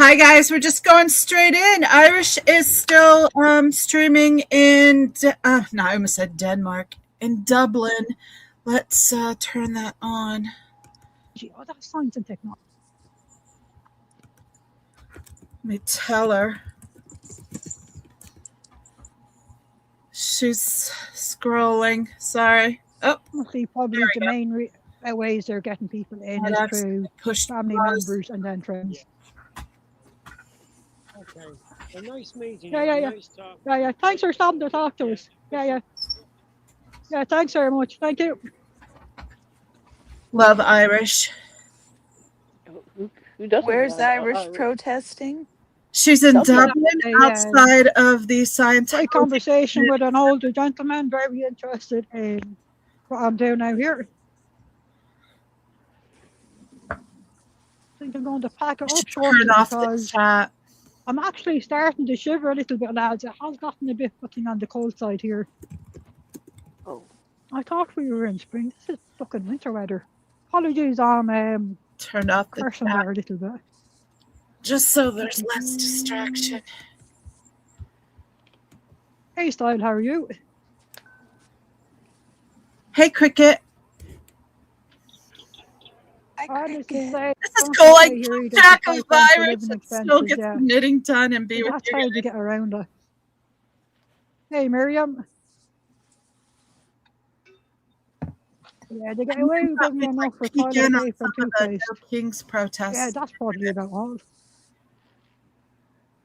Hi guys, we're just going straight in. Irish is still streaming in no, I almost said Denmark, in Dublin. Let's turn that on. Oh, that's science and technology. Let me tell her. She's scrolling. Sorry. Oh, Mostly probably the main ways they're getting people in is through family members and then friends. Okay. Well, nice meeting Yeah, you. yeah, yeah. Nice talking. Yeah. Thanks for stopping to talk to us. Yeah. Yeah, thanks very much. Thank you. Love Irish. Who doesn't? Where's Irish protesting? She's in Dublin, outside of the Scientology. Great conversation with an older gentleman, very interested in what I'm doing out here. I think I'm going to pack it up shortly because I'm actually starting to shiver a little bit, lads. It has gotten a bit putting on the cold side here. Oh. I thought we were in spring. This is fucking winter weather. Apologies on turned off the cursing there a little bit. Just so there's less distraction. Hey Style, how are you? Hey Cricket. This is cool. I keep track of Irish and still get some knitting done and be with that's you. That's how you get around it. Hey Miriam. Yeah, they get away with me enough for toilet paper and toothpaste. King's protest. Yeah, that's probably about all.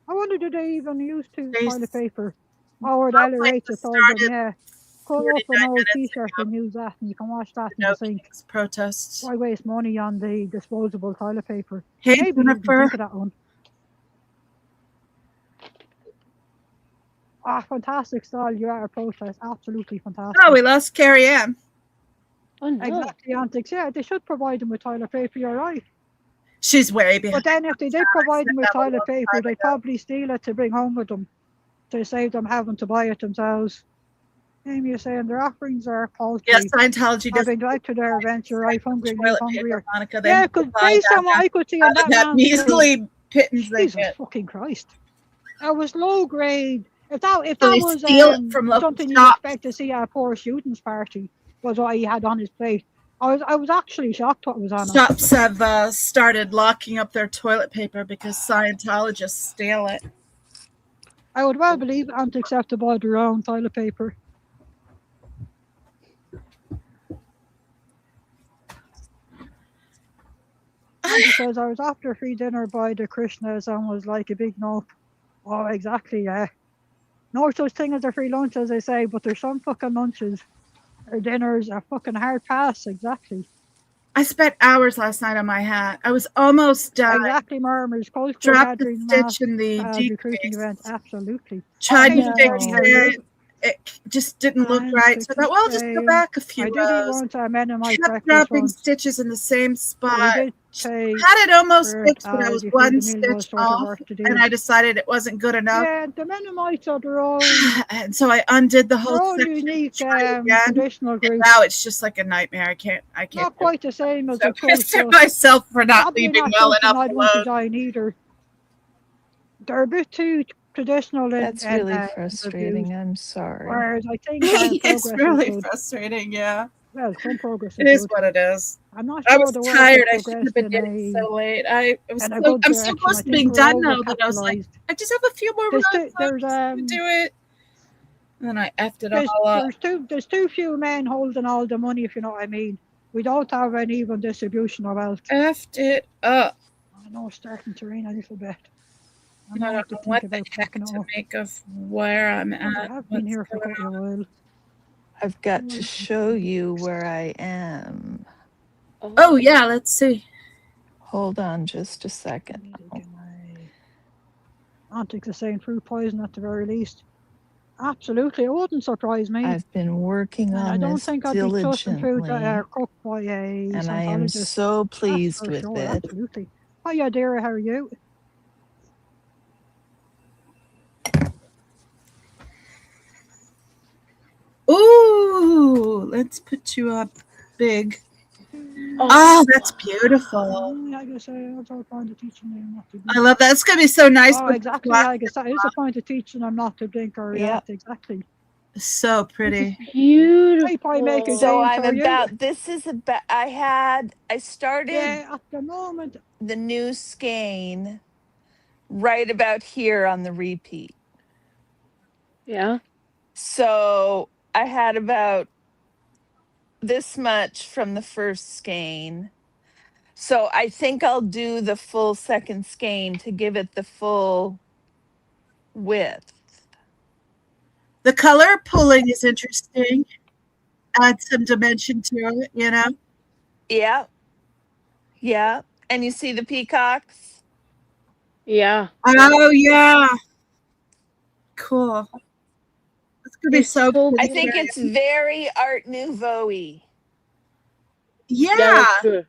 I wonder, do they even use toilet paper? Or the LRH told them, yeah. Cut up an old t-shirt and use that, and you can wash that in the sink. Protests. Why waste money on the disposable toilet paper? Hey, maybe you can think of that one. Fantastic Style, you are a protest. Absolutely fantastic. Oh, we lost Carrie Ann. Oh, no. Exactly, antics. Yeah, they should provide them with toilet paper, you're right. She's way behind. But then if they did provide them with toilet paper, they'd probably steal it to bring home with them to save them having to buy it themselves. Amy, you're saying their offerings are paltry. Yes, Scientology does. I've been glad to their events, you're right, hungry and you hungrier. Monica, yeah, because based on what I could see on that measly pittance they Jesus get. Fucking Christ. That was low grade. If that was from something you expect to see at a poor student's party, was what he had on his plate. I was actually shocked what was on it. Shops have started locking up their toilet paper because Scientologists steal it. I would well believe antics have to buy their own toilet paper. Because I was after free dinner by the Krishnas and was like a big no. Oh, exactly, yeah. No such thing as a free lunch, as they say, but there's some fucking lunches or dinners are fucking hard pass, exactly. I spent hours last night on my hat. I was almost done. Exactly, murmurs. Dropped the stitch in the recruiting event, absolutely. Tried to fix it. It just didn't look right. So I thought, well, I'll just go back a few rows. Kept dropping stitches in the same spot. Had it almost fixed, but I was one stitch off, and I decided it wasn't good enough. Yeah, the Mennonites are their own. And so I undid the whole section. Unique traditional group. Now it's just like a nightmare. I can't. Not quite the same as the pissed at myself for not leaving well enough alone. Want to join either. They're a bit too traditional. That's really frustrating. I'm sorry. Whereas I think it's really frustrating. Yeah. Well, some progress. It is what it is. I'm not sure. I was tired. I shouldn't have been getting so late. I'm so close to being done now that I was like, I just have a few more rounds to do it. And then I effed it all up. There's too few men holding all the money, if you know what I mean. We don't have an even distribution of wealth. Effed it up. I know it's starting to rain a little bit. I don't know what the heck to make of where I'm at. I've been here for quite a while. I've got to show you where I am. Oh, yeah, let's see. Hold on just a second. Antics are saying fruit poison at the very least. Absolutely, it wouldn't surprise me. I've been working on this diligently. I don't think I'd be trusting fruit that are cooked by a Scientologist. And I am so pleased with it. Absolutely. Hiya, dear, how are you? Ooh, let's put you up big. Oh, that's beautiful. Like I say, that's our point of teaching them not to I love that. It's going to be so nice. Oh, exactly. Like I say, it's a point of teaching them not to blink or react. Exactly. So pretty. Beautiful. So I started at the moment the new skein right about here on the repeat. Yeah. So I had about this much from the first skein. So I think I'll do the full second skein to give it the full width. The color pulling is interesting. Add some dimension to it, you know? Yeah. Yeah. And you see the peacocks? Yeah. Oh, yeah. Cool. It's going to be so cool. I think it's very Art Nouveau-y. Yeah. That's true.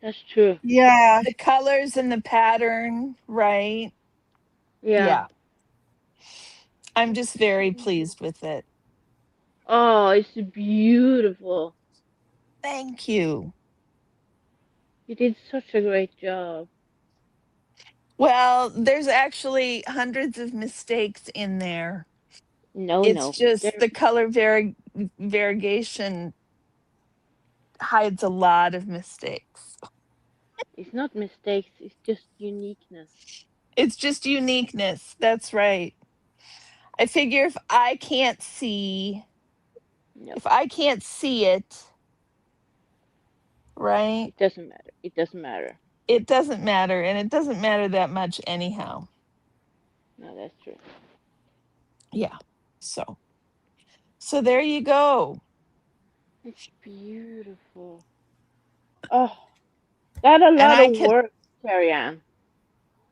That's true. Yeah. The colors and the pattern, right? Yeah. I'm just very pleased with it. Oh, it's beautiful. Thank you. You did such a great job. Well, there's actually hundreds of mistakes in there. It's just the color variegation hides a lot of mistakes. It's not mistakes, it's just uniqueness. It's just uniqueness. That's right. I figure if I can't see it, right? It doesn't matter. It doesn't matter. It doesn't matter, and it doesn't matter that much anyhow. No, that's true. Yeah. So there you go. It's beautiful. Oh, that's a lot of work, Carrie-Ann.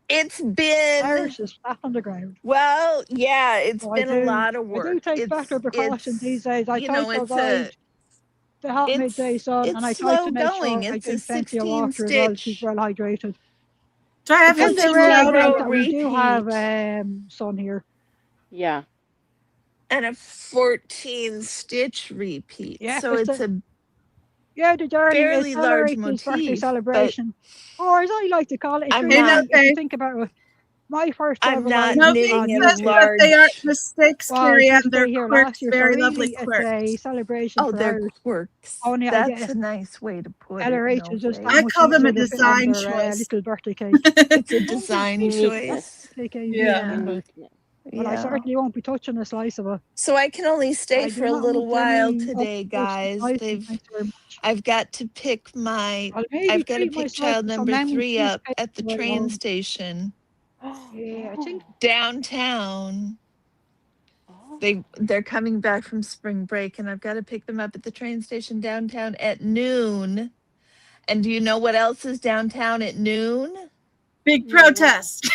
It's been Irish is flat on the ground. Well, yeah, it's been a lot of work. I do take better precautions these days. I try to avoid the hot midday sun, and I try to make sure I drink plenty of water as well to keep well hydrated. Do I have It's a rare event that we do have sun here. Yeah. And a 14 stitch repeat. Yeah, so it's the journey fairly large motif, birthday motif, celebration, or as I like to call it, if you think about it, my first I'm ever not live knitting in But large. they aren't mistakes, Carrie Ann. They're here quirks, last year, very so lovely really quirks. It's a celebration for they're Irish. quirks. Only That's a nice way to put celebration it. just I call them a design choice. Little birthday cake. It's a design choice. Yeah. But I certainly won't be touching a slice of it. So I can only stay for a little while today, guys. I've got to pick I've got to pick child number 3 up at the train station. Yeah, I think downtown. They're coming back from spring break, and I've got to pick them up at the train station downtown at noon. And do you know what else is downtown at noon? Big protest.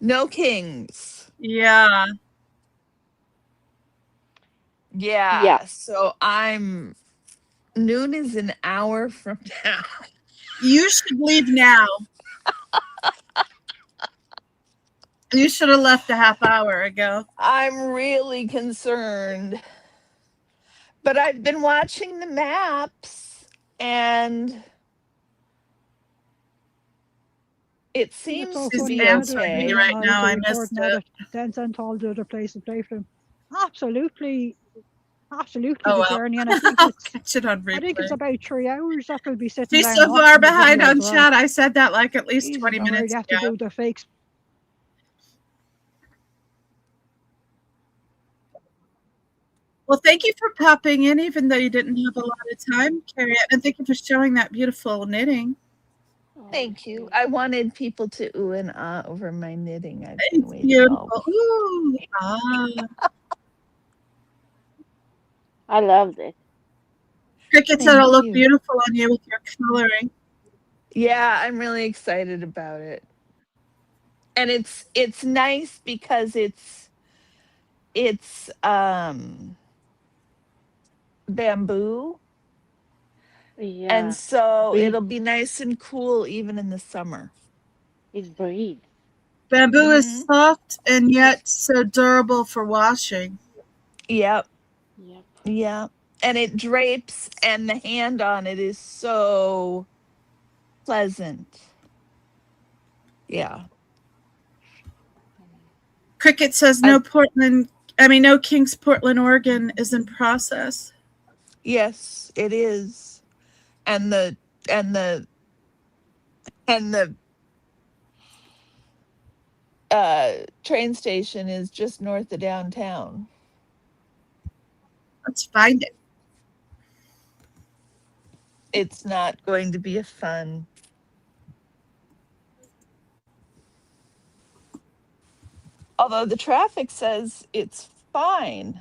No Kings. Yeah. So noon is an hour from now. You should leave now. You should have left a half hour ago. I'm really concerned. But I've been watching the maps, and it seems to be okay. Right now, I missed it. Then sent all the other places play for them. Absolutely Oh, the journey, and I think catch it on replay. I think it's about 3 hours that will be sitting. She's so far behind on chat. I said that like at least 20 minutes ago. You have to do the fakes. Well, thank you for popping in, even though you didn't have a lot of time, Carrie, and thank you for showing that beautiful knitting. Thank you. I wanted people to ooh and ah over my knitting. It's beautiful. Ooh, ah. I loved it. Cricket said it'll look beautiful on you with your coloring. Yeah, I'm really excited about it. And it's nice because it's bamboo. Yeah. And so it'll be nice and cool even in the summer. It breathes. Bamboo is soft and yet so durable for washing. Yep. Yep. Yeah. And it drapes, and the hand on it is so pleasant. Yeah. Cricket says no Kings Portland, Oregon is in process. Yes, it is. And the train station is just north of downtown. Let's find it. It's not going to be a fun. Although the traffic says it's fine.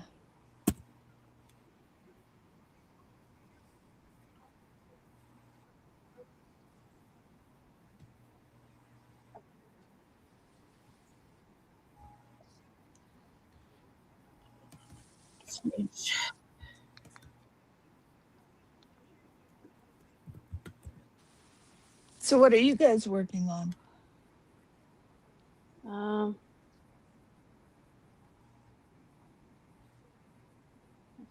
So what are you guys working on? I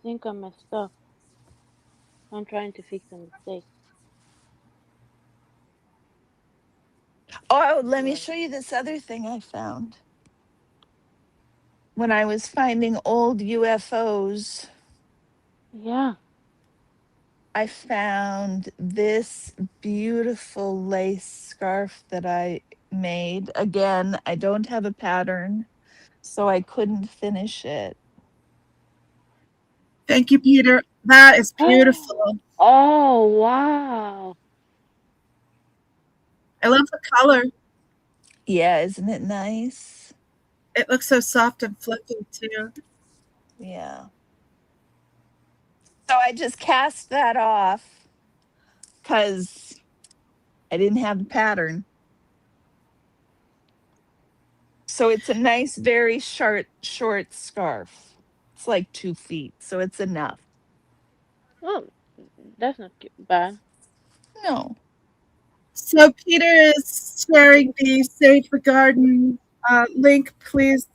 think I messed up. I'm trying to fix a mistake. Oh, let me show you this other thing I found. When I was finding old UFOs. Yeah. I found this beautiful lace scarf that I made. Again, I don't have a pattern, so I couldn't finish it. Thank you, Peter. That is beautiful. Oh, wow. I love the color. Yeah, isn't it nice? It looks so soft and fluffy, too. Yeah. So I just cast that off because I didn't have the pattern. So it's a nice, very short scarf. It's like 2 feet, so it's enough. Well, that's not bad. No. So Peter is sharing the Save the Garden link. Please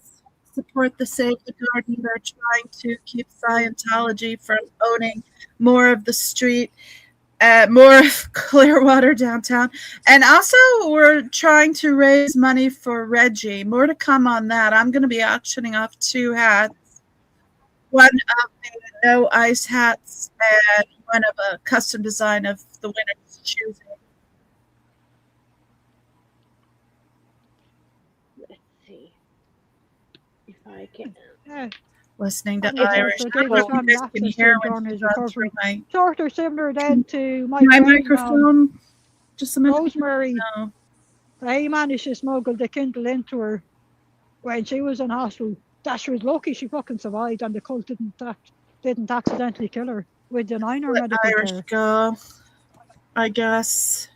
support the Save the Garden. They're trying to keep Scientology from owning more of the street, more of Clearwater downtown. And also we're trying to raise money for Reggie. More to come on that. I'm going to be auctioning off 2 hats. One of the no ice hats and one of a custom design of the winner's choosing. Let's see if I can. Yeah. Listening to And it's Irish. also I don't know if giving you family guys can access hear to when Garner's she's on through recovery. Sort of similar then to my my microphone. Just a minute. Rosemary. No. They managed to smuggle the Kindle into her when she was in hospital. That she was lucky she fucking survived and the cult didn't accidentally kill her with denying her Let medical Irish care. go, I guess.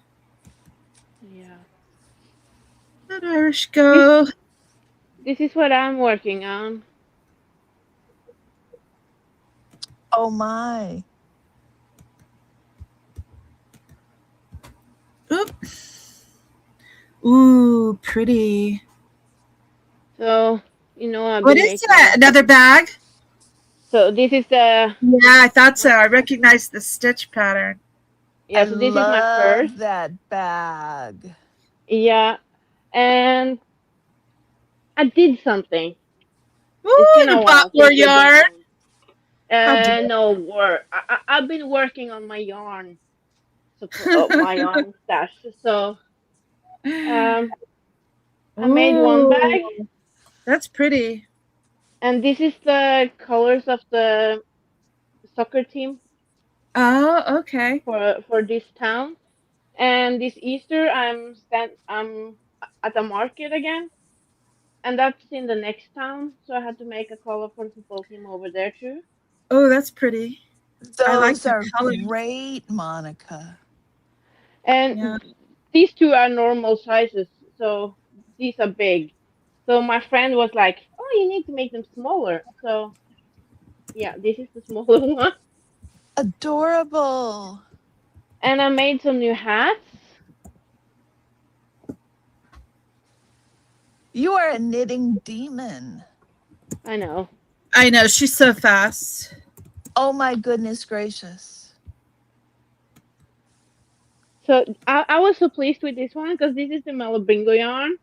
Yeah. Let Irish go. This is what I'm working on. Oh my. Oop. Ooh, pretty. So, you know, I've What been is that? Another bag? So this is the. Yeah, I thought so. I recognize the stitch pattern. Yeah, so this is my first. That bag. Yeah, and I did something. Ooh, It's been a you while bought more since we've been yarn? on. No, work. I've been working on my yarn, my yarn stash. So, I made one bag. That's pretty. And this is the colors of the soccer team. Oh, okay. For this town, and this Easter I'm at the market again, and that's in the next town. So I had to make a color for the football team over there too. Oh, that's pretty. I like Those the are colors. great, Monica. And these 2 are normal sizes, so these are big. So my friend was like, "Oh, you need to make them smaller." So yeah, this is the smaller one. Adorable. And I made some new hats. You are a knitting demon. I know. I know. She's so fast. Oh my goodness gracious. So I was so pleased with this one because this is the Malabringo yarn.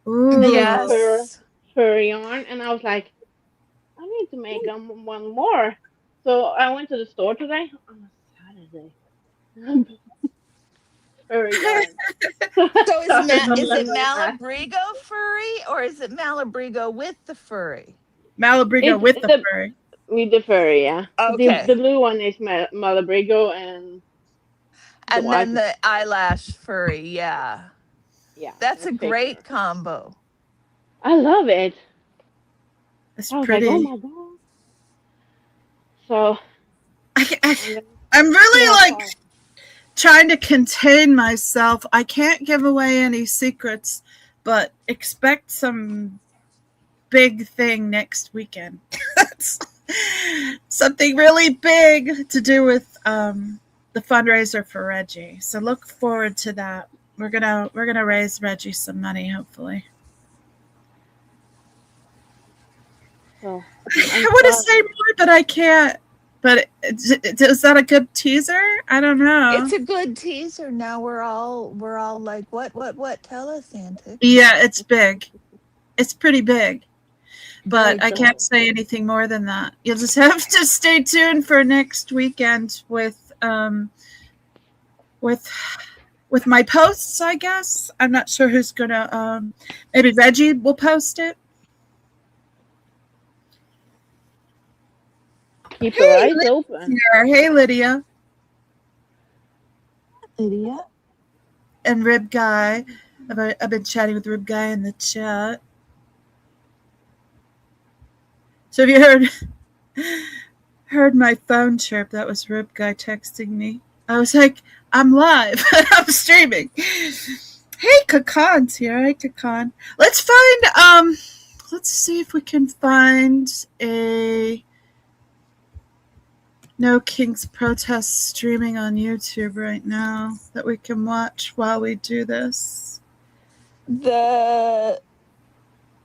Ooh. This Yes. fur yarn, and I was like, I need to make one more. So I went to the store today on a Saturday. Fur yarn. So I So started on is my it way back. Malabrigo furry or is it Malabrigo with the furry? Malabrigo It's with the the fur. with the furry, yeah. The Okay. blue one is Malabrigo, and the And white then is the eyelash furry, yeah. yeah, That's the a fake great fur. combo. I love it. It's I was like, oh pretty. my god. So I, I, I'm gonna I'm see really how like far. trying to contain myself. I can't give away any secrets, but expect some big thing next weekend. That's something really big to do with the fundraiser for Reggie. So look forward to that. We're gonna raise Reggie some money, hopefully. So I I'm want to say starting. more, but I can't. But is that a good teaser? I don't know. It's a good teaser. Now we're all like, what? Tell us, Antics. Yeah, it's big. It's pretty big. But Very I can't good. say anything more than that. You'll just have to stay tuned for next weekend with with my posts, I guess. I'm not sure who's gonna maybe Reggie will post it. Keep your Hey eyes open. Lydia. Hey Lydia Lydia. and Rib Guy. I've been chatting with Rib Guy in the chat. So have you heard my phone chirp? That was Rib Guy texting me. I was like, I'm live. I'm streaming. Hey, Kakan's here. Hey, Kakan. Let's see if we can find a No Kings protest streaming on YouTube right now that we can watch while we do this. The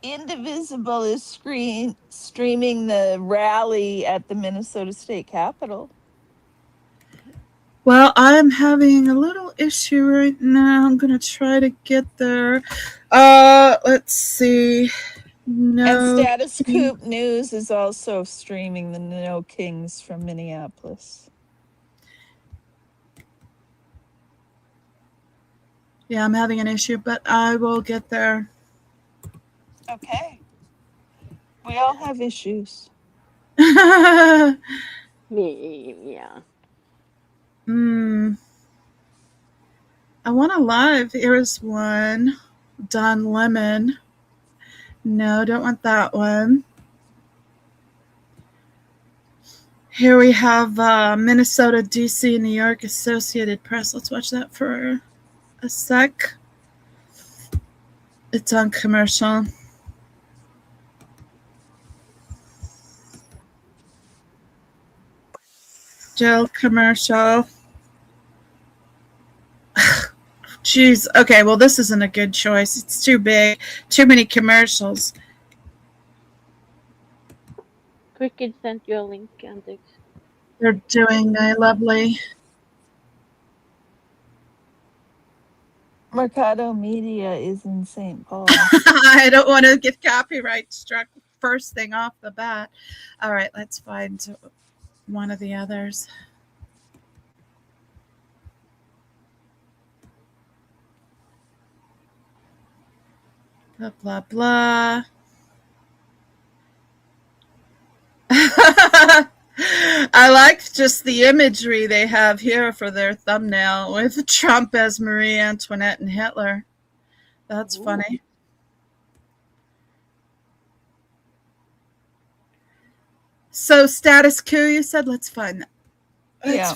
Indivisible is streaming the rally at the Minnesota State Capitol. Well, I'm having a little issue right now. I'm going to try to get there. Let's see. No. And Status Coop News is also streaming the No Kings from Minneapolis. Yeah, I'm having an issue, but I will get there. Okay. We all have issues. Yeah. I want a live. Here's one. Don Lemon. No, don't want that one. Here we have Minnesota, DC, New York, Associated Press. Let's watch that for a sec. It's on commercial. Jill commercial. Jeez. Okay, well, this isn't a good choice. It's too big. Too many commercials. Cricket sent you a link, Antics. They're doing a lovely. Mercado Media is in St. Paul. I don't want to get copyright struck first thing off the bat. All right, let's find one of the others. Blah, blah, blah. I like just the imagery they have here for their thumbnail with Trump as Marie Antoinette and Hitler. That's funny. So status quo, you said? Let's find that. Yeah.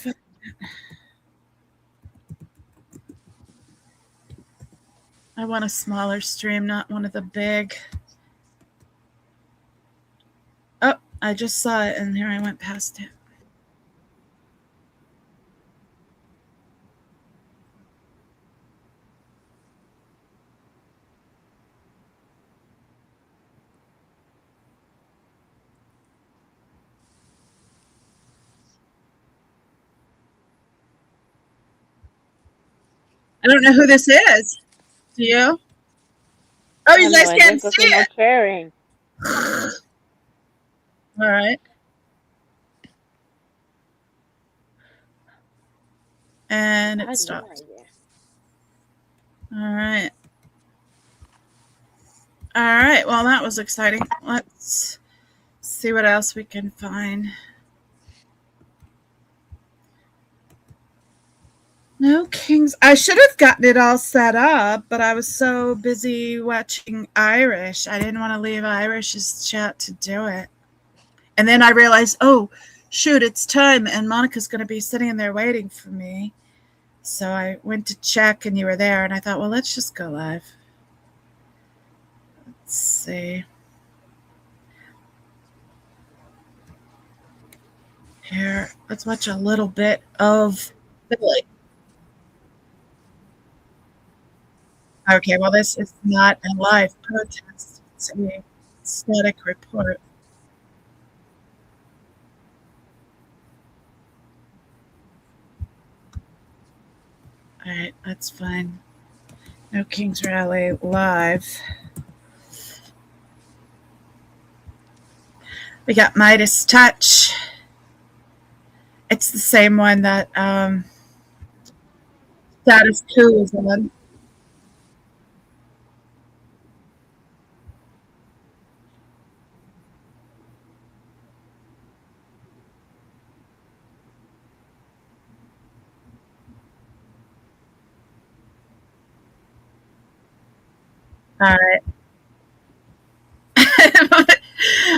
I want a smaller stream, not one of the big. Oh, I just saw it, and here I went past it. I don't know who this is. Do you? Oh, you guys can't see it. Sharing. All right. And it stopped. All right. All right. Well, that was exciting. Let's see what else we can find. No kings. I should have gotten it all set up, but I was so busy watching Irish. I didn't want to leave Irish's chat to do it. And then I realized, oh, shoot, it's time, and Monica's going to be sitting in there waiting for me. So I went to check, and you were there, and I thought, well, let's just go live. Let's see. Here, let's watch a little bit of Billy. Okay, well, this is not a live protest. It's a static report. All right, that's fine. No King's Rally live. We got Midas Touch. It's the same one that Status Quo was on. All right.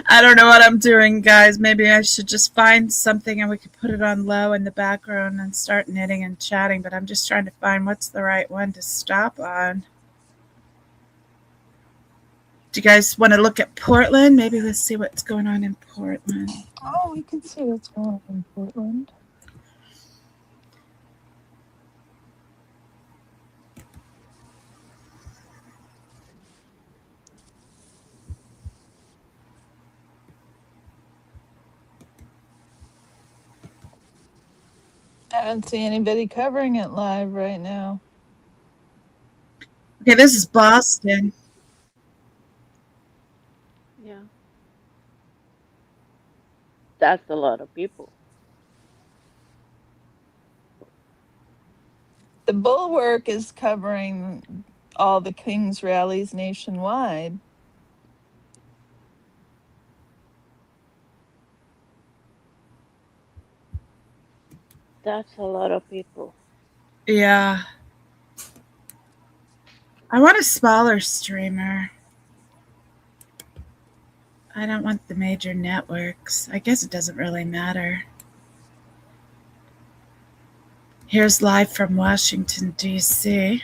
I don't know what I'm doing, guys. Maybe I should just find something and we could put it on low in the background and start knitting and chatting, but I'm just trying to find what's the right one to stop on. Do you guys want to look at Portland? Maybe let's see what's going on in Portland. Oh, we can see what's going on in Portland. I don't see anybody covering it live right now. Okay, this is Boston. Yeah. That's a lot of people. The Bulwark is covering all the King's rallies nationwide. That's a lot of people. Yeah. I want a smaller streamer. I don't want the major networks. I guess it doesn't really matter. Here's live from Washington, D.C.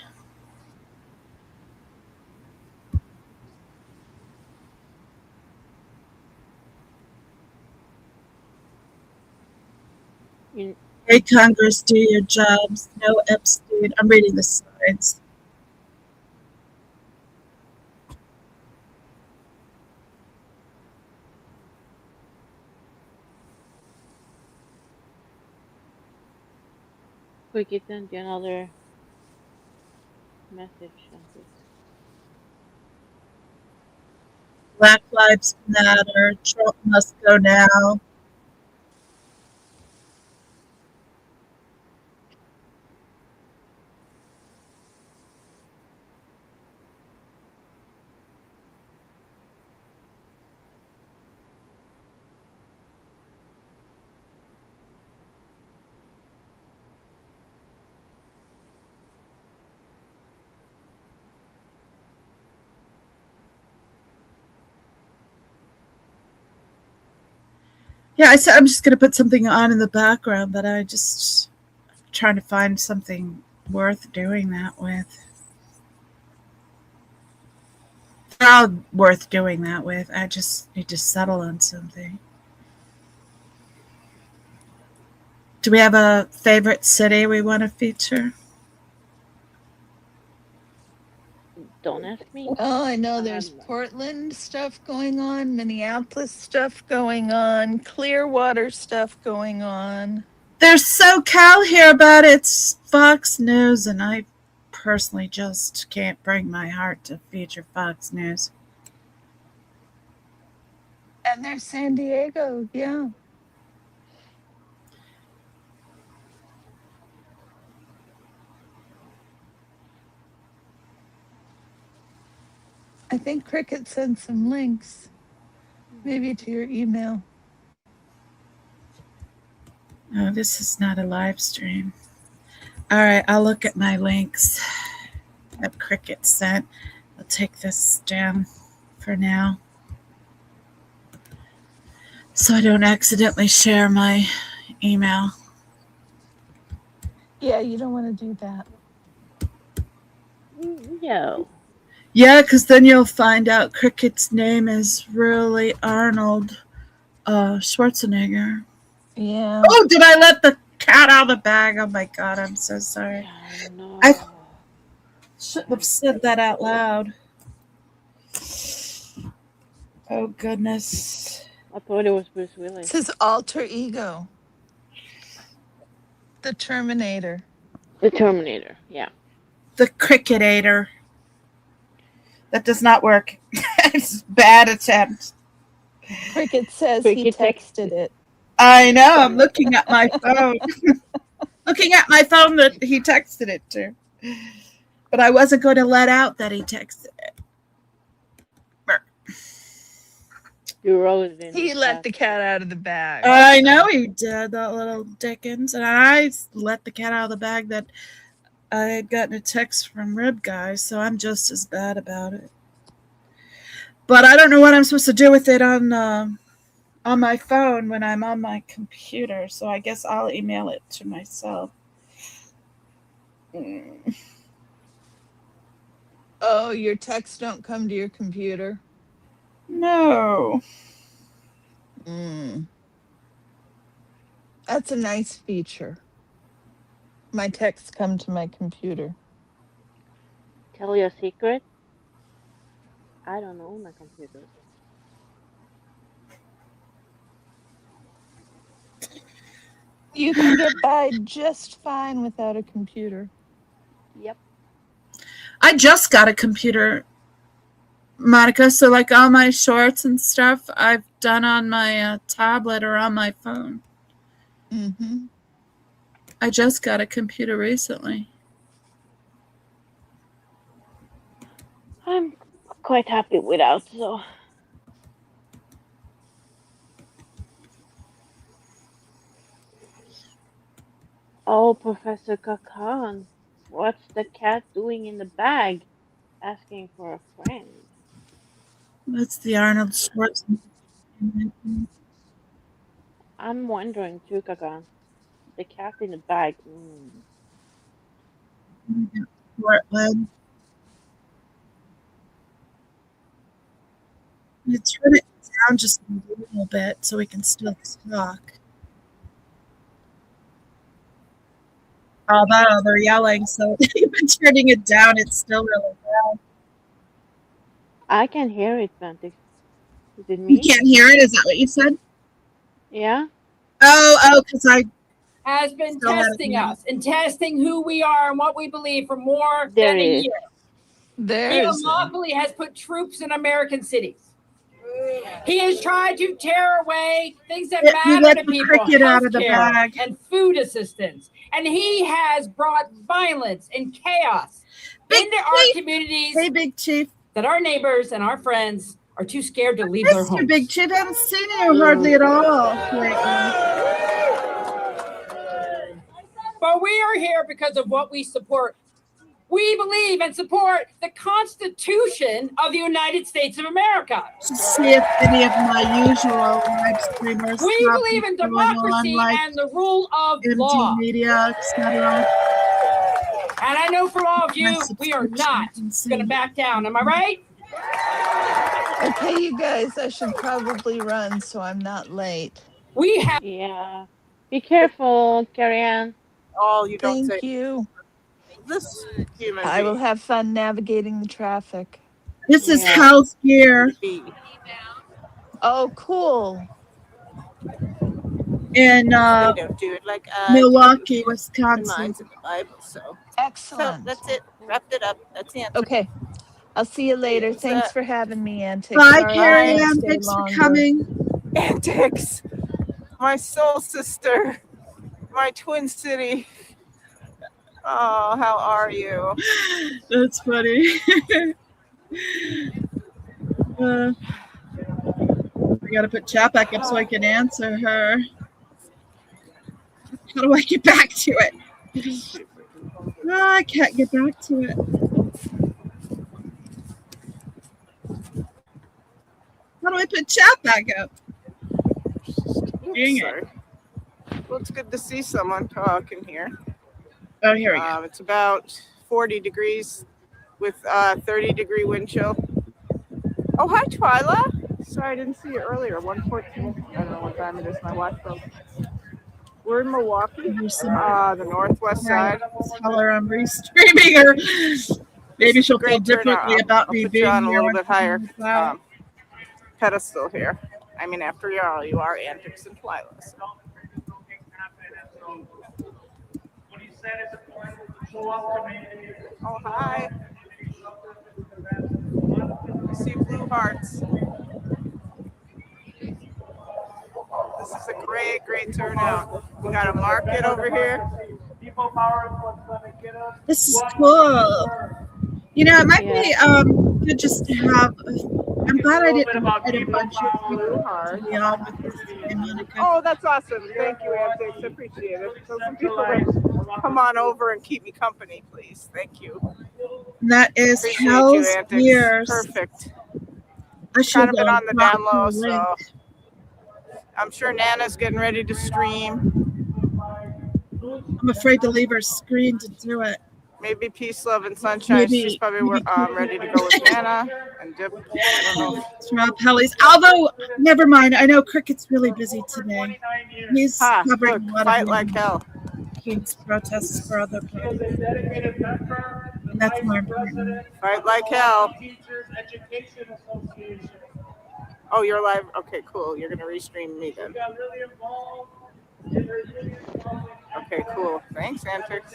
Hey, Congress, do your jobs. No Epstein. I'm reading the slides. We can send you another message on this. Black Lives Matter. Trump must go now. Yeah, I said I'm just going to put something on in the background, but I just trying to find something worth doing that with. They're all worth doing that with. I just need to settle on something. Do we have a favorite city we want to feature? Don't ask me. Well, I know there's Portland stuff going on, Minneapolis stuff going on, Clearwater stuff going on. There's SoCal here, but it's Fox News, and I personally just can't bring my heart to feature Fox News. And there's San Diego, yeah. I think Cricket sent some links, maybe to your email. Oh, this is not a live stream. All right, I'll look at my links that Cricket sent. I'll take this down for now, so I don't accidentally share my email. Yeah, you don't want to do that. No. Yeah, because then you'll find out Cricket's name is really Arnold Schwarzenegger. Yeah. Oh, did I let the cat out of the bag? Oh my God, I'm so sorry. No. I shouldn't have said that out loud. Oh, goodness. I thought it was Bruce Willis. It's his alter ego. The Terminator. The Terminator, yeah. The Cricketator. That does not work. It's a bad attempt. Cricket says he Cricket texted it. I know. I'm looking at my phone. Looking at my phone that he texted it to. But I wasn't going to let out that he texted it. You rolled it in. He let the cat out of the bag. I know he did, that little Dickens. And I let the cat out of the bag that I had gotten a text from Rib Guy, so I'm just as bad about it. But I don't know what I'm supposed to do with it on my phone when I'm on my computer, so I guess I'll email it to myself. Oh, your texts don't come to your computer? No. That's a nice feature. My texts come to my computer. Tell you a secret? I don't own my computer. You can get by just fine without a computer. Yep. I just got a computer, Monica, so like all my shorts and stuff I've done on my tablet or on my phone. Mm-hmm. I just got a computer recently. I'm quite happy without, so. Oh, Professor Kakan, what's the cat doing in the bag? Asking for a friend. That's the Arnold Schwarzenegger. I'm wondering too, Kakan. The cat in the bag. Portland. Let's turn it down just a little bit so we can still talk. Oh, no, they're yelling, so even turning it down, it's still really loud. I can hear it, Bantix. Is it me? You can't hear it? Is that what you said? Yeah? Oh, because I has been still let it testing know. us and testing who we are and what we believe for more There than it a is. year. He There's unlawfully has put troops in American cities. He has tried to tear away things that He matter let to the people, cricket out of the healthcare bag. and food assistance. And he has brought violence and chaos Big into our Chief. communities Hey, Big Chief. that our neighbors and our friends are too scared to leave their Mr. homes. Big Chief, I haven't seen you hardly at all lately. But we are here because of what we support. We believe and support the Constitution of the United States of America. To see if any of my usual live streamers We have believe in been going on, democracy like and the rule of MD law. Media, etc. And I know from all of you, My we are subscription not can see. going to back down. Am I right? okay, you guys. I should probably run so I'm not late. We have. Yeah. Be careful, Carrie-Ann. Oh, you don't Thank say. you. This human I will being. have fun navigating the traffic. This is Yeah. House Gear Oh, cool. in They don't do it like Milwaukee, in Wisconsin. mine's in the Bible, so. Excellent. that's it. Wrapped it up. That's the answer. Okay. I'll see you later. It's, Thanks for having me, Antics. Bye, Sorry I Carrie couldn't Ann. stay Thanks for longer. coming. Antics. My soul sister. My Twin City. Oh, how are you? That's funny. I gotta put chat back up so I can answer her. How do I get back to it? No, I can't get back to it. How do I put chat back up? Dang it. Well, it's good to see someone talking here. Oh, here we go. It's about 40 degrees with 30-degree wind chill. Oh, hi, Twyla. Sorry, I didn't see you earlier. 1:14. I don't know what time it is. My watch broke. We're in Milwaukee, the northwest side. Tell her I'm restreaming her. Maybe she'll feel differently about me being on a here. little bit higher pedestal here. I mean, after all, you are Antics and Twyla. So. Oh, hi. I see blue hearts. This is a great turnout. We got a market over here. This is cool. You know, it might be good just to have. I'm glad I didn't invite a bunch of people to be on with this. Oh, that's awesome. Thank you, Antics. I appreciate it. So some people come on over and keep me company, please. Thank you. That is appreciate Hell's you, Antics. Ears. Perfect. I should kind of been on the down low, so I'm sure Nana's getting ready to stream. I'm afraid to leave her screen to do it. Maybe Peace, Love, and Sunshine. She's probably ready to go with Nana and Dip. I don't know. Rob Helly's. Although, never mind. I know Cricket's really busy today. He's covering a lot Fight of Like Hell. King's protests for other parties. And that's more important. Fight Like Hell. Oh, you're live? Okay, cool. You're going to restream me then. Okay, cool. Thanks, Antics.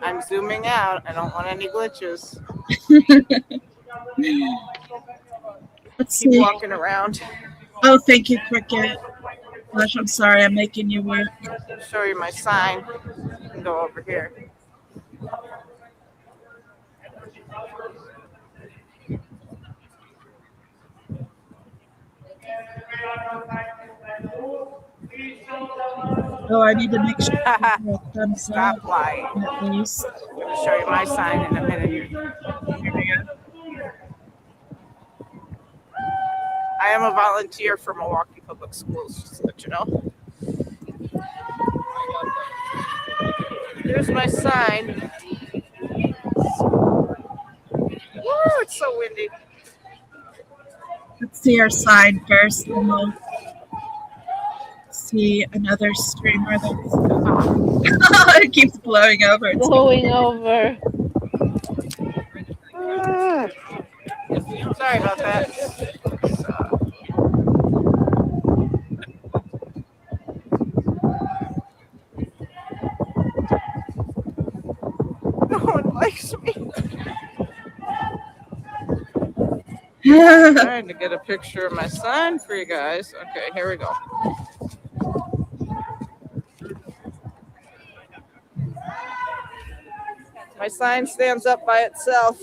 I'm zooming out. I don't want any glitches. Let's Keep see. walking around. Oh, thank you, Cricket. Gosh, I'm sorry I'm making you work. Show you my sign. You can go over here. Oh, I need to make sure. Stop lying. At least. I'm going to show you my sign in a minute. I am a volunteer for Milwaukee Public Schools, just to let you know. Here's my sign. Woo, it's so windy. Let's see our sign first, and we'll see another streamer that's it keeps blowing over. It's blowing over. Sorry about that. No one likes me. Trying to get a picture of my sign for you guys. Okay, here we go. My sign stands up by itself.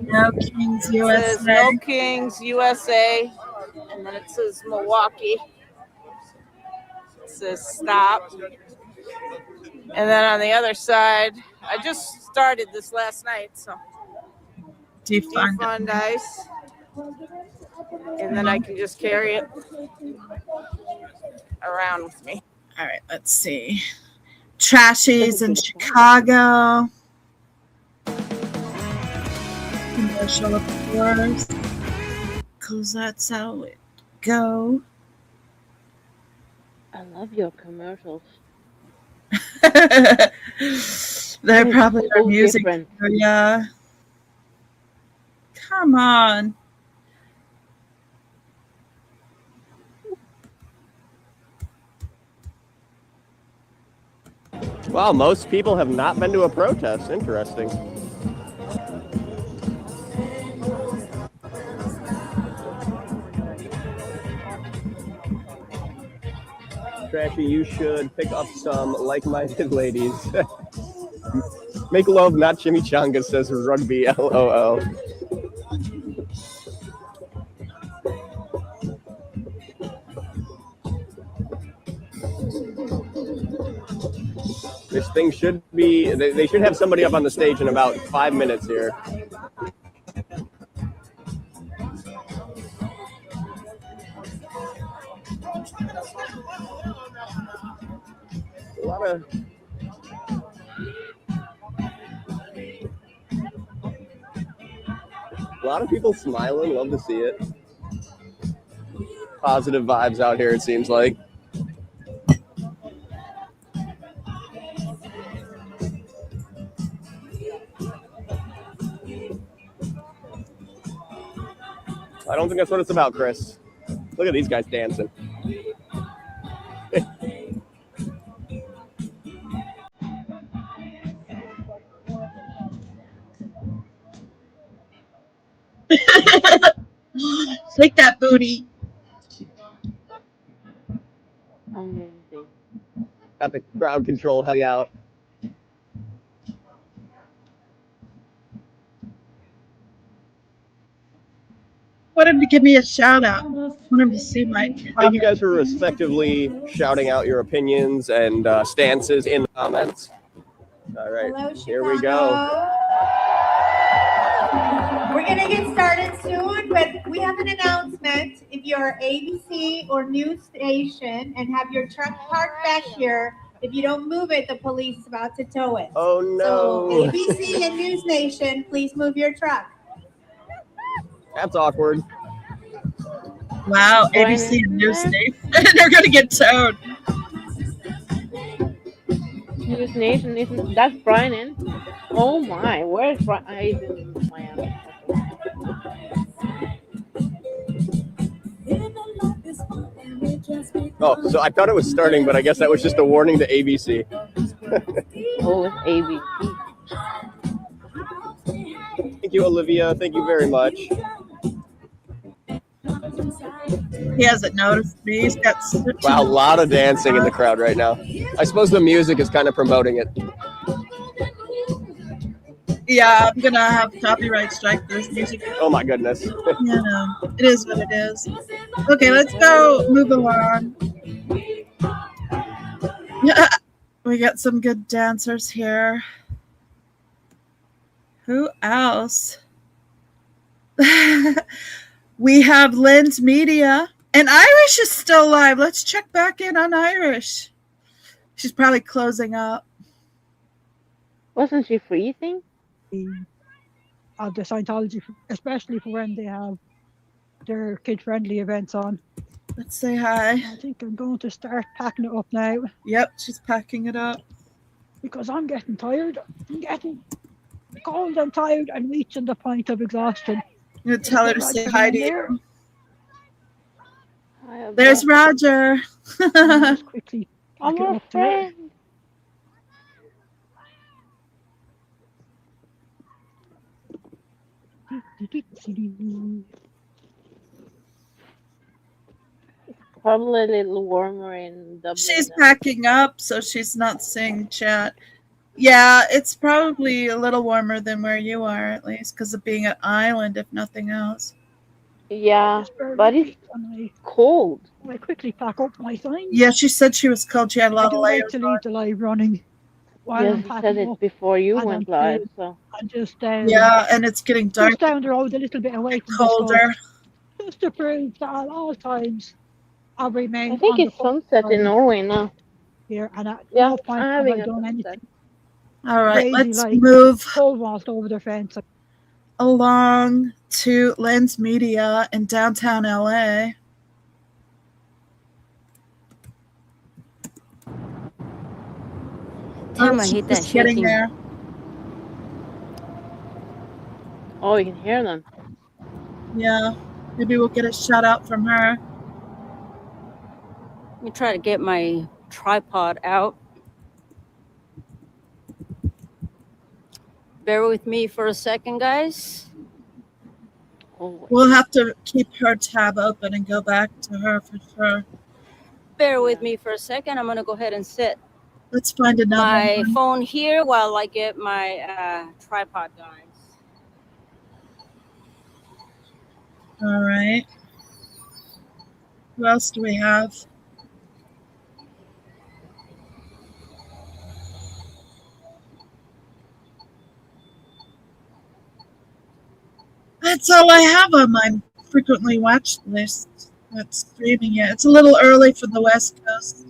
No Kings USA. It says No Kings USA, and then it says Milwaukee. It says stop. And then on the other side, I just started this last night, so defund ICE. And then I can just carry it around with me. All right, let's see. Trashies in Chicago. Commercial, of course, because that's how it go. I love your commercials. They're probably our music. Different. Yeah. Come on. Wow, most people have not been to a protest. Interesting. Trashy, you should pick up some like-minded ladies. Make love, not chimichanga, says Rugby, LOL. This thing should be, they should have somebody up on the stage in about 5 minutes here. A lot of people smiling, love to see it. Positive vibes out here, it seems like. I don't think that's what it's about, Chris. Look at these guys dancing. Take that booty. Got the crowd control hell out. Want him to give me a shout out. Want him to see my comment. Thank you guys for respectively shouting out your opinions and stances in the comments. All right, Hello, here we go. We're going to get started soon, but we have an announcement. If you're ABC or news station and have your truck parked back here, if you don't move it, the police is about to tow it. Oh, no. So ABC and News Nation, please move your truck. That's awkward. Wow, ABC and News Nation. They're going to get towed. News Nation, that's Brian. Oh my, where's Brian? He's in Miami. Oh, so I thought it was starting, but I guess that was just a warning to ABC. Oh, it's ABC. Thank you, Olivia. Thank you very much. He hasn't noticed me. He's got wow, a lot of dancing in the crowd right now. I suppose the music is kind of promoting it. Yeah, I'm gonna have copyright strike for this music. Oh my goodness. You know, it is what it is. Okay, let's go move along. We got some good dancers here. Who else? We have Lens Media. And Irish is still alive. Let's check back in on Irish. She's probably closing up. Wasn't she freezing? Of the Scientology, especially for when they have their kid-friendly events on. Let's say hi. I think I'm going to start packing it up now. Yep, she's packing it up. Because I'm getting tired. I'm getting cold and tired and reaching the point of exhaustion. I'm going to tell her to say hi to you. Hi, There's Roger. Just quickly I'm pack it your up there. friend. Probably a little warmer in Dublin. She's packing up, so she's not seeing chat. Yeah, it's probably a little warmer than where you are, at least, because of being an island, if nothing else. Yeah, but it's cold. I quickly pack up my things. Yeah, she said she was cold. She had a lot of layers. I do like to leave the live running. While Yes, I'm you packing said it up. before you And went I'm live, good. so. I just Yeah, and it's getting dark. just down the road a little bit away from Colder. the sun, just to prove that at all times I'll remain. I think on it's the sunset in Norway now. here, and at Yeah, no point I'm have having I a done sunset. anything All right, crazy let's like move pole vault over the fence. along to Lens Media in downtown LA. Damn, I she's hate that just getting shaking. there. Oh, you can hear them. Yeah, maybe we'll get a shout out from her. Let me try to get my tripod out. Bear with me for a second, guys. We'll have to keep her tab open and go back to her for sure. Bear with me for a second. I'm gonna go ahead and set Let's find another my one. phone here while I get my tripod, guys. All right. Who else do we have? That's all I have on my frequently watched list. Not streaming yet. It's a little early for the West Coast.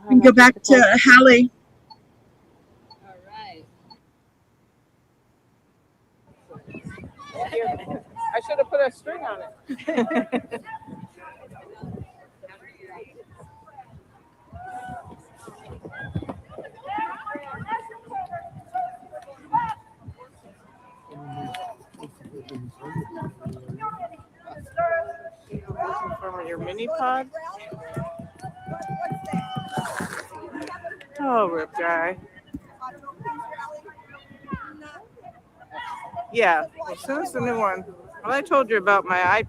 And go back to Hallie. All right. I should have put a string on it. From your mini pod. Oh, Rip Guy. Yeah, as soon as the new one. Well, I told you about my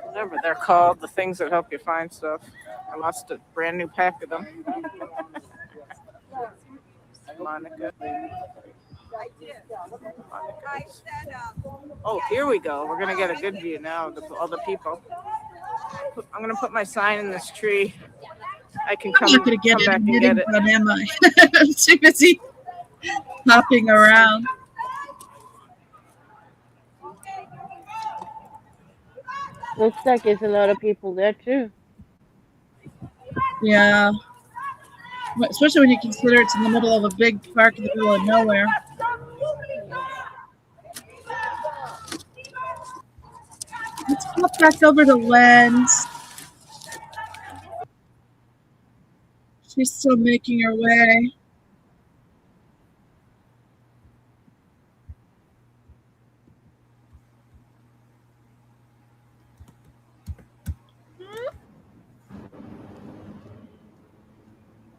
whatever they're called, the things that help you find stuff. I lost a brand new pack of them. Monica. Oh, here we go. We're gonna get a good view now of all the people. I'm gonna put my sign in this tree. I can come, I'm not going to get come back it and get it. one, am I? I'm too busy hopping around. Looks like there's a lot of people there too. Yeah. Especially when you consider it's in the middle of a big park in the middle of nowhere. Let's pop back over to Lens. She's still making her way.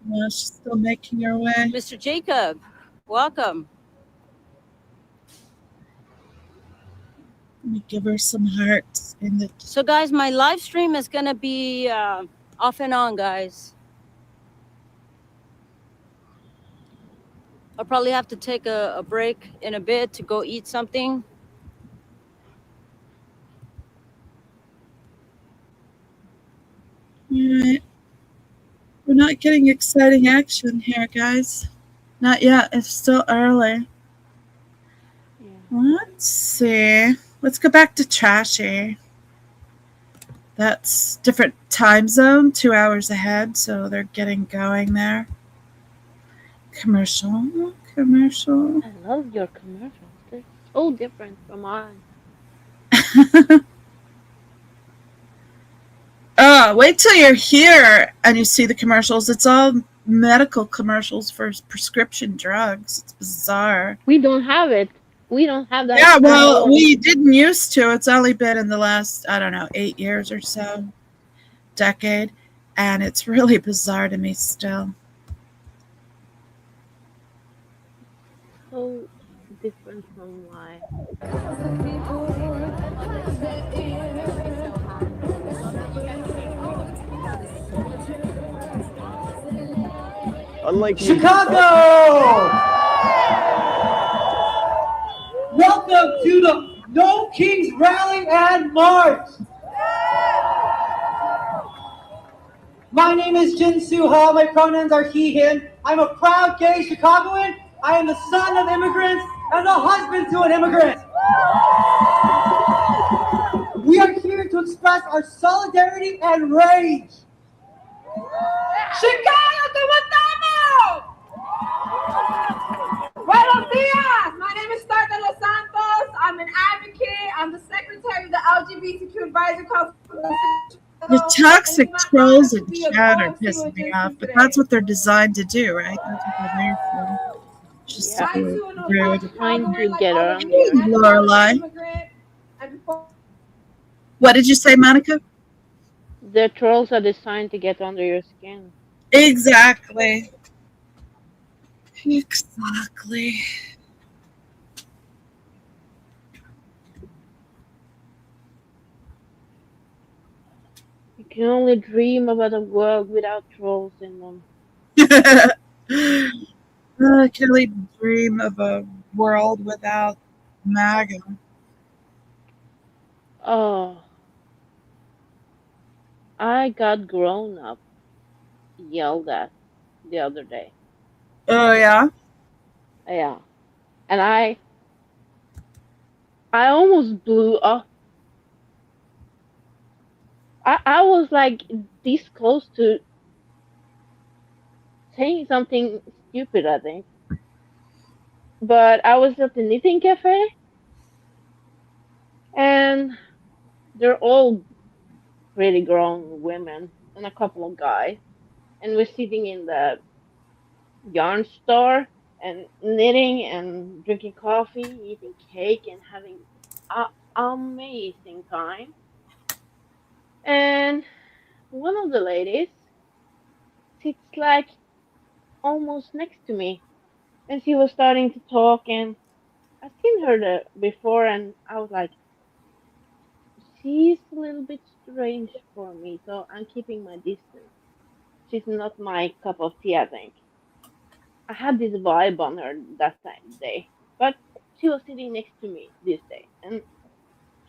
Yeah, she's still making her way. Mr. Jacob, welcome. Let me give her some hearts in the. So, guys, my live stream is gonna be off and on, guys. I'll probably have to take a break in a bit to go eat something. All right. We're not getting exciting action here, guys. Not yet. It's still early. Yeah. Let's see. Let's go back to Trashy. That's different time zone, 2 hours ahead, so they're getting going there. Commercial. I love your commercials. They're so different from mine. Wait till you're here and you see the commercials. It's all medical commercials for prescription drugs. It's bizarre. We don't have it. We don't have that. Yeah, well, we didn't used to. It's only been in the last, 8 years or so, decade, and it's really bizarre to me still. So different from mine. Unlike Chicago! Welcome to the No Kings Rally and March! My name is Jin Soo Ha. My pronouns are he, him. I'm a proud gay Chicagoan. I am the son of immigrants and the husband to an immigrant. We are here to express our solidarity and rage. Chicago, ¿cómo estamos? Buenos días. My name is Star de los Santos. I'm an advocate. I'm the secretary of the LGBTQ Advisory Council. The toxic trolls and chat are pissing me off, but that's what they're designed to do, right? That's what they're there for. Just so rude. Trying to get around. Hey, Lorelai. What did you say, Monica? The trolls are designed to get under your skin. Exactly. Exactly. You can only dream about a world without trolls in them. I can only dream of a world without MAGA. Oh, I got grown up yelled at the other day. Oh yeah. Yeah, and I almost blew up. I was like this close to saying something stupid, I think. But I was at the knitting cafe, and they're all pretty grown women and a couple of guys, and we're sitting in the yarn store and knitting and drinking coffee, eating cake, and having an amazing time. And one of the ladies sits like almost next to me, and she was starting to talk, and I've seen her before, and I was like, she's a little bit strange for me, so I'm keeping my distance. She's not my cup of tea, I think. I had this vibe on her that time day, but she was sitting next to me this day, and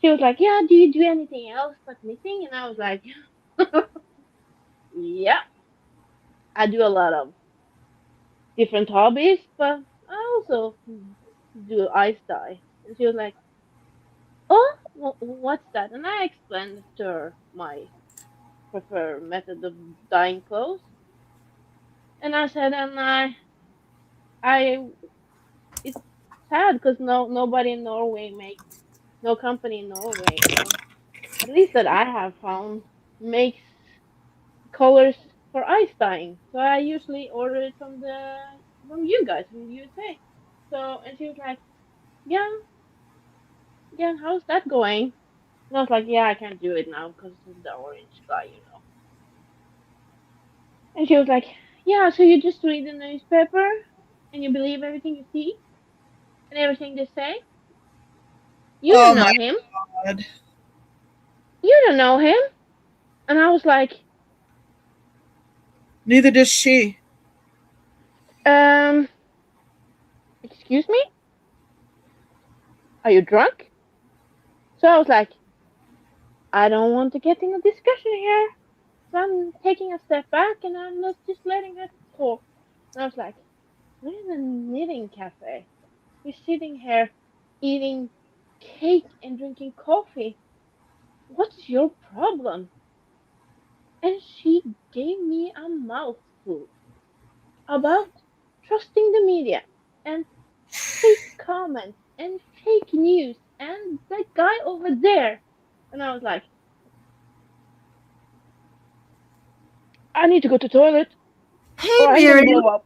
she was like, "Yeah, do you do anything else but knitting?" And I was like, "Yeah, I do a lot of different hobbies, but I also do ice dye." And she was like, "Oh, what's that?" And I explained to her my preferred method of dyeing clothes, and I said, and I it's sad because nobody in Norway makes no company in Norway, or at least that I have found, makes colors for ice dyeing. So I usually order it from you guys from the USA. So and she was like, yeah, yeah, and how's that going? And I was like, yeah, I can't do it now because of the orange dye. And she was like, yeah, so you just read the newspaper and you believe everything you see and everything they say. You Oh don't my know him. God. You don't know him. And I was like, Neither does she. um, excuse me? Are you drunk? So I was like, I don't want to get in a discussion here. So I'm taking a step back and I'm not just letting her talk. And I was like, we're in a knitting cafe. We're sitting here eating cake and drinking coffee. What's your problem? And she gave me a mouthful about trusting the media and fake comments and fake news and that guy over there. And I was like, I need to go to the toilet Hey, or I'm gonna Miriam. blow up.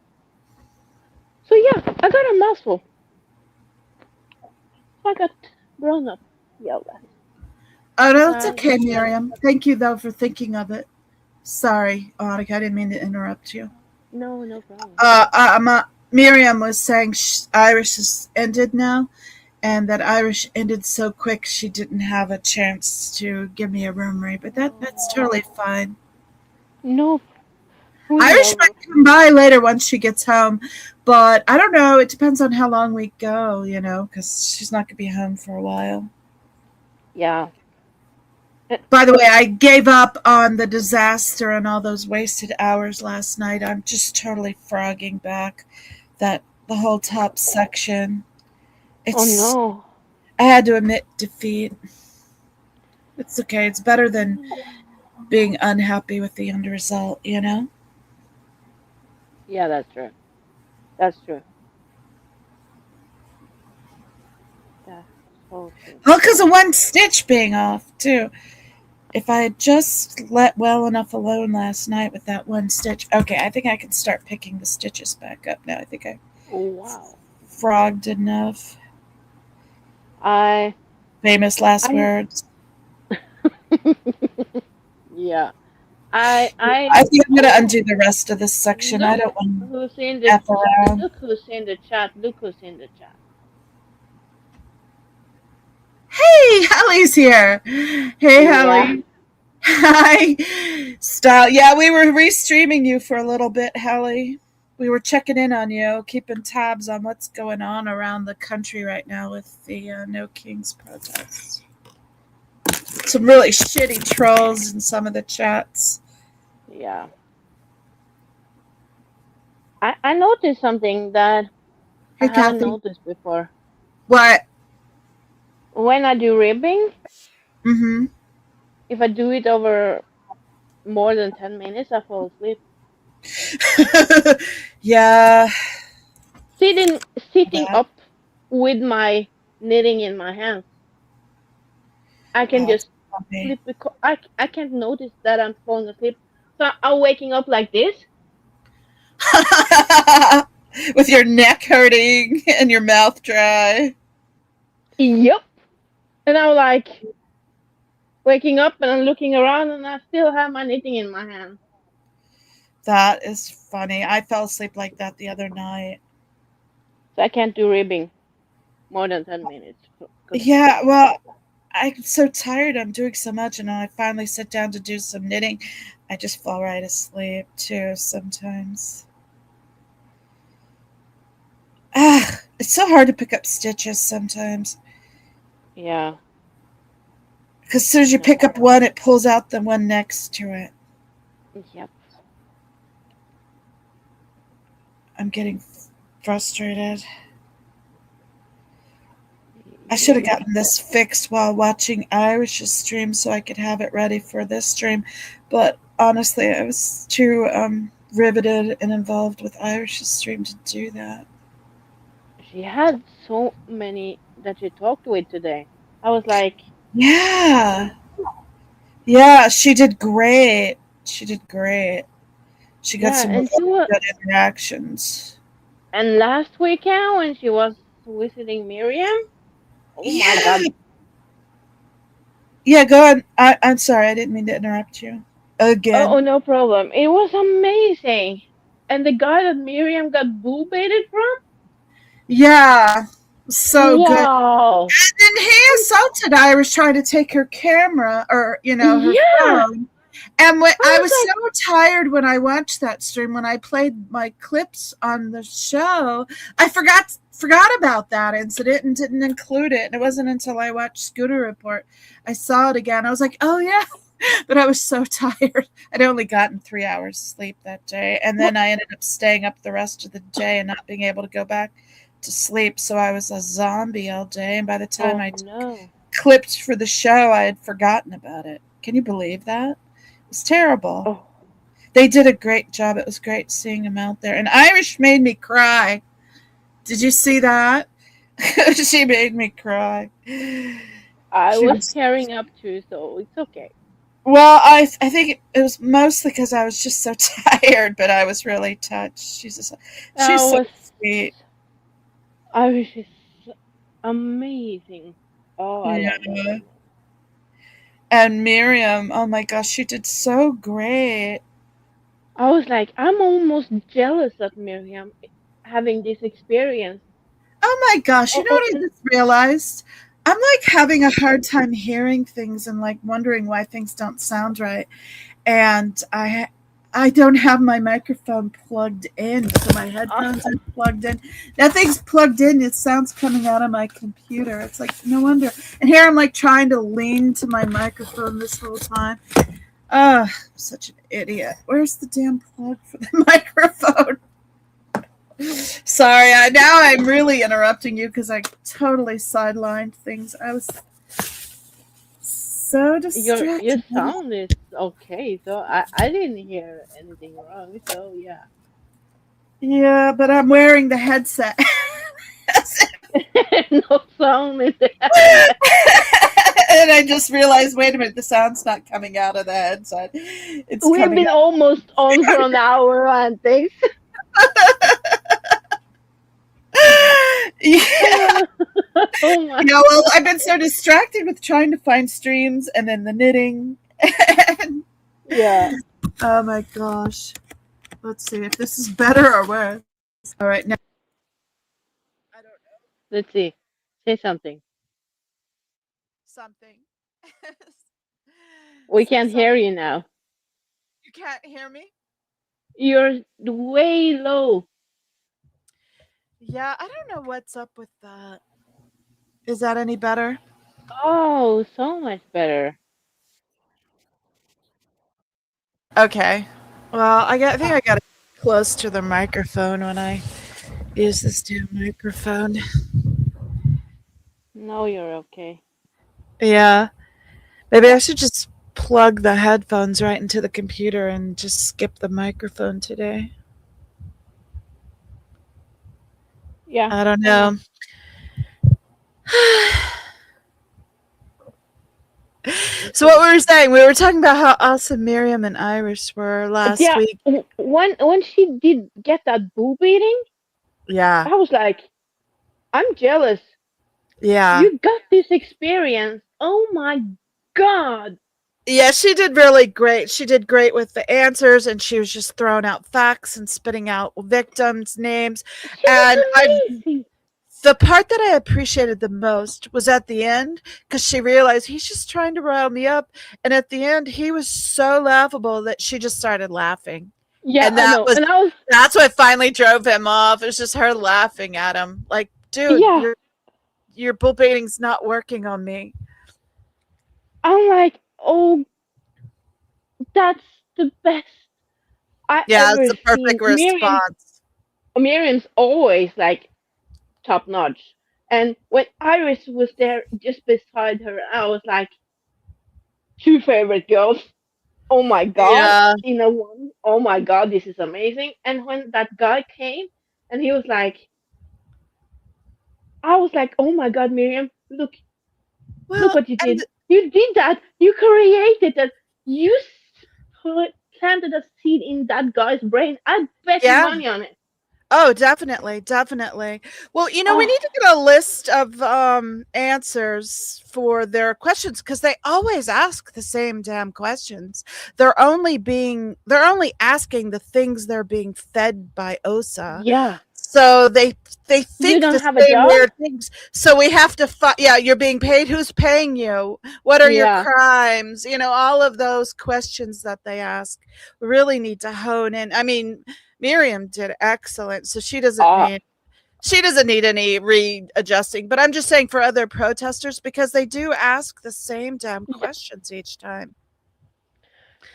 So yeah, I got a mouthful. I got grown up yelled at. Oh, no, it's okay, Yeah. Miriam. Thank you, though, for thinking of it. Sorry, Annika, I didn't mean to interrupt you. No problem. Miriam was saying Irish is ended now, and that Irish ended so quick she didn't have a chance to give me a room read, but that's totally fine. No. Irish might come by later once she gets home, but I don't know. It depends on how long we go, because she's not going to be home for a while. Yeah. By the way, I gave up on the disaster and all those wasted hours last night. I'm just totally frogging back the whole top section. Oh no. I had to admit defeat. It's okay. It's better than being unhappy with the end result, Yeah, that's true. That's true. That's so true. Well, because of one stitch being off, too. If I had just let well enough alone last night with that one stitch. Okay, I think I can start picking the stitches back up now. I think I frogged enough. Famous last words. Yeah. I think I'm gonna undo the rest of this section. I don't want who's in to F the around. look who's in the chat. Look who's in the chat. Hey, Hallie's here. Hey, Yeah. Hallie. Hi. Style. Yeah, we were restreaming you for a little bit, Hallie. We were checking in on you, keeping tabs on what's going on around the country right now with the No Kings protests. Some really shitty trolls in some of the chats. Yeah. I noticed something that Hey, I haven't Kathy. noticed before. What? When I do ribbing, Mm-hmm. if I do it over more than 10 minutes, I fall asleep. Yeah. Sitting up with my knitting in my hands, I can just sleep because I can't notice that I'm falling asleep. So I'm waking up like this. With your neck hurting and your mouth dry. Yep. And I'm like waking up and I'm looking around and I still have my knitting in my hand. That is funny. I fell asleep like that the other night. So I can't do ribbing more than 10 minutes. Yeah, well, I'm so tired. I'm doing so much, and I finally sit down to do some knitting. I just fall right asleep too sometimes. It's so hard to pick up stitches sometimes. Yeah. Because as soon as you pick up one, it pulls out the one next to it. Yep. I'm getting frustrated. I should have gotten this fixed while watching Irish's stream so I could have it ready for this stream. But honestly, I was too riveted and involved with Irish's stream to do that. She had so many that she talked with today. I was like, yeah. Yeah, she did great. She did great. She got some really good interactions. And last weekend when she was visiting Miriam, oh my God. Yeah, go on. I'm sorry, I didn't mean to interrupt you. Again. Oh, no problem. It was amazing. And the guy that Miriam got boo-baited from? Yeah. So good. Wow. And then he assaulted Irish trying to take her camera or, her phone. And I was so tired when I watched that stream, when I played my clips on the show, I forgot about that incident and didn't include it. And it wasn't until I watched Scooter Report, I saw it again. I was like, oh yeah, but I was so tired. I'd only gotten 3 hours sleep that day. And then I ended up staying up the rest of the day and not being able to go back to sleep. So I was a zombie all day. And by the time I clipped for the show, I had forgotten about it. Can you believe that? It was terrible. Oh. They did a great job. It was great seeing him out there. And Irish made me cry. Did you see that? She made me cry. I was tearing up too, so it's okay. Well, I think it was mostly because I was just so tired, but I was really touched. She's so sweet. Irish is amazing. Oh, I love her. And Miriam, oh my gosh, she did so great. I was like, I'm almost jealous of Miriam having this experience. Oh my gosh, you know what I just realized? I'm like having a hard time hearing things and like wondering why things don't sound right. And I don't have my microphone plugged in, so my headphones are plugged in. Nothing's plugged in. It sounds coming out of my computer. It's like, no wonder. And here I'm like trying to lean to my microphone this whole time. I'm such an idiot. Where's the damn plug for the microphone? Sorry, now I'm really interrupting you because I totally sidelined things. I was so distracted. Your sound is okay, so I didn't hear anything wrong, so yeah. Yeah, but I'm wearing the headset. No sound in the headset. And I just realized, wait a minute, the sound's not coming out of the headset. We've been almost on for an hour and things. Yeah. Oh my well, I've been so distracted with trying to find streams and then the knitting. Yeah. Oh my gosh. Let's see if this is better or worse. All right, now. Let's see. Say something. Something. We Say can't hear something. you now. You can't hear me? You're way low. Yeah, I don't know what's up with that. Is that any better? Oh, so much better. Okay. Well, I think I got it close to the microphone when I use this damn microphone. No, you're okay. Yeah. Maybe I should just plug the headphones right into the computer and just skip the microphone today. Yeah. I don't know. So what we were saying, we were talking about how awesome Miriam and Iris were last Yeah. week. When she did get that boob eating, Yeah. I was like, I'm jealous. Yeah. You got this experience. Oh my God. Yeah, she did really great. She did great with the answers, and she was just throwing out facts and spitting out victims' names. And the part that I appreciated the most was at the end, because she realized he's just trying to rile me up. And at the end, he was so laughable that she just started laughing. Yeah, and that I know. was, And I was, that's what finally drove him off. It was just her laughing at him, like, dude, yeah. your bull baiting's not working on me. I'm like, oh, that's the best I Yeah, ever it's the perfect seen. response. Miriam's always like top notch. And when Iris was there just beside her, I was like, two favorite girls. Oh my God. Yeah. In a one. Oh my God, this is amazing. And when that guy came and he was like, I was like, oh my God, Miriam, look what you did. You did that. You created that. You planted a seed in that guy's brain. I bet you Yeah. money on it. Oh, definitely, definitely. Well, we need to get a list of answers for their questions, because they always ask the same damn questions. They're only asking the things they're being fed by OSA. Yeah. So they think You don't the have a same job? weird things. So we have to you're being paid. Who's paying you? What are your Yeah. crimes? All of those questions that they ask. We really need to hone in. I mean, Miriam did excellent, so she doesn't need any readjusting. But I'm just saying for other protesters, because they do ask the same damn questions each time.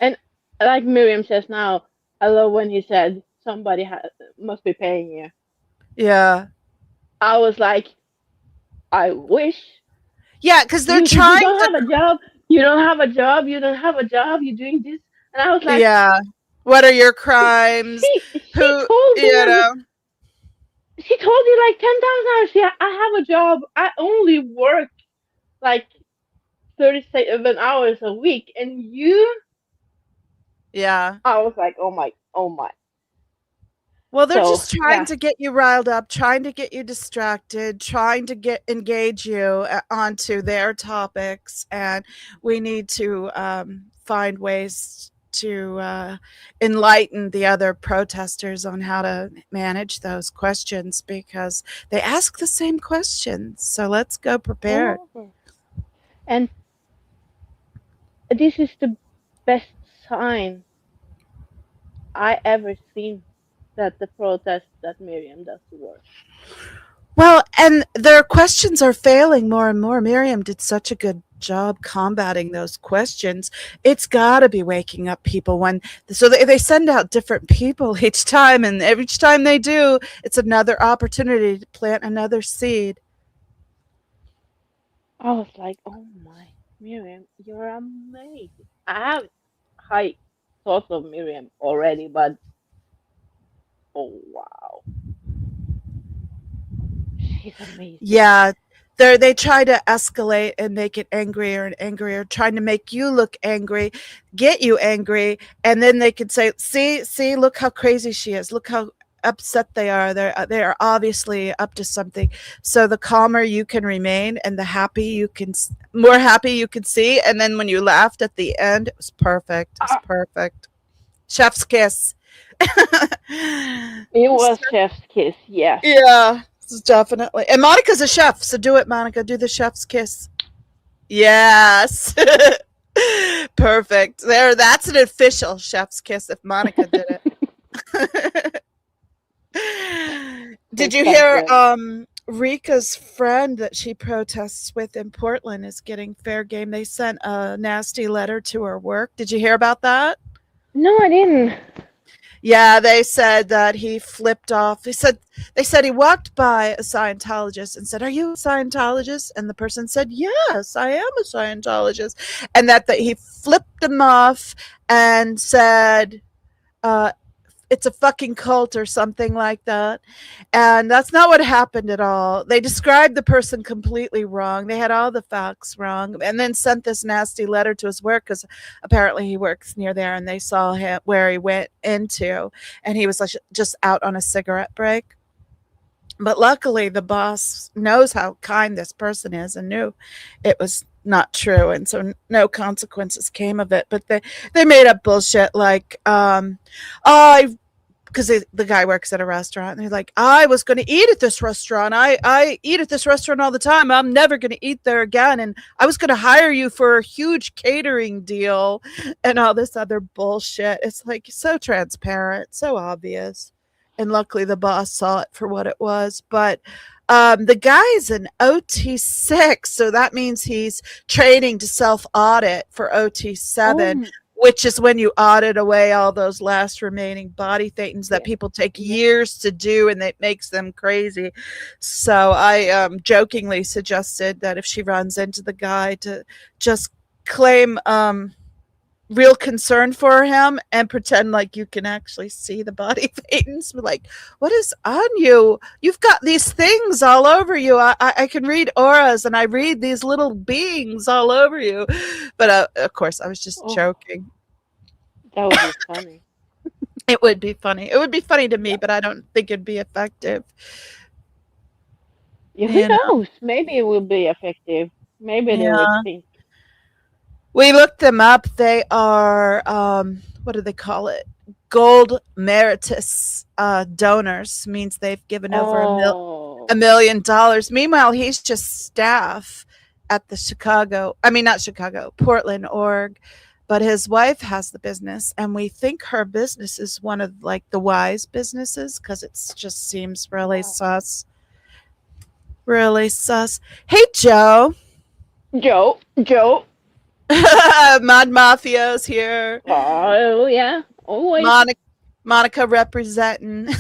And like Miriam says now, I love when he said somebody must be paying you. Yeah. I was like, I wish. Yeah, because they're you trying don't have a job. You don't have a job. You don't have a job. You're doing this. And I was like, yeah. What are your crimes? She told you like 10,000 hours. Yeah, I have a job. I only work like 37 hours a week. And you? Yeah. I was like, oh my. Well, they're just trying to get you riled up, trying to get you distracted, trying to engage you onto their topics. And we need to find ways to enlighten the other protesters on how to manage those questions, because they ask the same questions. So let's go prepared. And this is the best sign I ever seen that the protest that Miriam does the work. Well, and their questions are failing more and more. Miriam did such a good job combating those questions. It's got to be waking up people so they send out different people each time, and each time they do, it's another opportunity to plant another seed. I was like, oh my, Miriam, you're amazing. I have high thoughts of Miriam already, but oh wow, she's amazing. Yeah, they try to escalate and make it angrier and angrier, trying to make you look angry, get you angry, and then they could say, see, look how crazy she is, look how upset they are. They are obviously up to something. So the calmer you can remain, and the more happy you can see, and then when you laughed at the end, it was perfect. It was perfect. Chef's kiss. It was chef's kiss, yes. Yeah, definitely. And Monica's a chef, so do it, Monica. Do the chef's kiss. Yes. Perfect. There, that's an official chef's kiss if Monica did it. Did you hear Rika's friend that she protests with in Portland is getting fair game? They sent a nasty letter to her work. Did you hear about that? No, I didn't. Yeah, they said that he flipped off. They said he walked by a Scientologist and said, "Are you a Scientologist?" And the person said, "Yes, I am a Scientologist." And that he flipped them off and said, "It's a fucking cult," or something like that. And that's not what happened at all. They described the person completely wrong. They had all the facts wrong, and then sent this nasty letter to his work because apparently he works near there, and they saw him where he went into, and he was like just out on a cigarette break. But luckily, the boss knows how kind this person is and knew it was not true, and so no consequences came of it. But they made up bullshit like, because the guy works at a restaurant, and they're like, "I was going to eat at this restaurant. I eat at this restaurant all the time. I'm never going to eat there again. And I was going to hire you for a huge catering deal," and all this other bullshit. It's like so transparent, so obvious. And luckily the boss saw it for what it was. But the guy's an OT6, so that means he's training to self-audit for OT7. Which is when you audit away all those last remaining body thetans that people take years to do, and it makes them crazy. So I jokingly suggested that if she runs into the guy, to just claim real concern for him and pretend like you can actually see the body thetans. Like, what is on you? You've got these things all over you. I can read auras, and I read these little beings all over you. But of course, I was just joking. That would be funny. It would be funny. It would be funny to me, but I don't think it'd be effective. Yeah, who knows? Maybe it will be effective. Maybe they would think. We looked them up. They are, what do they call it? Gold Meritus donors. Means they've given over $1 million. Meanwhile, he's just staff at the Portland org. But his wife has the business, and we think her business is one of like the wise businesses because it just seems really sus. Really sus. Hey, Joe. Joe. Mod Mafio's here. Oh, yeah. Always. Monica representing.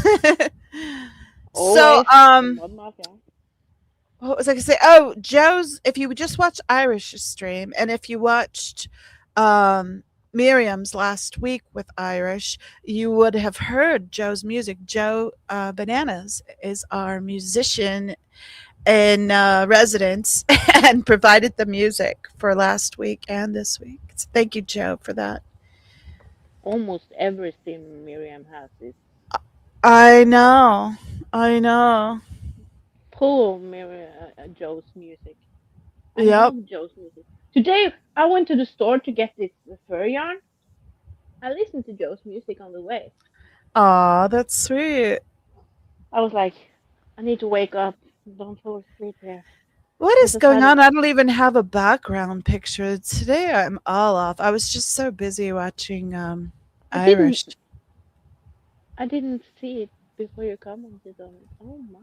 Always. So, what was I going to say? Oh, Joe's, if you would just watch Irish's stream, and if you watched Miriam's last week with Irish, you would have heard Joe's music. Joe Bananas is our musician in residence and provided the music for last week and this week. So thank you, Joe, for that. Almost everything Miriam has is. I know. Pull Joe's music. I Yep. love Joe's music. Today, I went to the store to get this fur yarn. I listened to Joe's music on the way. Aw, that's sweet. I was like, I need to wake up. Don't fall asleep here. What is going on? I don't even have a background picture. Today I'm all off. I was just so busy watching Irish. I didn't see it before you commented on it. Oh my.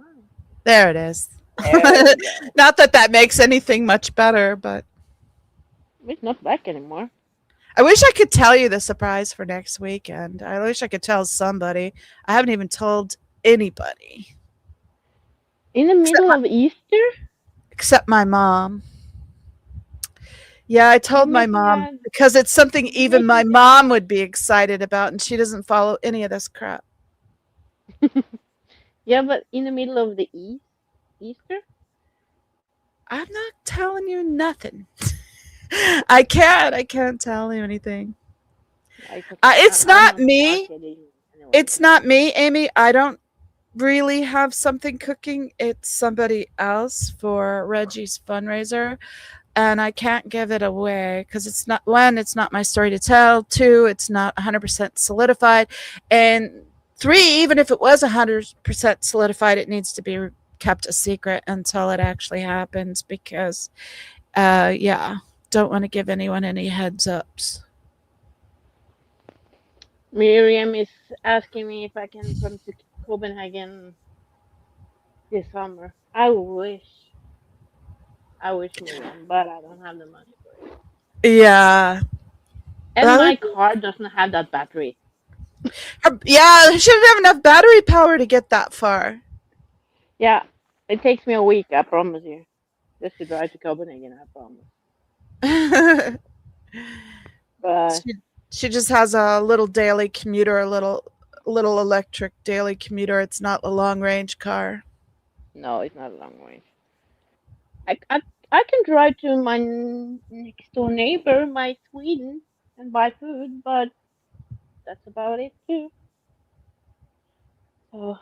There it is. Not that makes anything much better, but it's not back anymore. I wish I could tell you the surprise for next weekend. I wish I could tell somebody. I haven't even told anybody. In the middle of Easter? Except my mom. Yeah, I told my mom because it's something even my mom would be excited about, and she doesn't follow any of this crap. Yeah, but in the middle of the Easter? I'm not telling you nothing. I can't tell you anything. It's not me. It's not me, Amy. I don't really have something cooking. It's somebody else for Reggie's fundraiser. and I can't give it away because it's not, one, it's not my story to tell. Two, it's not 100% solidified. And three, even if it was 100% solidified, it needs to be kept a secret until it actually happens because, don't want to give anyone any heads ups. Miriam is asking me if I can come to Copenhagen this summer. I wish, Miriam, but I don't have the money for it. Yeah. And my car doesn't have that battery. Yeah, she doesn't have enough battery power to get that far. Yeah, it takes me a week, I promise you. Just to drive to Copenhagen, I promise. But she just has a little daily commuter, a little electric daily commuter. It's not a long range car. No, it's not a long range. I can drive to my next door neighbor, my Sweden, and buy food, but that's about it too. So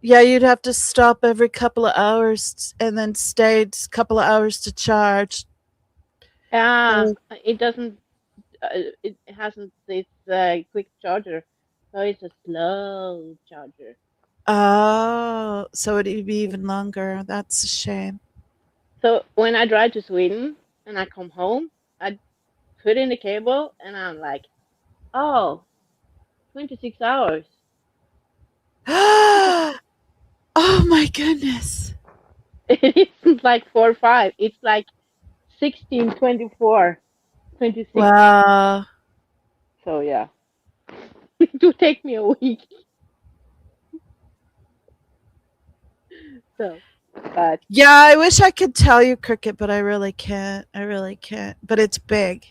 yeah, you'd have to stop every couple of hours and then stay a couple of hours to charge. It doesn't. It hasn't this quick charger, so it's a slow charger. Oh, so it'd be even longer. That's a shame. So when I drive to Sweden and I come home, I put in the cable and I'm like, oh, 26 hours. Oh my goodness. It isn't like 4 or 5. It's like 16, 24, 26. Wow. So yeah. It will take me a week. So, but yeah, I wish I could tell you, Cricket, but I really can't. But it's big.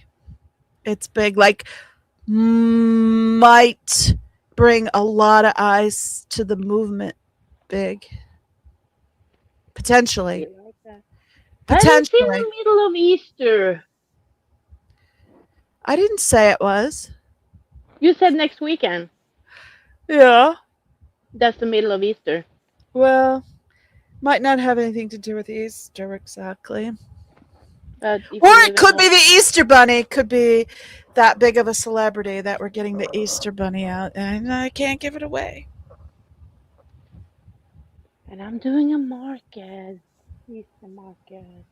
It's big. Like, might bring a lot of eyes to the movement. Big. Potentially. Like that. Potentially. And it's in the middle of Easter. I didn't say it was. You said next weekend. Yeah. That's the middle of Easter. Well, might not have anything to do with Easter exactly. Or it could be the Easter Bunny. Could be that big of a celebrity that we're getting the Easter Bunny out, and I can't give it away. And I'm doing a market. Easter market.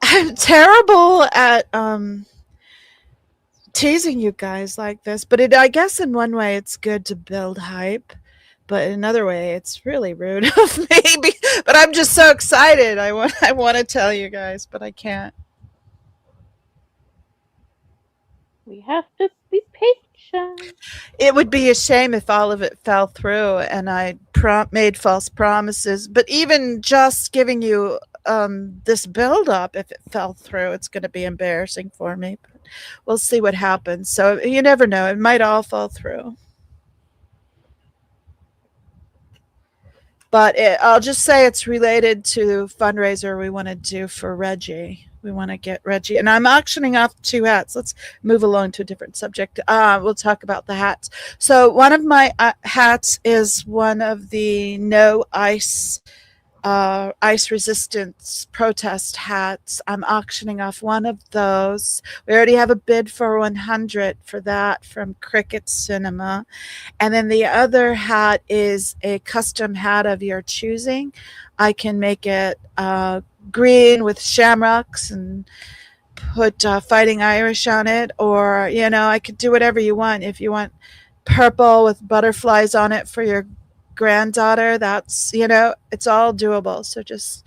I'm terrible at teasing you guys like this, but I guess in one way it's good to build hype. But in another way, it's really rude of me. But I'm just so excited. I want to tell you guys, but I can't. We have to be patient. It would be a shame if all of it fell through and I made false promises. But even just giving you this build-up, if it fell through, it's going to be embarrassing for me. But we'll see what happens. So you never know. It might all fall through. But I'll just say it's related to fundraiser we want to do for Reggie. We want to get Reggie. And I'm auctioning off 2 hats. Let's move along to a different subject. We'll talk about the hats. So one of my hats is one of the no ice resistance protest hats. I'm auctioning off one of those. We already have a bid for 100 for that from Cricket Cinema. And then the other hat is a custom hat of your choosing. I can make it green with shamrocks and put Fighting Irish on it, or I could do whatever you want. If you want purple with butterflies on it for your granddaughter, that's it's all doable. So just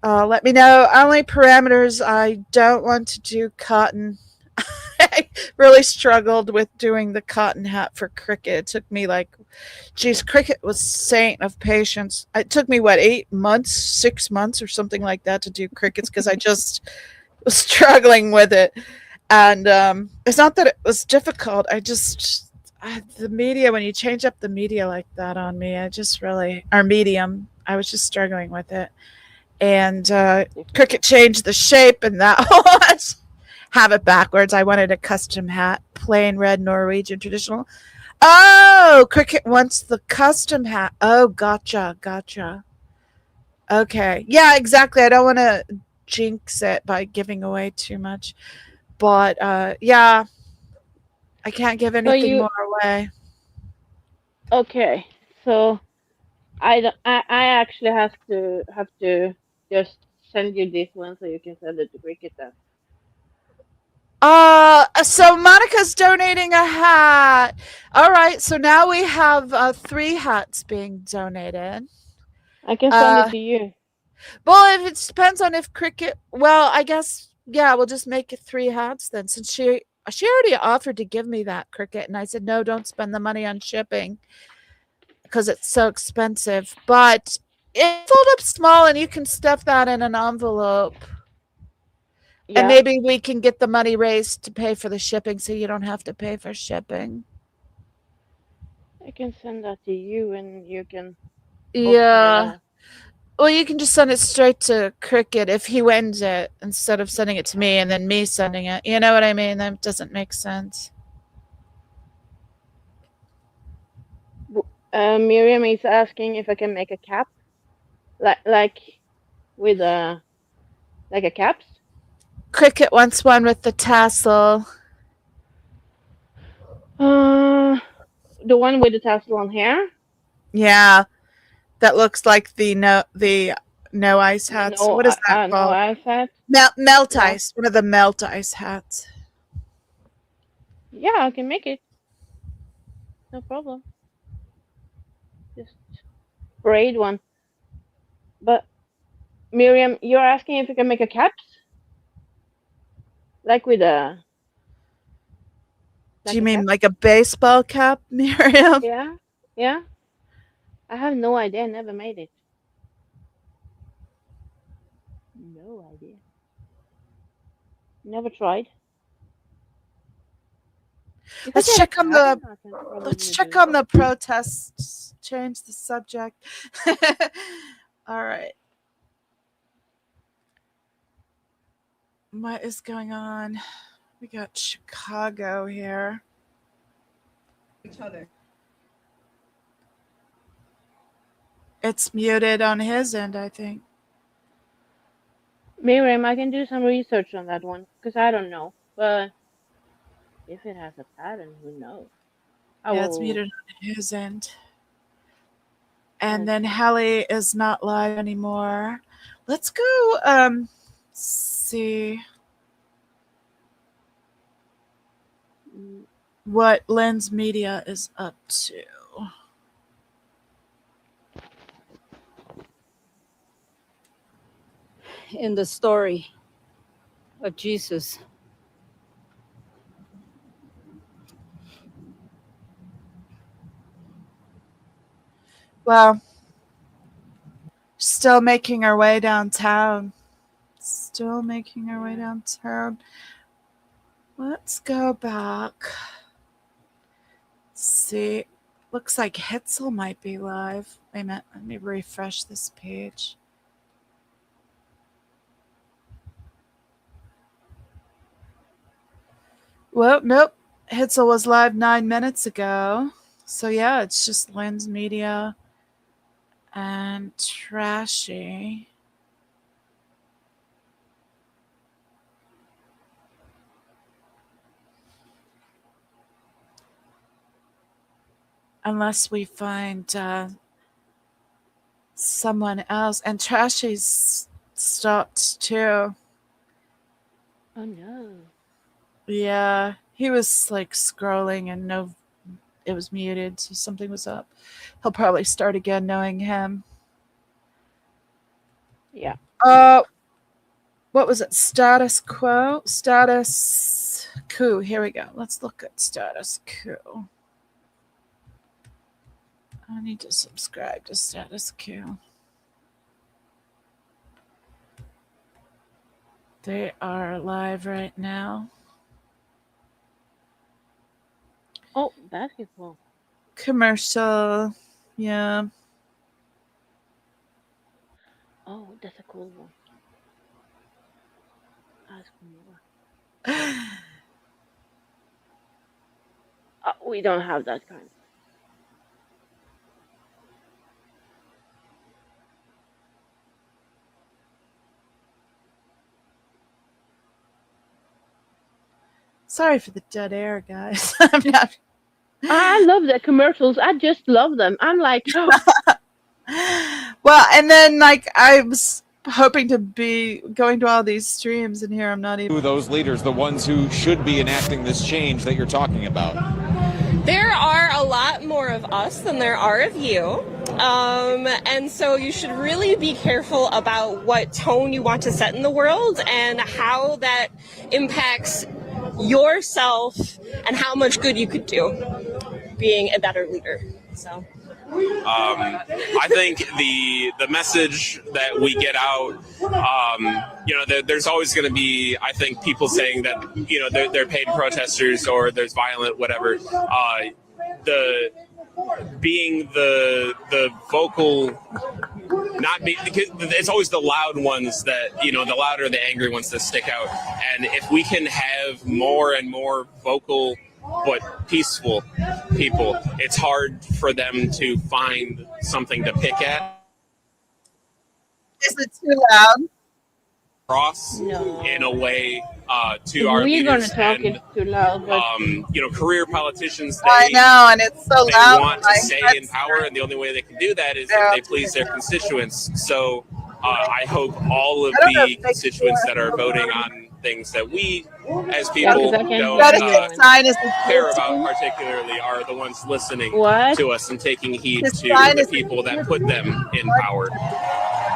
let me know. Only parameters, I don't want to do cotton. I really struggled with doing the cotton hat for Cricket. It took me Cricket was saint of patience. It took me 8 months, 6 months or something like that to do Crickets because I just was struggling with it. And it's not that it was difficult. The media, when you change up the media like that on me, our medium, I was just struggling with it. And Cricket changed the shape, and that was have it backwards. I wanted a custom hat, plain red Norwegian traditional. Oh, Cricket wants the custom hat. Oh, gotcha. Okay. Yeah, exactly. I don't want to jinx it by giving away too much. But yeah, I can't give So anything you more away. okay? So I actually have to just send you this one so you can send it to Cricket then. So Monica's donating a hat. All right, so now we have 3 hats being donated. I can send it to you. Well, if it depends on if Cricket. Well, I guess yeah, we'll just make it 3 hats then, since she already offered to give me that Cricket, and I said no, don't spend the money on shipping because it's so expensive. But it fold up small, and you can stuff that in an envelope. Yeah. And maybe we can get the money raised to pay for the shipping so you don't have to pay for shipping. I can send that to you and you can. Yeah. Well, you can just send it straight to Cricket if he wins it instead of sending it to me and then me sending it. You know what I mean? That doesn't make sense. Miriam is asking if I can make a cap, like with a caps. Cricket wants one with the tassel. The one with the tassel on hair. Yeah, that looks like the no ice hats. What is that called? No ice hat. Melt ice. One of the melt ice hats. Yeah, I can make it. No problem. Just braid one. But Miriam, you're asking if you can make a caps, like with a. Do you mean like a baseball cap, Miriam? Yeah, yeah. I have no idea. I never made it. No idea. Never tried. Let's check on the protests. Change the subject. All right. What is going on? We got Chicago here. Each other. It's muted on his end, I think. Miriam, I can do some research on that one because I don't know. But if it has a pattern, who knows? Yeah, it's muted on his end. And then Hallie is not live anymore. Let's go see what Lens Media is up to. In the story of Jesus. Well, still making our way downtown. Let's go back. Let's see. Looks like Hitzel might be live. Wait a minute. Let me refresh this page. Well, nope. Hitzel was live 9 minutes ago. So yeah, it's just Lens Media and Trashy. Unless we find someone else. And Trashy's stopped too. Oh no. Yeah, he was like scrolling and it was muted, so something was up. He'll probably start again knowing him. Yeah. What was it? Status quo? Status coup. Here we go. Let's look at status quo. I need to subscribe to status quo. They are live right now. Oh, basketball. Commercial. Yeah. Oh, that's a cool one. Ask more. We don't have that kind. Sorry for the dead air, guys. I'm not. I love the commercials. I just love them. I'm like, Well, and then like I was hoping to be going to all these streams, and here I'm not even. Those leaders, the ones who should be enacting this change that you're talking about. There are a lot more of us than there are of you. And so you should really be careful about what tone you want to set in the world and how that impacts yourself and how much good you could do being a better leader. So I think the message that we get out, there's always going to be, I think, people saying that, they're paid protesters or there's violent, whatever. Being the vocal, not be, because it's always the loud ones that, the louder, the angry ones that stick out. And if we can have more and more vocal but peaceful people, it's hard for them to find something to pick at. Is it too loud? Cross in a way to if our we're leaders. Gonna talk, it's too loud. But career politicians, I know, and it's so they loud. want to stay in power, and the only way they can do that is if they please their constituents. So I hope all of the constituents that are voting on things that we as people don't care about particularly are the ones listening to us and taking heed to the people that put them in power.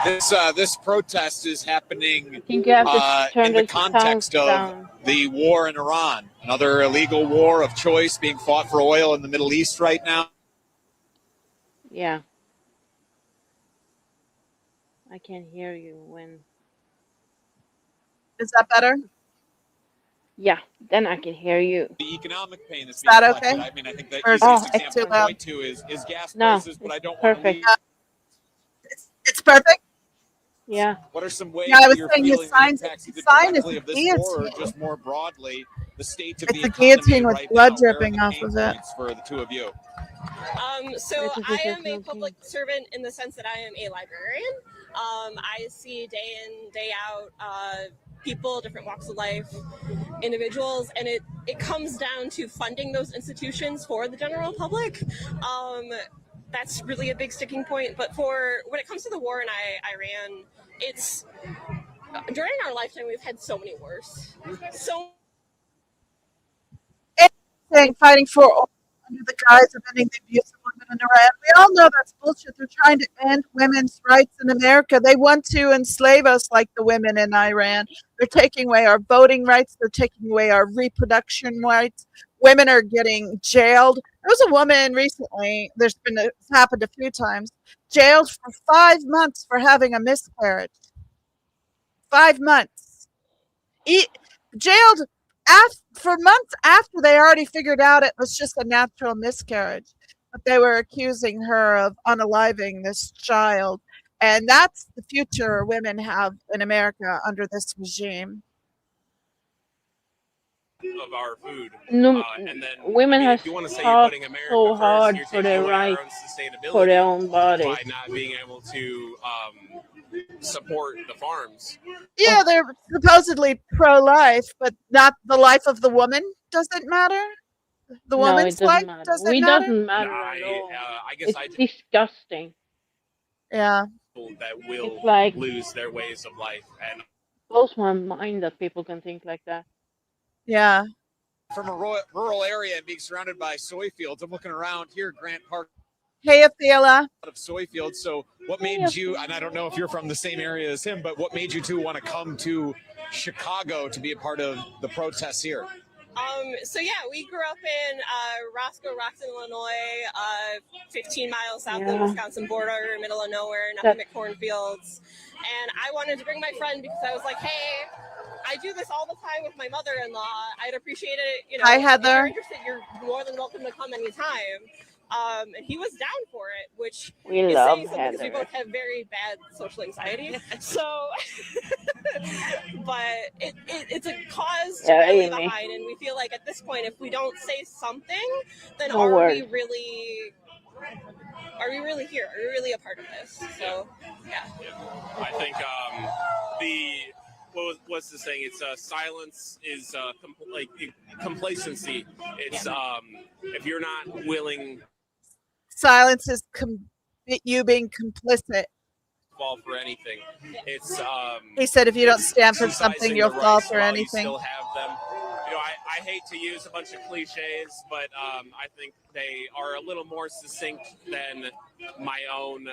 This protest is happening in in the context of the war in Iran, another illegal war of choice being fought for oil in the Middle East right now. Yeah. I can't hear you when. Is that better? Yeah, then I can hear you. The economic pain that's Is that being okay? collected. I mean, I think the Or easiest it's example too to loud? point to is gas No, prices, but I don't want to perfect. leave. It's perfect. Yeah. What are some ways Yeah, I that was you're saying feeling the sign directly is of this guillotine. war, or just more broadly, the state of It's the a economy guillotine with right blood now? Where are dripping the off pain of it. points for the two of you? So I am a public servant in the sense that I am a librarian. I see day in, day out people, different walks of life, individuals, and it comes down to funding those institutions for the general public. That's really a big sticking point. But when it comes to the war in Iran, it's during our lifetime we've had so many wars. So Fighting for oil under the guise of ending the abuse of women in Iran. We all know that's bullshit. They're trying to end women's rights in America. They want to enslave us like the women in Iran. They're taking away our voting rights. They're taking away our reproduction rights. Women are getting jailed. There was a woman recently, it's happened a few times, jailed for 5 months for having a miscarriage. 5 months. Jailed for months after they already figured out it was just a natural miscarriage. But they were accusing her of unaliving this child. And that's the future women have in America under this regime. Of our food. No, and then women have if you want to say you're fought putting America so first, hard you're for taking their away our right own sustainability for their own bodies. by not being able to support the farms. Yeah, they're supposedly pro-life, but not the life of the woman doesn't matter. The No, it woman's doesn't life matter. doesn't It matter. doesn't matter at all. I guess It's disgusting. Yeah. That will It's like- lose their ways of life. And Blows my mind that people can think like that. Yeah. From a rural area and being surrounded by soy fields, I'm looking around here, Grant Park. Hey, Athela. Of soy fields. So what made you, and I don't know if you're from the same area as him, but what made you two want to come to Chicago to be a part of the protests here? So yeah, we grew up in Roscoe, Roxton, Illinois, 15 miles south of the Wisconsin border, middle of nowhere, nothing but cornfields. And I wanted to bring my friend because I was like, hey, I do this all the time with my mother-in-law. I'd appreciate it. Hi, If Heather. you're interested, you're more than welcome to come anytime. And he was down for it, which We is love saying something because we Heather. both have very bad social anxiety. So, but it's a cause to Yeah, rally Amy. behind, and we feel like at this point, if we don't say something, then No are word. we really here? Are we really a part of this? So, yeah. I think what's the saying? It's silence is complacency. It's if you're not willing. Silence is you being complicit. Fall for anything. It's he said if you don't stand for something, you'll fall for anything. You still have them. You know, I hate to use a bunch of cliches, but I think they are a little more succinct than my own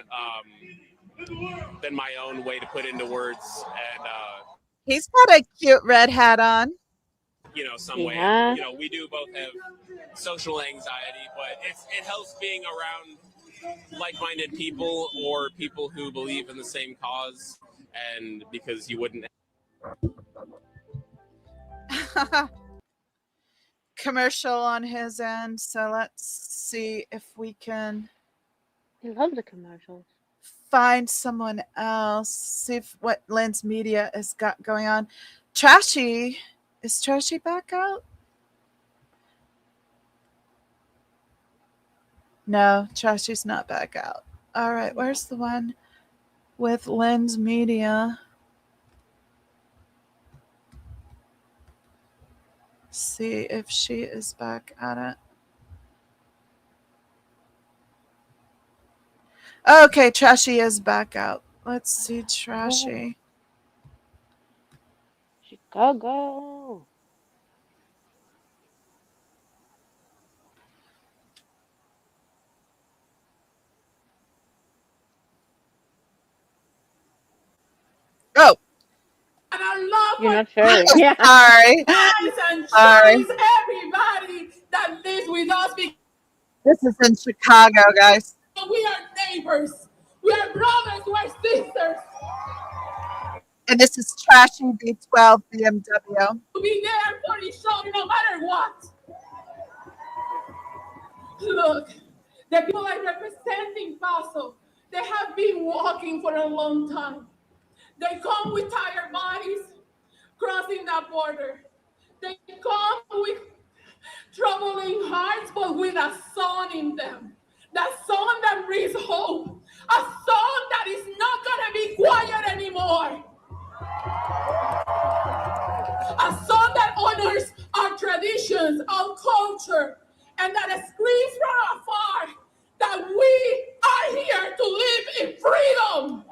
way to put into words. And he's got a cute red hat on. You know, some way. You know, we do both have social anxiety, but it helps being around like-minded people or people who believe in the same cause, and because you wouldn't. Commercial on his end, so let's see if we can. He loves the commercials. Find someone else. See if what Lens Media has got going on. Trashy, is Trashy back out? No, Trashy's not back out. All right, where's the one with Lens Media? See if she is back at it. Okay, Trashy is back out. Let's see Trashy. Chicago. Oh. And I love You're not sharing. Yeah. Sorry. Guys and Sorry. shows everybody that lives with us because This is in Chicago, guys. we are neighbors. We are brothers. We are sisters. And this is Trashy V12 BMW. To be there for each other no matter what. Look, the people I represent in Paso, they have been walking for a long time. They come with tired bodies crossing that border. They come with troubling hearts, but with a song in them. That song that brings hope. A song that is not going to be quiet anymore. A song that honors our traditions, our culture, and that screams from afar that we are here to live in freedom.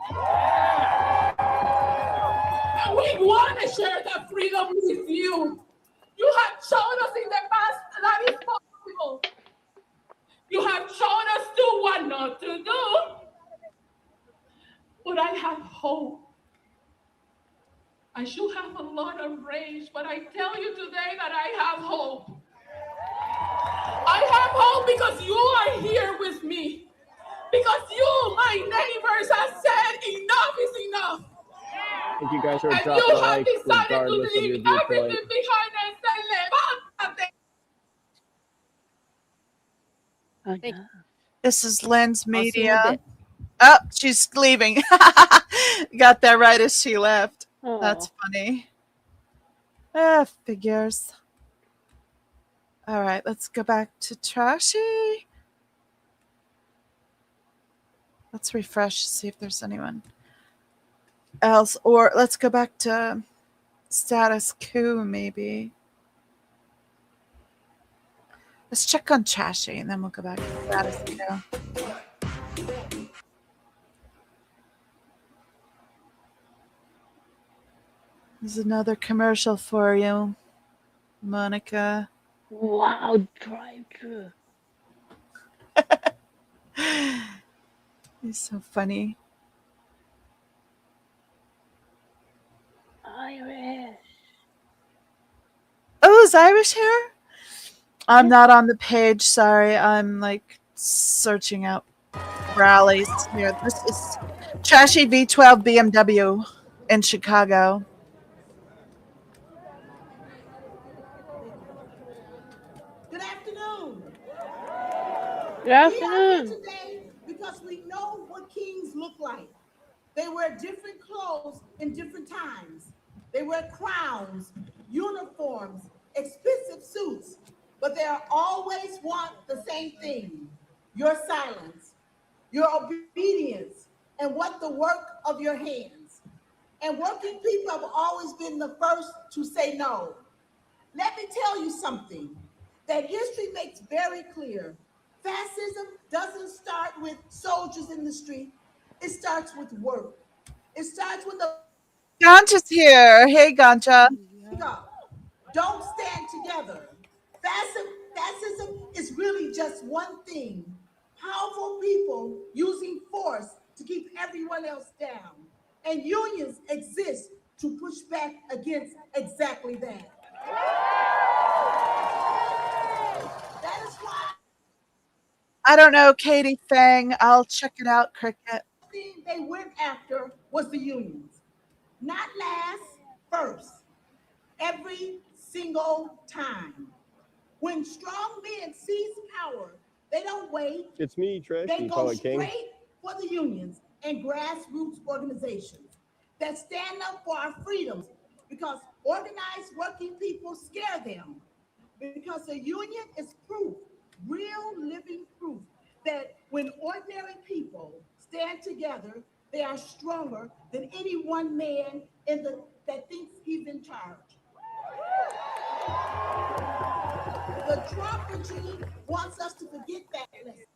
And we want to share that freedom with you. You have shown us in the past that is possible. You have shown us to what not to do. But I have hope. I should have a lot of rage, but I tell you today that I have hope. I have hope because you are here with me. Because you, my neighbors, have said enough is enough. I think you guys are And dropping you a have like decided to regardless of your leave everything viewpoint. behind and say, levántate. This is Lens see you in a Media. bit. Oh, she's leaving. Got that right as she left. Oh. That's funny. Figures. All right, let's go back to Trashy. Let's refresh, see if there's anyone else. Or let's go back to Status Quo, maybe. Let's check on Trashy, and then we'll go back to Status Quo. There's another commercial for you, Monica. Wow, drive-through. He's so funny. Irish. Oh, is Irish here? I'm not on the page. Sorry. I'm like searching out rallies here. This is Trashy V12 BMW in Chicago. Good afternoon. Good afternoon. We are here today because we know what kings look like. They wear different clothes in different times. They wear crowns, uniforms, expensive suits, but they always want the same thing: your silence, your obedience, and what the work of your hands. And working people have always been the first to say no. Let me tell you something that history makes very clear. Fascism doesn't start with soldiers in the street. It starts with work. It starts with the Ganja's here. Hey, Ganja. don't stand together. Fascism is really just one thing. Powerful people using force to keep everyone else down. And unions exist to push back against exactly that. That is why I don't know, Katie Fang. I'll check it out, Cricket. the thing they went after was the unions. Not last, first. Every single time. When strong men seize power, they don't wait. It's me, Trish. They You go call it King. straight for the unions and grassroots organizations that stand up for our freedoms, because organized working people scare them. Because the union is proof, real living proof, that when ordinary people stand together, they are stronger than any one man that thinks he's in charge. The Trump regime wants us to forget that lesson.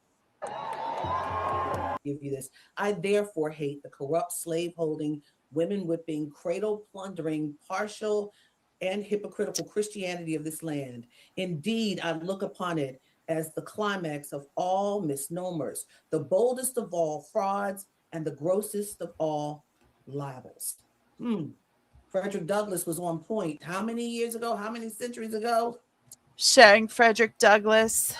Give you this. I therefore hate the corrupt, slave-holding, women-whipping, cradle-plundering, partial and hypocritical Christianity of this land. Indeed, I look upon it as the climax of all misnomers, the boldest of all frauds, and the grossest of all libels. Frederick Douglass was on point. How many years ago? How many centuries ago? Sharing Frederick Douglass.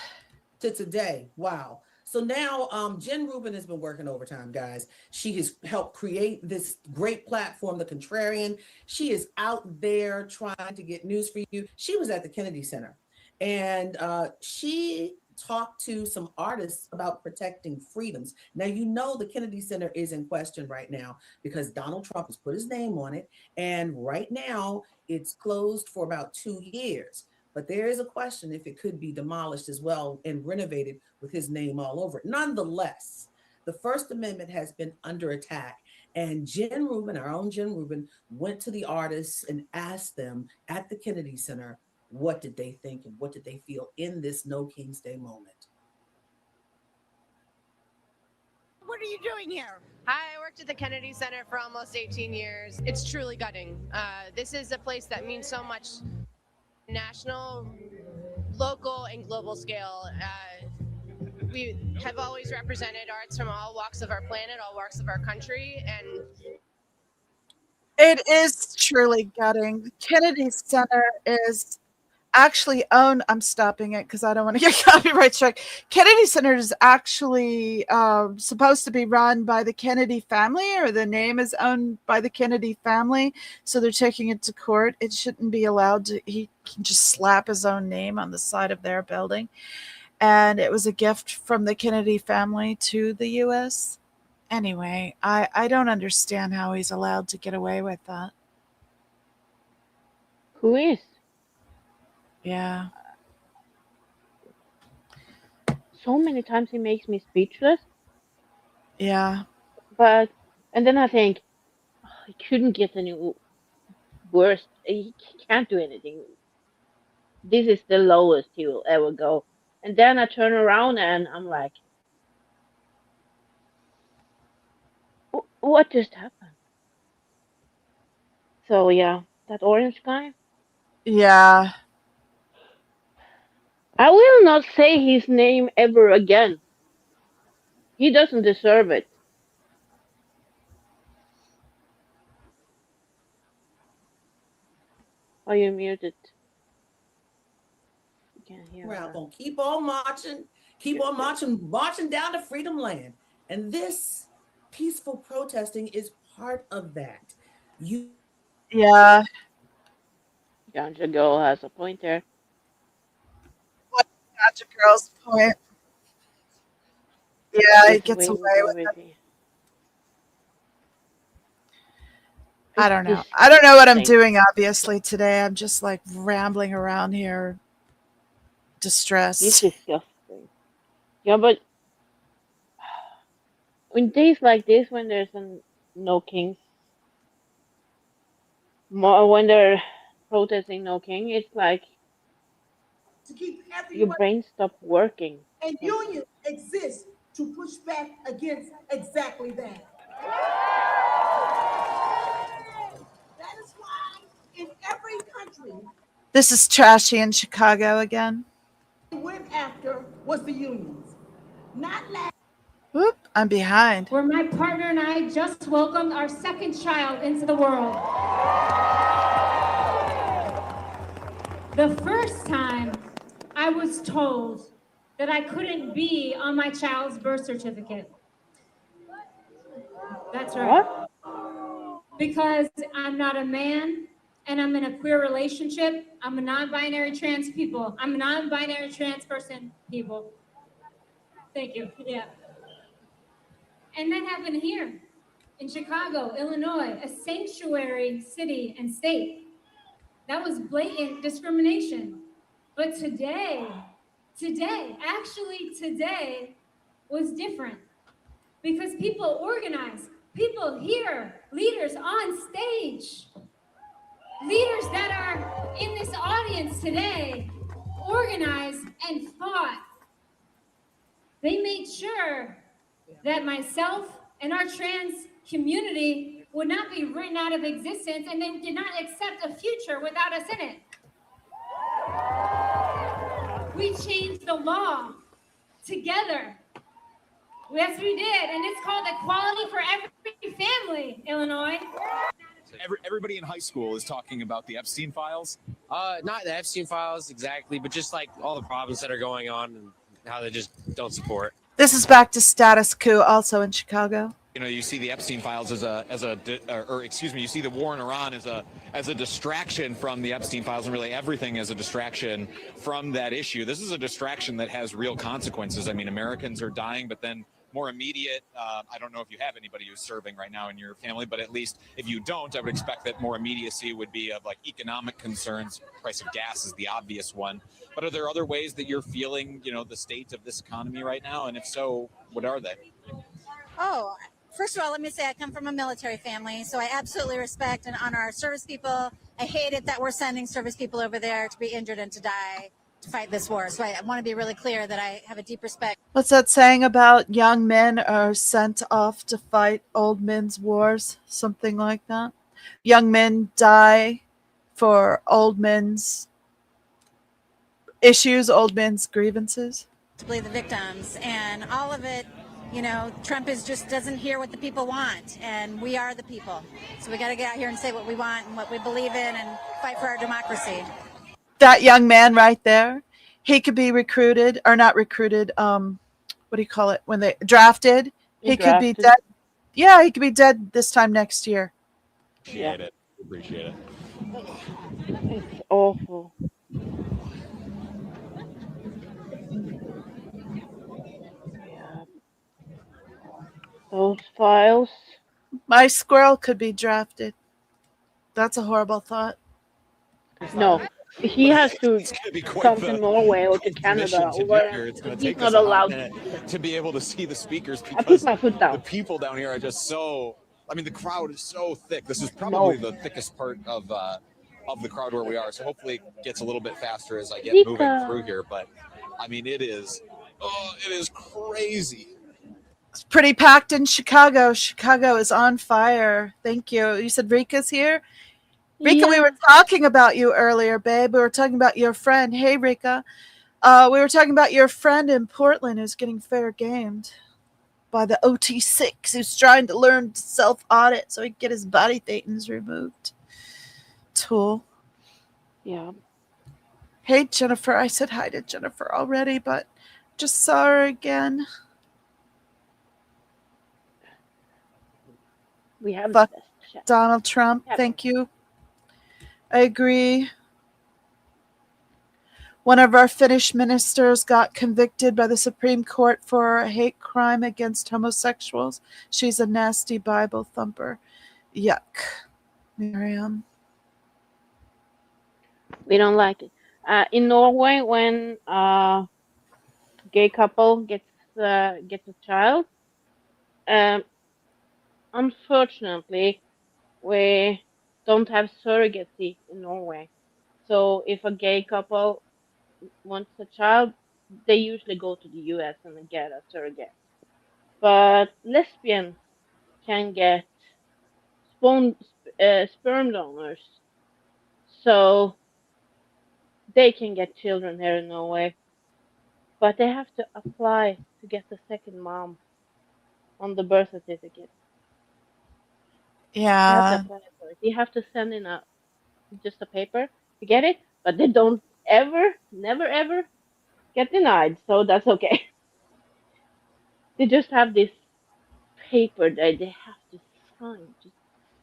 To today. Wow. So now Jen Rubin has been working overtime, guys. She has helped create this great platform, The Contrarian. She is out there trying to get news for you. She was at the Kennedy Center, and she talked to some artists about protecting freedoms. Now, you know the Kennedy Center is in question right now because Donald Trump has put his name on it, and right now it's closed for about 2 years. But there is a question if it could be demolished as well and renovated with his name all over it. Nonetheless, the First Amendment has been under attack. And Jen Rubin, our own Jen Rubin, went to the artists and asked them at the Kennedy Center, what did they think and what did they feel in this No King's Day moment? What are you doing here? I worked at the Kennedy Center for almost 18 years. It's truly gutting. This is a place that means so much national, local, and global scale. We have always represented arts from all walks of our planet, all walks of our country, and it is truly gutting. The Kennedy Center is actually owned. I'm stopping it because I don't want to get copyright strike. Kennedy Center is actually supposed to be run by the Kennedy family, or the name is owned by the Kennedy family. So they're taking it to court. It shouldn't be allowed to. He can just slap his own name on the side of their building. And it was a gift from the Kennedy family to the U.S. Anyway, I don't understand how he's allowed to get away with that. Who is? Yeah. So many times he makes me speechless. Yeah. And then I think, oh, he couldn't get any worse. He can't do anything. This is the lowest he will ever go. And then I turn around and I'm like, what just happened? So yeah, that orange guy. Yeah. I will not say his name ever again. He doesn't deserve it. Are you muted? You can't hear We're her. gonna keep on marching down to Freedom Land. And this peaceful protesting is part of that. Yeah. Ganja Girl has a point there. Ganja Girl's point. Yeah, he gets away with it. I don't know. I don't know what I'm doing, obviously, today. I'm just like rambling around here, distressed. It's disgusting. Yeah, but in days like this, when there's no kings, more when they're protesting no king, it's like to keep your everyone, brain stopped working. and unions exist to push back against exactly that. That is why in every country, This is trashy in Chicago again. they went after was the unions. Not last. Whoop, I'm behind. Where my partner and I just welcomed our second child into the world. The first time I was told that I couldn't be on my child's birth certificate. That's right. Because I'm not a man and I'm in a queer relationship. I'm a non-binary trans people. I'm a non-binary trans person people. Thank you. Yeah. And that happened here in Chicago, Illinois, a sanctuary city and state. That was blatant discrimination. But today was different because people organize, people here, leaders on stage, leaders that are in this audience today organized and fought. They made sure that myself and our trans community would not be written out of existence, and they did not accept a future without us in it. We changed the law together. Yes, we did, and it's called Equality for Every Family, Illinois. Everybody in high school is talking about the Epstein files. Not the Epstein files exactly, but just like all the problems that are going on and how they just don't support. This is back to status quo, also in Chicago. You know, you see the Epstein files you see the war in Iran as a distraction from the Epstein files, and really everything as a distraction from that issue. This is a distraction that has real consequences. I mean, Americans are dying, but then more immediate, I don't know if you have anybody who's serving right now in your family, but at least if you don't, I would expect that more immediacy would be of like economic concerns. Price of gas is the obvious one. But are there other ways that you're feeling, you know, the state of this economy right now? And if so, what are they? Oh, first of all, let me say I come from a military family, so I absolutely respect and honor our service people. I hate it that we're sending service people over there to be injured and to die to fight this war. So I want to be really clear that I have a deep respect. What's that saying about young men are sent off to fight old men's wars? Something like that. Young men die for old men's issues, old men's grievances. To believe the victims and all of it, you know, Trump just doesn't hear what the people want, and we are the people. So we got to get out here and say what we want and what we believe in and fight for our democracy. That young man right there, he could be recruited or not recruited. What do you call it? When they drafted, he could be dead. Yeah, he could be dead this time next year. Appreciate it. Appreciate it. It's awful. Those files. My squirrel could be drafted. That's a horrible thought. No, he has to come to Norway or to Canada or whatever. It's going to He's take not us a hot allowed. minute to be able to see the speakers I put because my foot down. the people down here are just so. I mean, the crowd is so thick. This is probably the thickest part of the crowd where we are. So hopefully it gets a little bit faster as I get moving through here. But I mean, it is crazy. It's pretty packed in Chicago. Chicago is on fire. Thank you. You said Rika's here? Rika, we were talking about you earlier, babe. We were talking about your friend. Hey, Rika. We were talking about your friend in Portland who's getting fair gamed by the OT6, who's trying to learn to self-audit so he can get his body thetans removed. Tool. Yeah. Hey, Jennifer. I said hi to Jennifer already, but just saw her again. We have Fuck Donald Trump. Thank you. I agree. One of our Finnish ministers got convicted by the Supreme Court for a hate crime against homosexuals. She's a nasty Bible thumper. Yuck. Miriam. We don't like it. In Norway, when a gay couple gets a child, unfortunately, we don't have surrogacy in Norway. So if a gay couple wants a child, they usually go to the US and get a surrogate. But lesbians can get sperm donors, so they can get children here in Norway. But they have to apply to get the second mom on the birth certificate. You have to Yeah. apply for it. You have to send in just a paper to get it, but they don't never ever get denied, so that's okay. They just have this paper that they have to sign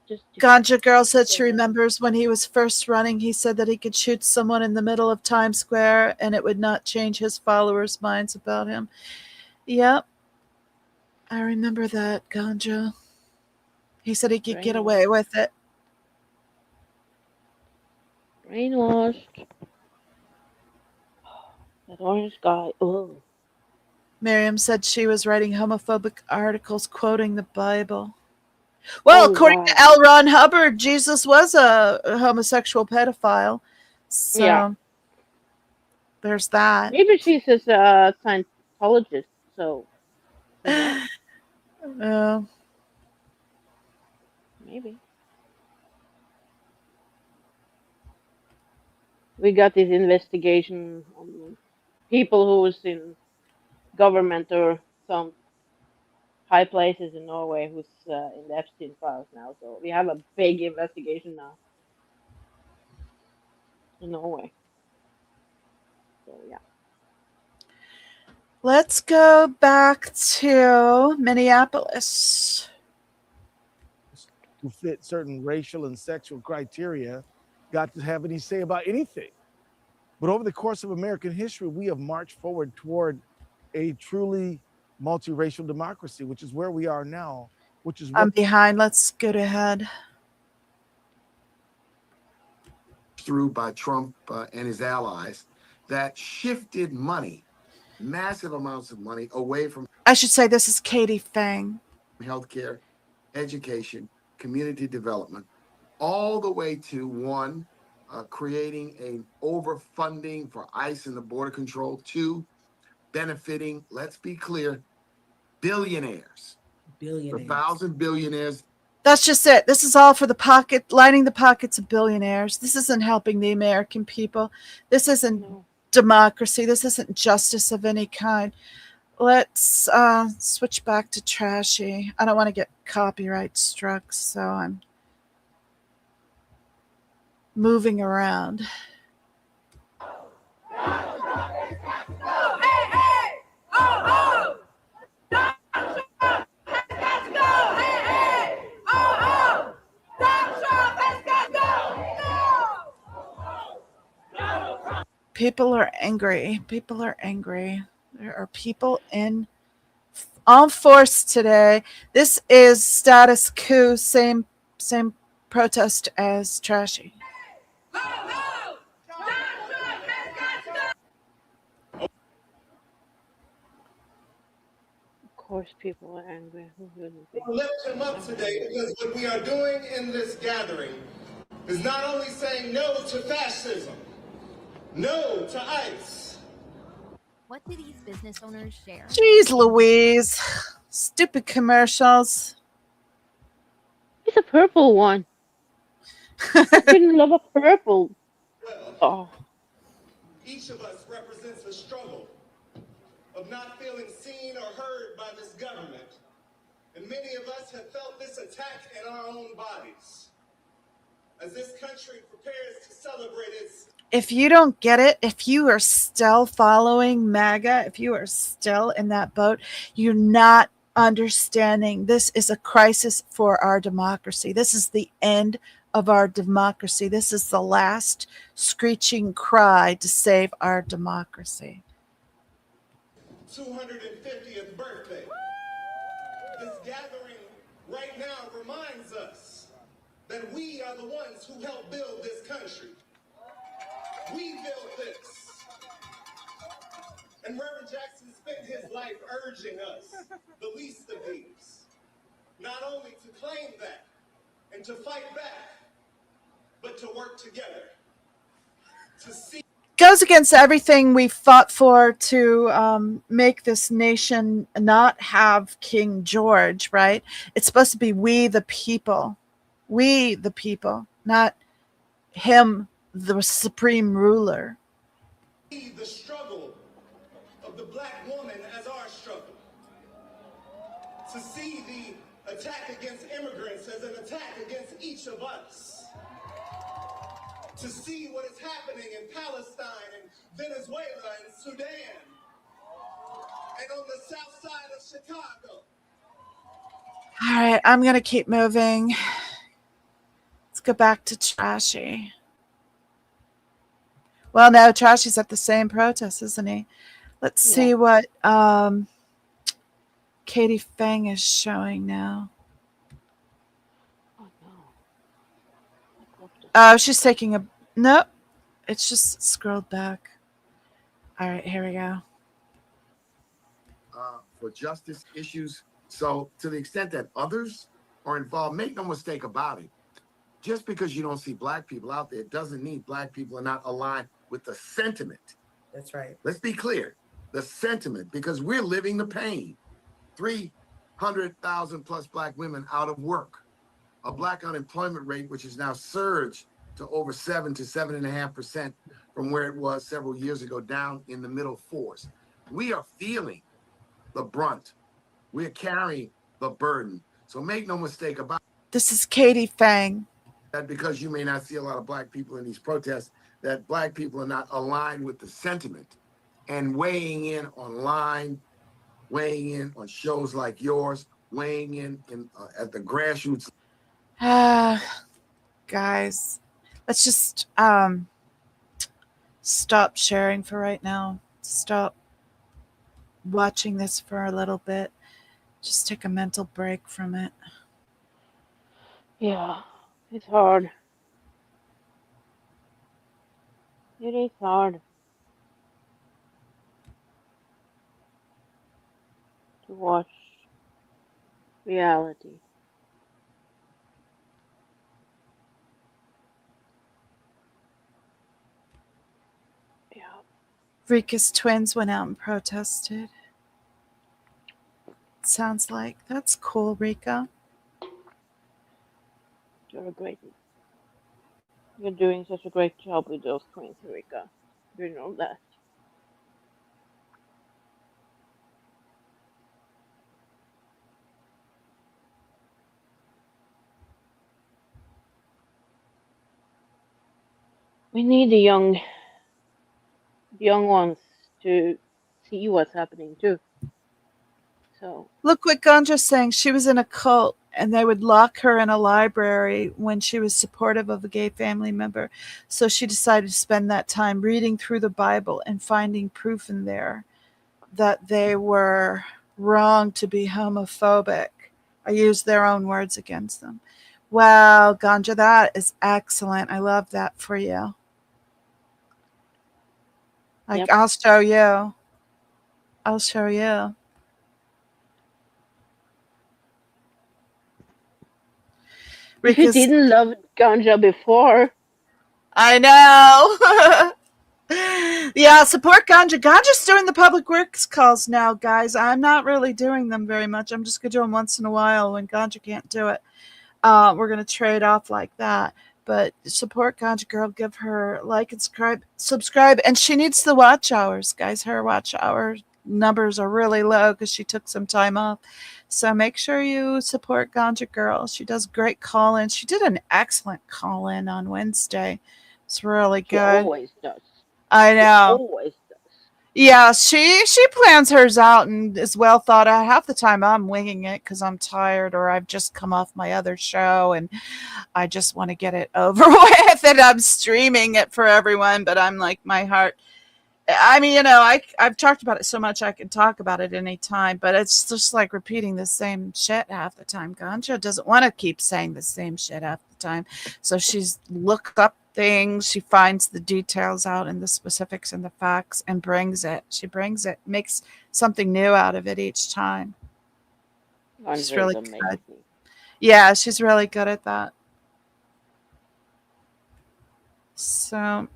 just to Ganja Girl said she get it. remembers when he was first running, he said that he could shoot someone in the middle of Times Square and it would not change his followers' minds about him. Yep. I remember that, Ganja. He said he could get away with it. Brainwashed. That orange guy. Oh. Miriam said she was writing homophobic articles quoting the Bible. Well, according to L. Ron Hubbard, Jesus was a homosexual pedophile. So Yeah. there's that. Maybe she's a Scientologist, so maybe. We got this investigation on people who was in government or some high places in Norway who's in the Epstein files now. So we have a big investigation now in Norway. So yeah. Let's go back to Minneapolis. Who fit certain racial and sexual criteria got to have any say about anything. But over the course of American history, we have marched forward toward a truly multiracial democracy, which is where we are now, which is what I'm behind. Let's go to head. Through by Trump and his allies that shifted money, massive amounts of money away from I should say this is Katie Fang. healthcare, education, community development, all the way to one, creating an overfunding for ICE and the border control, two, benefiting, let's be clear, billionaires. Billionaires. 1,000 billionaires. That's just it. This is all for the pocket, lining the pockets of billionaires. This isn't helping the American people. This isn't democracy. This isn't justice of any kind. Let's switch back to trashy. I don't want to get copyright struck, so I'm moving around. People are angry. People are angry. There are people in on force today. This is status quo, same protest as trashy. Of course people are angry. Who wouldn't be? We'll lift him up today because what we are doing in this gathering is not only saying no to fascism, no to ICE. What do these business owners share? Jeez Louise. Stupid commercials. It's a purple one. I didn't love a purple. Oh. Each of us represents a struggle of not feeling seen or heard by this government. And many of us have felt this attack in our own bodies. As this country prepares to celebrate its... If you don't get it, if you are still following MAGA, if you are still in that boat, you're not understanding. This is a crisis for our democracy. This is the end of our democracy. This is the last screeching cry to save our democracy. 250th birthday. This gathering right now reminds us that we are the ones who helped build this country. We built this. And Reverend Jackson spent his life urging us, the least of these, not only to claim that and to fight back, but to work together. To see Goes against everything we fought for to make this nation not have King George, right? It's supposed to be we the people, not him, the supreme ruler. the struggle of the black woman as our struggle. To see the attack against immigrants as an attack against each of us. To see what is happening in Palestine and Venezuela and Sudan and on the south side of Chicago. All right, I'm going to keep moving. Let's go back to Trashy. Well, no, Trashy's at the same protest, isn't he? Let's see what Katie Fang is showing now. Oh, she's taking a... Nope. It's just scrolled back. All right, here we go. For justice issues. So to the extent that others are involved, make no mistake about it. Just because you don't see black people out there doesn't mean black people are not aligned with the sentiment. That's right. Let's be clear. The sentiment, because we're living the pain. 300,000 plus black women out of work. A black unemployment rate, which has now surged to over 7 to 7.5% from where it was several years ago, down in the middle fours. We are feeling the brunt. We're carrying the burden. So make no mistake about it. This is Katie Fang. That because you may not see a lot of black people in these protests, that black people are not aligned with the sentiment and weighing in online, weighing in on shows like yours, weighing in at the grassroots. Guys, let's just stop sharing for right now. Stop watching this for a little bit. Just take a mental break from it. Yeah, it's hard. It is hard to watch reality. Yeah. Rika's twins went out and protested. Sounds like that's cool, Rika. You're doing such a great job with those twins, Rika. You know that. We need the young ones to see what's happening too. So Look what Ganja's saying. She was in a cult and they would lock her in a library when she was supportive of a gay family member. So she decided to spend that time reading through the Bible and finding proof in there that they were wrong to be homophobic. I used their own words against them. Wow, Ganja, that is excellent. I love that for you. Like, Yep. I'll show you. I'll show you. if you didn't love ganja before, I know. Yeah, support Ganja. Ganja's doing the public works calls now, guys. I'm not really doing them very much. I'm just going to do them once in a while when Ganja can't do it. We're going to trade off like that. But support Ganja Girl. Give her like and subscribe. And she needs the watch hours, guys. Her watch hour numbers are really low because she took some time off. So make sure you support Ganja Girl. She does great call-ins. She did an excellent call-in on Wednesday. It's really she good. always does. I know. She always does. Yeah, she plans hers out and is well thought out. Half the time I'm winging it because I'm tired or I've just come off my other show and I just want to get it over with and I'm streaming it for everyone. But I'm like, my heart, I mean, you know, I've talked about it so much I can talk about it anytime, but it's just like repeating the same shit half the time. Ganja doesn't want to keep saying the same shit half the time. So she's look up things, she finds the details out and the specifics and the facts and brings it. She brings it, makes something new out of it each time. She's really good. Yeah, she's really good at that. So,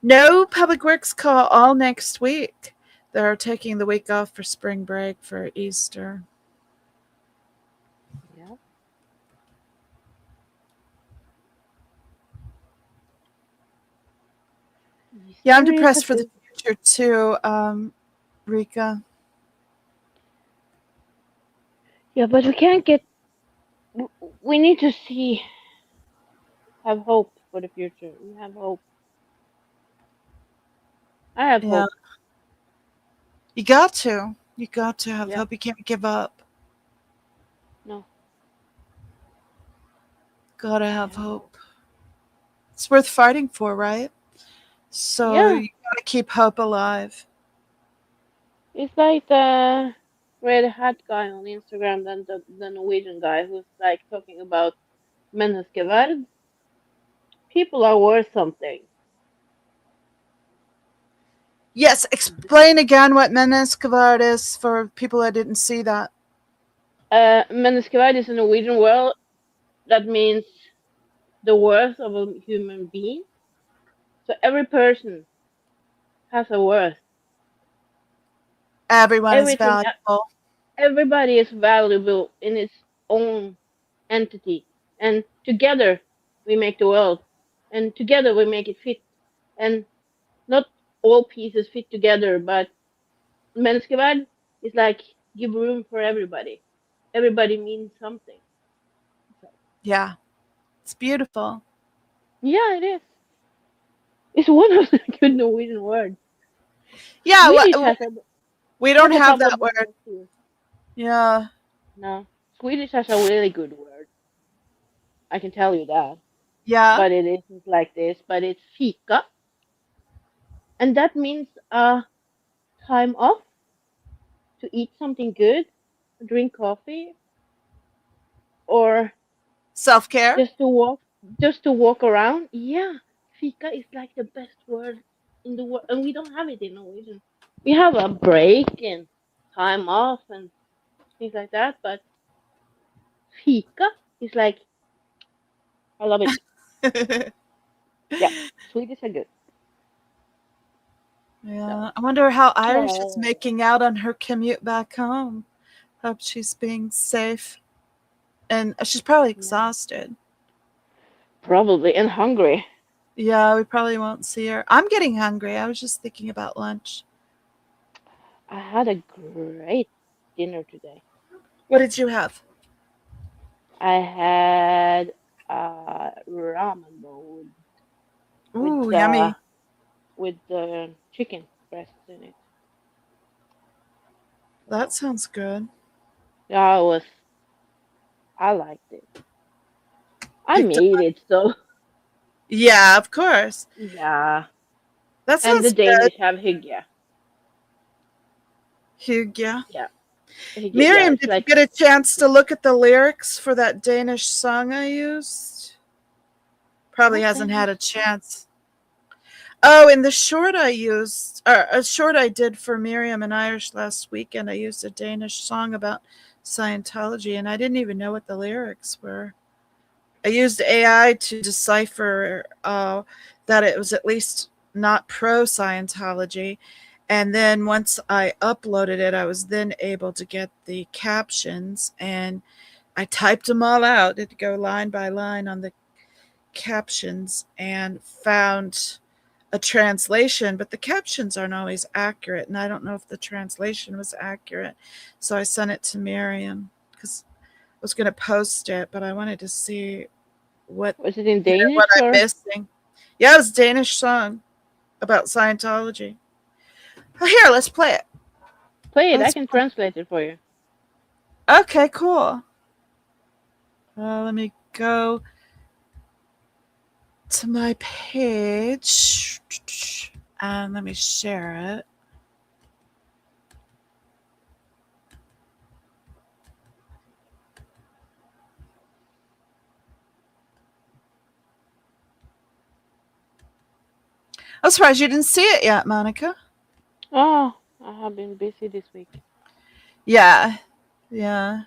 no public works call all next week. They're taking the week off for spring break for Easter. Yeah. Yeah, I'm depressed for the future too, Rika. Yeah, but we can't get. We need to have hope for the future. We have hope. I have Yeah. hope. You got to. You got to have Yeah. hope. You can't give up. No. Gotta have hope. It's worth fighting for, right? So Yeah. you gotta keep hope alive. It's like the red hat guy on Instagram, then the Norwegian guy who's like talking about menneskeverd. People are worth something. Yes, explain again what menneskeverd is for people that didn't see that. Menneskeverd is a Norwegian word that means the worth of a human being. So every person has a worth. Everyone is Everything, valuable. everybody is valuable in its own entity, and together we make the world, and together we make it fit. And not all pieces fit together, but menneskeverd is like give room for everybody. Everybody means something. Yeah. It's beautiful. Yeah, it is. It's one of the good Norwegian words. Yeah, Swedish has a, we don't has a have couple that of word. words too. Yeah. No, Swedish has a really good word. I can tell you that. Yeah. But it isn't like this. But it's fika, and that means time off to eat something good, drink coffee, or Self-care. just to walk around. Yeah, fika is like the best word in the world, and we don't have it in Norwegian. We have a break and time off and things like that, but fika is like I love it. Yeah, Swedish are good. Yeah. I wonder how Irish is Oh. making out on her commute back home. Hope she's being safe. And she's probably exhausted. Probably, and hungry. Yeah, we probably won't see her. I'm getting hungry. I was just thinking about lunch. I had a great dinner today. What did you have? I had ramen bowl Ooh, yummy. with the chicken breasts in it. That sounds good. Yeah, I liked it. I Picked up- made it, so Yeah, of course. yeah. That And sounds the good. Danish have hygge. Hygge. Yeah. Hygge, Miriam, it's did like you get a chance to look at the lyrics for that Danish song I used? Probably hasn't had a chance. Oh, in the short I used, or a short I did for Miriam in Irish last weekend, I used a Danish song about Scientology, and I didn't even know what the lyrics were. I used AI to decipher that it was at least not pro-Scientology. And then once I uploaded it, I was then able to get the captions, and I typed them all out. It'd go line by line on the captions and found a translation, but the captions aren't always accurate, and I don't know if the translation was accurate. So I sent it to Miriam because I was going to post it, but I wanted to see what was it in Danish what I'm or missing. Yeah, it was a Danish song about Scientology. Oh, here, let's play it. play it? I Let's can translate it for you. Okay, cool. Let me go to my page and let me share it. I'm surprised you didn't see it yet, Monica. Oh, I have been busy this week. Yeah. Yeah.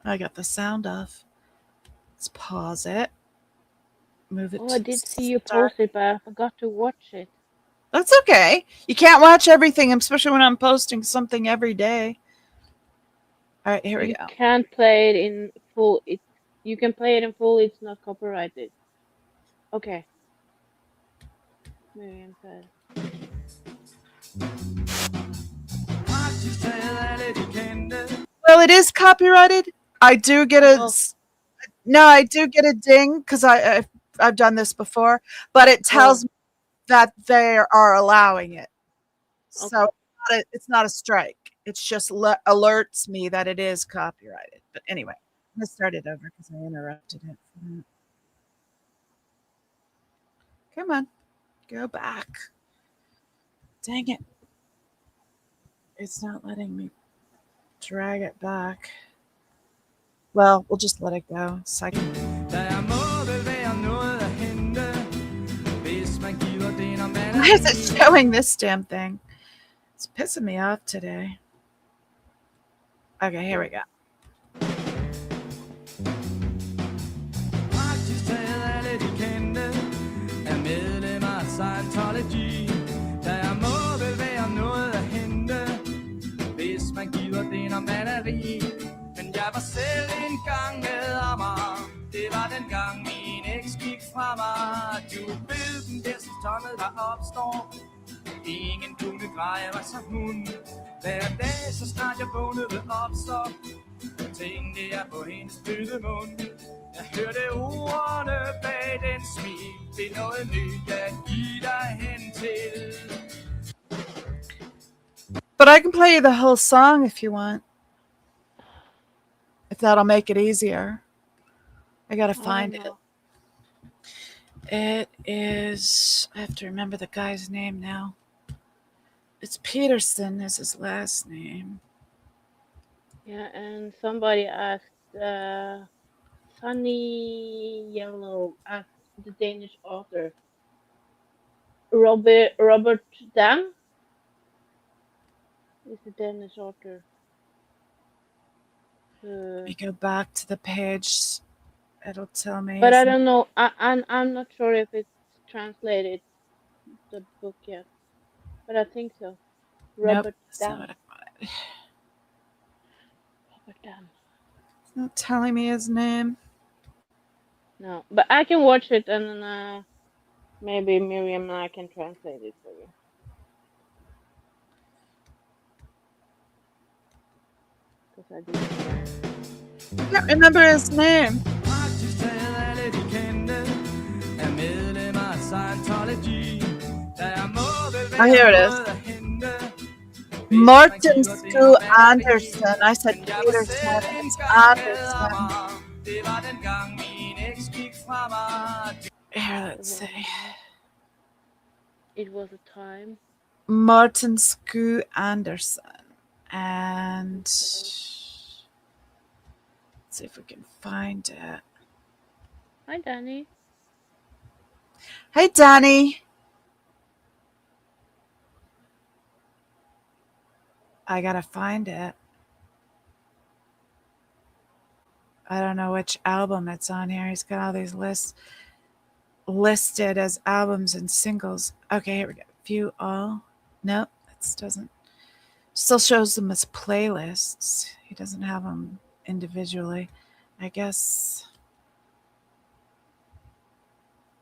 I got the sound off. Let's pause it. Move it. Oh, I did see you post it, but I forgot to watch it. That's okay. You can't watch everything, especially when I'm posting something every day. All right, here we go. You can't play it in full. You can play it in full. It's not copyrighted. Okay. Miriam said. Well, it is copyrighted. I do get a I do get a ding because I've done this before, but it tells me that they are allowing it. So it's not a strike. It's just alerts me that it is copyrighted. But anyway, I'm gonna start it over because I interrupted it. Come on, go back. Dang it. It's not letting me drag it back. Well, we'll just let it go. Second. Why is it showing this damn thing? It's pissing me off today. Okay, here we go. Men jeg var selv en gang med Amager. Det var den gang min eks gik fra mig. Du ved den bedste tonnet der opstår. Ingen kunne greje mig som hun. Hver dag så snart jeg vågnede op så tænkte jeg på hendes bløde mund. Jeg hørte ordene bag den smil. Det er noget nyt jeg giver dig hen til. But I can play you the whole song if you want. If that'll make it easier. I gotta find it. It is, I have to remember the guy's name now. It's Peterson is his last name. Yeah, and somebody asked Sunny Yellow asked the Danish author Robert Dam is the Danish author. Let me go back to the page. It'll tell me. But I don't know. I'm not sure if it's translated the book yet. But I think so. Robert Dam. Robert Dam. It's not telling me his name. No, but I can watch it and then maybe Miriam and I can translate it for you. I can't remember his name. Oh, here it is. Martin Sku Andersen. I said Peterson. It's Andersen. Here, let's see. It was a time. Martin Sku Andersen. And let's see if we can find it. Hi, Danny. Hey, Danny. I gotta find it. I don't know which album it's on here. He's got all these lists listed as albums and singles. Okay, here we go. View all. Nope, it doesn't. Still shows them as playlists. He doesn't have them individually. I guess.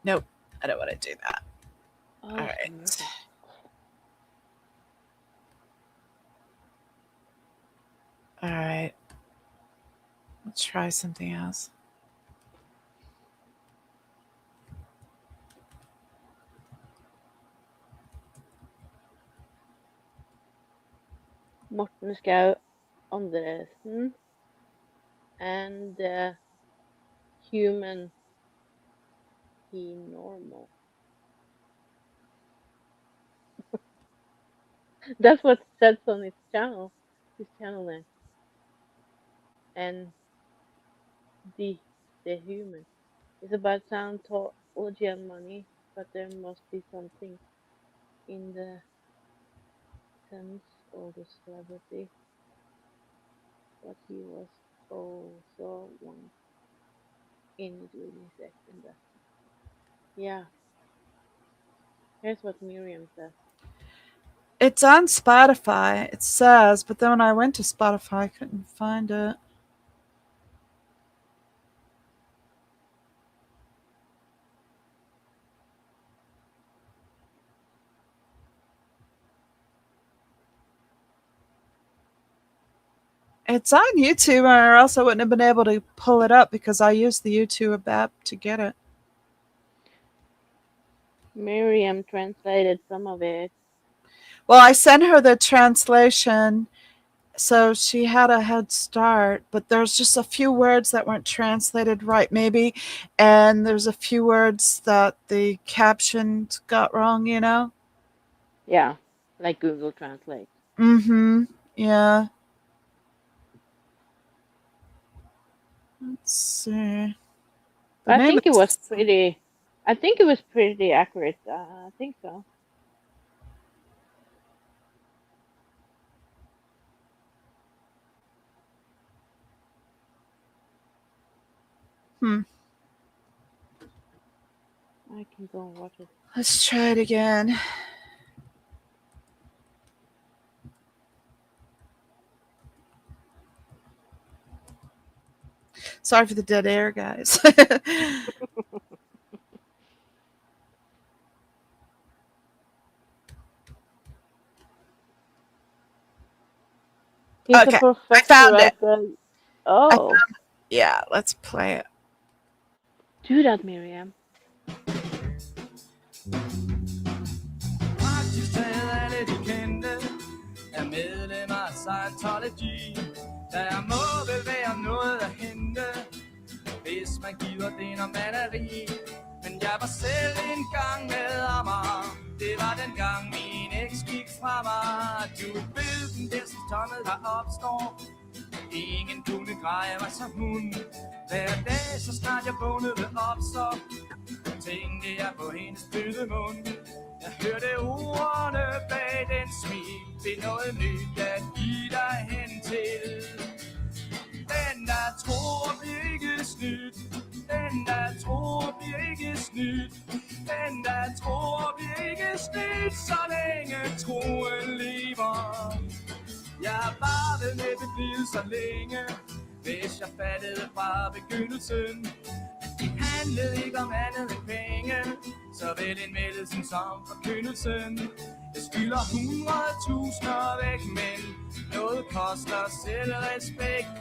Nope, I don't want to do that. Oh, all right. All right. Let's try something else. Morten Skau Andresen and Human He Normal. That's what it says on his channel name. And the Human. It's about Scientology and money, but there must be something in the sense of the celebrity. But he was also one. in the sex industry. Yeah. Here's what Miriam says. It's on Spotify, it says, but then when I went to Spotify, I couldn't find it. It's on YouTube, or else I wouldn't have been able to pull it up because I used the YouTube app to get it. Miriam translated some of it. Well, I sent her the translation, so she had a head start, but there's just a few words that weren't translated right, maybe, and there's a few words that the captions got wrong, you know? Yeah, like Google Translate. Mm-hmm, yeah. Let's see. I think it was pretty. I think it was pretty accurate. I think so. Hmm. I can go and watch it. Let's try it again. Sorry for the dead air, guys. He's Okay, a professor I found it. at the. Oh, Yeah, let's play it. do that, Miriam. Praktisk taget alle de kendte er medlemmer af Scientology. Der må vel være noget at hente, hvis man giver det noget maleri. Men jeg var selv en gang med Amager. Det var den gang min eks gik fra mig. Du ved den bedste tonnet der opstår. Ingen kunne greje mig som hun. Hver dag så snart jeg vågnede op, så tænkte jeg på hendes bløde mund. Jeg hørte ordene bag den smil. Det er noget nyt at give dig hen til. Den der tror bliver ikke snydt. Den der tror bliver ikke snydt. Den der tror bliver ikke snydt. Så længe troen lever. Jeg er bare ved næppe blive så længe, hvis jeg fattede fra begyndelsen. Det handlede ikke om andet end penge, såvel indmeldelsen som forkyndelsen. Jeg skylder 100.000 væk, men noget koster selvrespekten.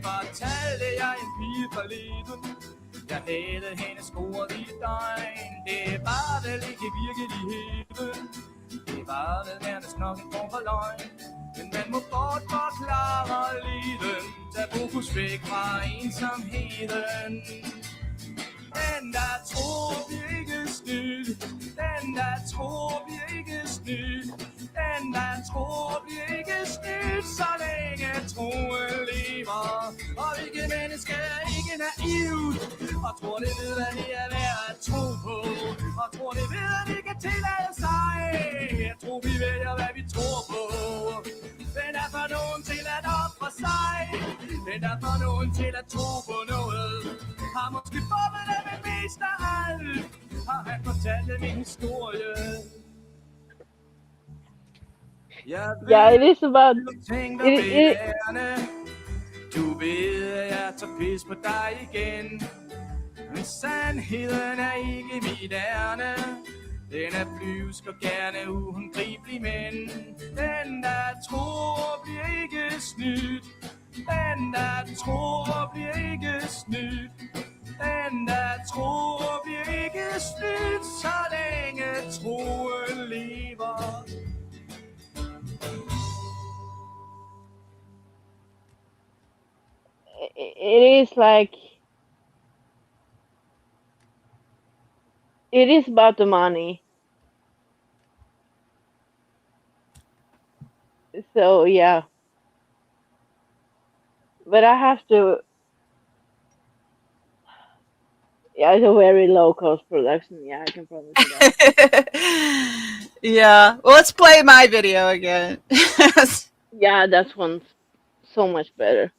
Fortalte jeg en pige forleden, jeg havde hende scoret i døgn. Det var vel ikke virkeligheden, det var vel nærmest nok en form for løgn. Men man må godt forklare liden, tag fokus væk fra ensomheden. Den der tror bliver ikke snydt. Den der tror bliver ikke snydt. Den der tror bliver ikke snydt. Så længe troen lever. Og hvilke mennesker er ikke naivt. Og tror det ved at det er værd at tro på. Og tror det ved at det kan tillade sig. Jeg tror vi vælger hvad vi tror på. Den er for nogen til at ofre sig. Den er for nogen til at tro på noget. Har måske bobbet det med mest af alt. Har han fortalt min historie. Yeah, it is about. Du ved, at jeg tager pis på dig igen. Men sandheden er ikke mit ærne. Den er flyvsk og gerne uhåndgribelig, men den der tror bliver ikke snydt. Den der tror bliver ikke snydt. Den der tror bliver ikke snydt, så længe troen lever. It is like. It is about the money. So yeah. But I have to. Yeah, it's a very low cost production. Yeah, I can promise you that. Yeah. Well, let's play my video again. Yeah, that one's so much better.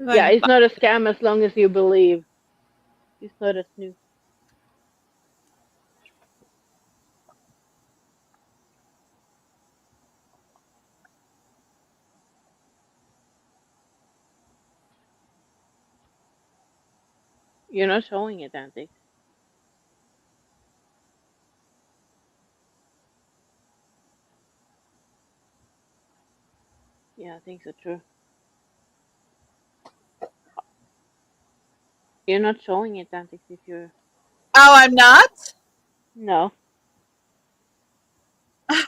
Yeah, it's not a scam as long as you believe. It's not a snoop. You're not showing it, Antics. Yeah, I think so too. You're not showing it, Antics, if you're... Oh, I'm not? No. Well,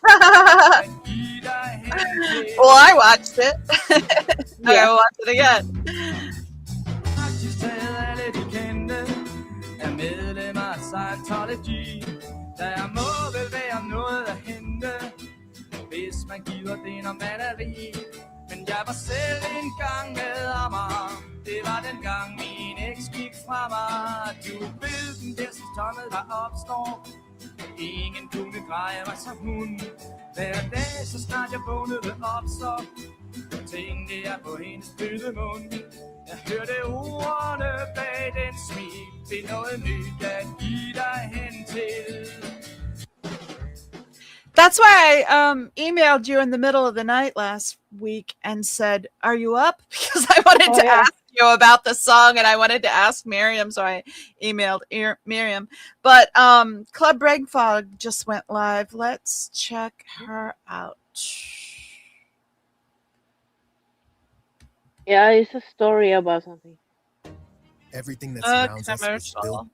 I watched it. I gotta watch it again. Praktisk taget alle de kendte er medlemmer af Scientology. Der må vel være noget at hente, hvis man giver det når man er rig. Men jeg var selv en gang med Amager. Det var den gang min eks gik fra mig. Du ved den bedste tomme der opstår. Ingen kunne greje mig som hun. Hver dag så snart jeg vågnede op, så tænkte jeg på hendes bløde mund. Jeg hørte ordene bag den smil. Det er noget nyt at give dig hen til. That's why I emailed you in the middle of the night last week and said, "Are you up?" Because I wanted to ask you about the song, and I wanted to ask Miriam, so I emailed Miriam. But Club Brain Fog just went live. Let's check her out. Yeah, it's a story about something. Everything that surrounds us is built.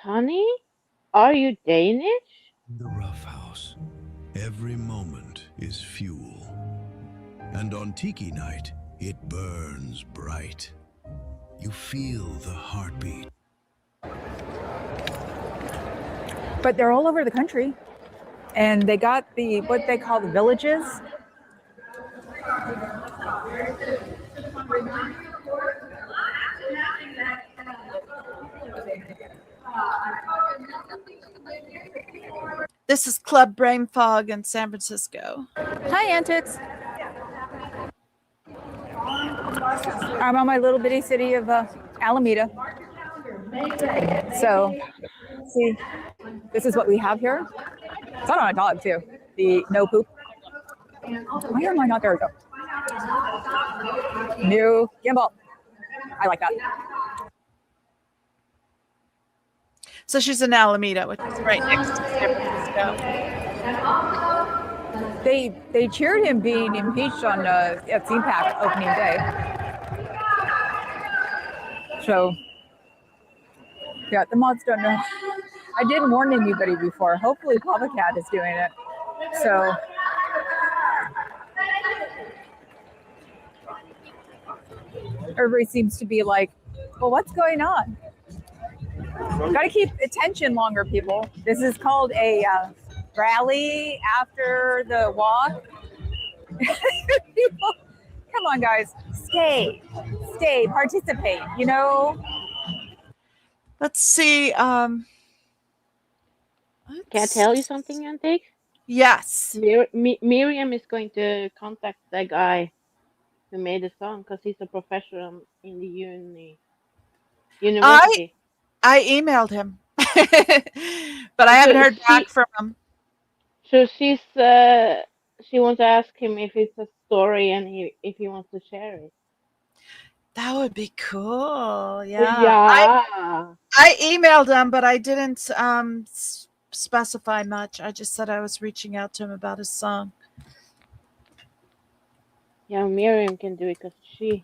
Honey, are you Danish? In the rough house, every moment is fuel. And on Tiki Night, it burns bright. You feel the heartbeat. But they're all over the country. And they got what they call the villages. This is Club Brain Fog in San Francisco. Hi, Antics. I'm on my little bitty city of Alameda. So, see, this is what we have here. It's on a dog, too. The no poop. Why am I not? There we go. New gimbal. I like that. So she's in Alameda, which is right next to San Francisco. They cheered him being impeached on at CPAC opening day. So, yeah, the mods don't know. I didn't warn anybody before. Hopefully Papa Cat is doing it. So, everybody seems to be like, well, what's going on? Got to keep attention longer, people. This is called a rally after the walk. People, come on, guys. Stay, participate, you know? Let's see. Can I tell you something, Antics? Yes. Miriam is going to contact that guy who made the song because he's a professor in the university. I emailed him, but I haven't heard back from him. So she wants to ask him if it's a story and if he wants to share it. That would be cool. Yeah. Yeah. I emailed him, but I didn't specify much. I just said I was reaching out to him about his song. Yeah, Miriam can do it because she's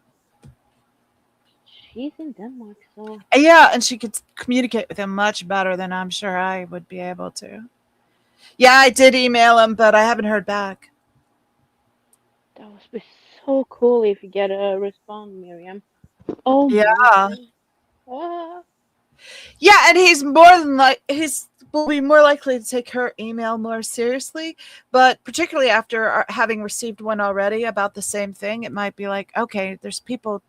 in Denmark, so Yeah, and she could communicate with him much better than I'm sure I would be able to. Yeah, I did email him, but I haven't heard back. that would be so cool if you get a response, Miriam. Oh Yeah. my God. Yeah, and he's will be more likely to take her email more seriously, but particularly after having received one already about the same thing, it might be like, okay, there's people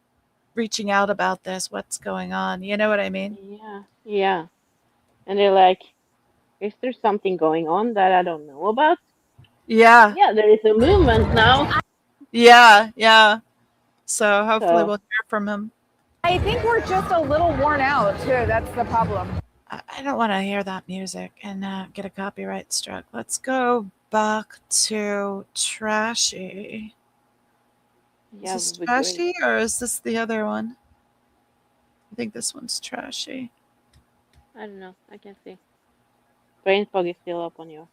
reaching out about this. What's going on? You know what I mean? Yeah. And they're like, is there something going on that I don't know about? Yeah. Yeah, there is a movement now. Yeah, yeah. So hopefully So- we'll hear from him. I think we're just a little worn out too. That's the problem. I don't want to hear that music and get a copyright struck. Let's go back to Trashy. Yeah, Is this would be great. Trashy or is this the other one? I think this one's Trashy. I don't know. I can see. Brain fog is still up on your.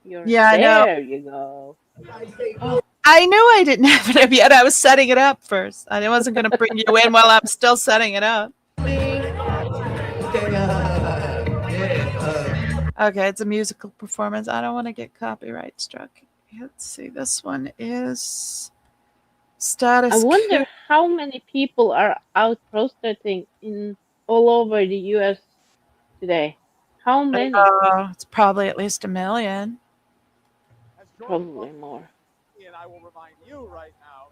Yeah, I know. There you go. I knew I didn't have it up yet. I was setting it up first. I wasn't going to bring you in while I'm still setting it up. Okay, it's a musical performance. I don't want to get copyright struck. Let's see. This one is Status I wonder Quo. how many people are out protesting in all over the U.S. today. How many? It's probably at least 1 million. Probably more. And I will remind you right now,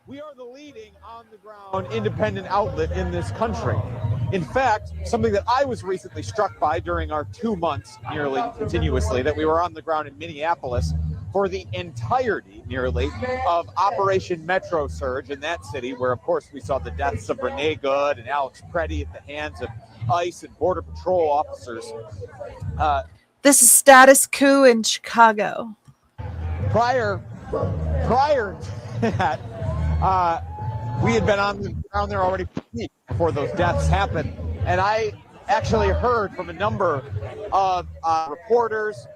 we are the leading on-the-ground independent outlet in this country. In fact, something that I was recently struck by during our 2 months nearly continuously that we were on the ground in Minneapolis for the entirety nearly of Operation Metro Surge in that city, where of course we saw the deaths of Renee Good and Alex Preddy at the hands of ICE and Border Patrol officers. This is Status Quo in Chicago. Prior to that, we had been on the ground there already before those deaths happened. And I actually heard from a number of reporters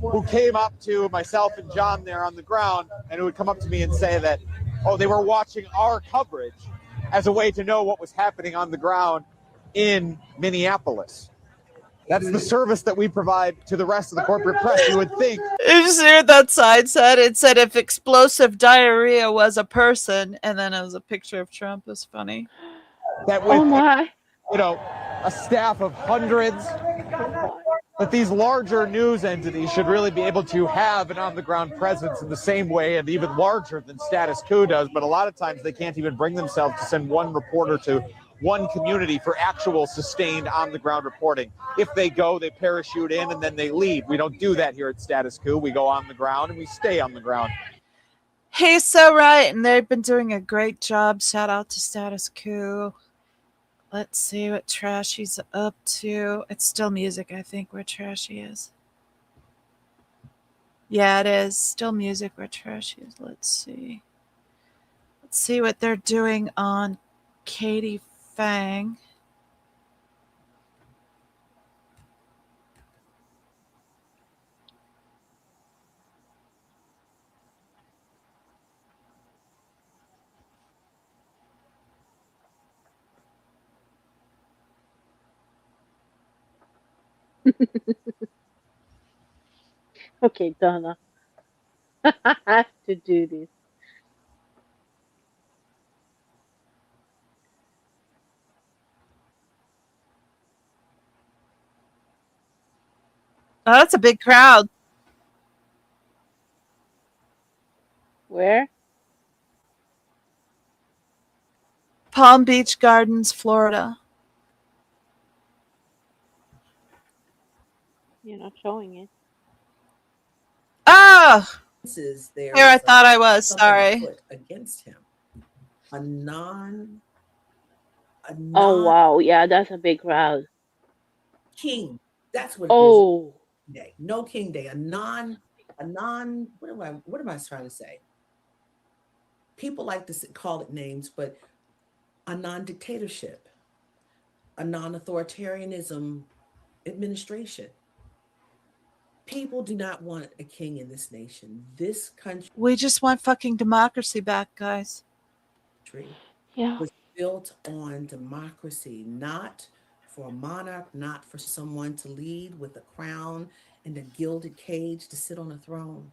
who came up to myself and John there on the ground and who would come up to me and say that, oh, they were watching our coverage as a way to know what was happening on the ground in Minneapolis. That's the service that we provide to the rest of the corporate press. You would think. You just heard that sign said? It said if explosive diarrhea was a person, and then it was a picture of Trump. It was funny. That with, you know, a staff of hundreds, that these larger news entities should really be able to have an on-the-ground presence in the same way and even larger than Status Quo does. But a lot of times they can't even bring themselves to send one reporter to one community for actual sustained on-the-ground reporting. If they go, they parachute in and then they leave. We don't do that here at Status Quo. We go on the ground and we stay on the ground. He's so right, and they've been doing a great job. Shout out to Status Quo. Let's see what Trashy's up to. It's still music, I think, where Trashy is. Yeah, it is. Still music where Trashy is. Let's see. Let's see what they're doing on Katie Fang. Okay, Donna. I have to do this. Oh, that's a big crowd. Where? Palm Beach Gardens, Florida. You're not showing it. Oh! There Here, I is, thought I was. something Sorry. put against him. A non Oh wow, yeah, that's a big crowd. king. That's what. Oh. It is. Day. No King Day. A non. What am I trying to say? People like to call it names, but a non-dictatorship, a non-authoritarianism administration. People do not want a king in this nation. This country We just want fucking democracy back, guys. was built on democracy, not for a monarch, not for someone to lead with a crown and a gilded cage to sit on a throne.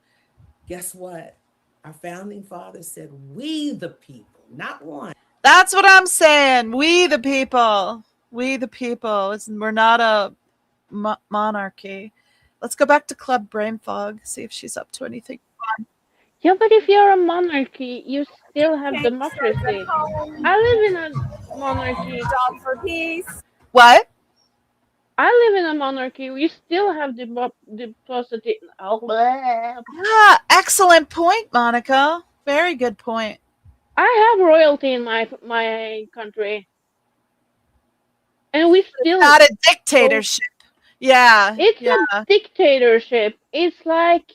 Guess what? Our founding fathers said, we the people, not one. That's what I'm saying. We the people. We the people. We're not a monarchy. Let's go back to Club Brain Fog, see if she's up to anything fun. Yeah, but if you're a monarchy, you still have democracy. I live in a monarchy. Dog for peace. What? I live in a monarchy. We still have deposited. Excellent point, Monica. Very good point. I have royalty in my country, and we still not a dictatorship. Yeah, It's yeah. a dictatorship. It's like,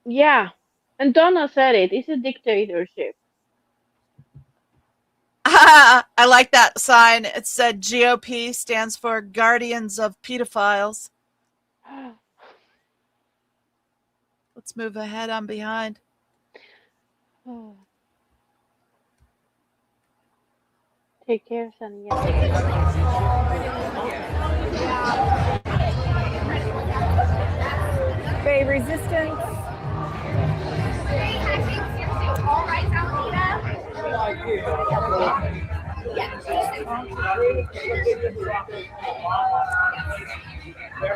yeah, and Donna said it. It's a dictatorship. I like that sign. It said GOP stands for Guardians of Pedophiles. Let's move ahead on behind. Take care, Sonny. Bay Resistance.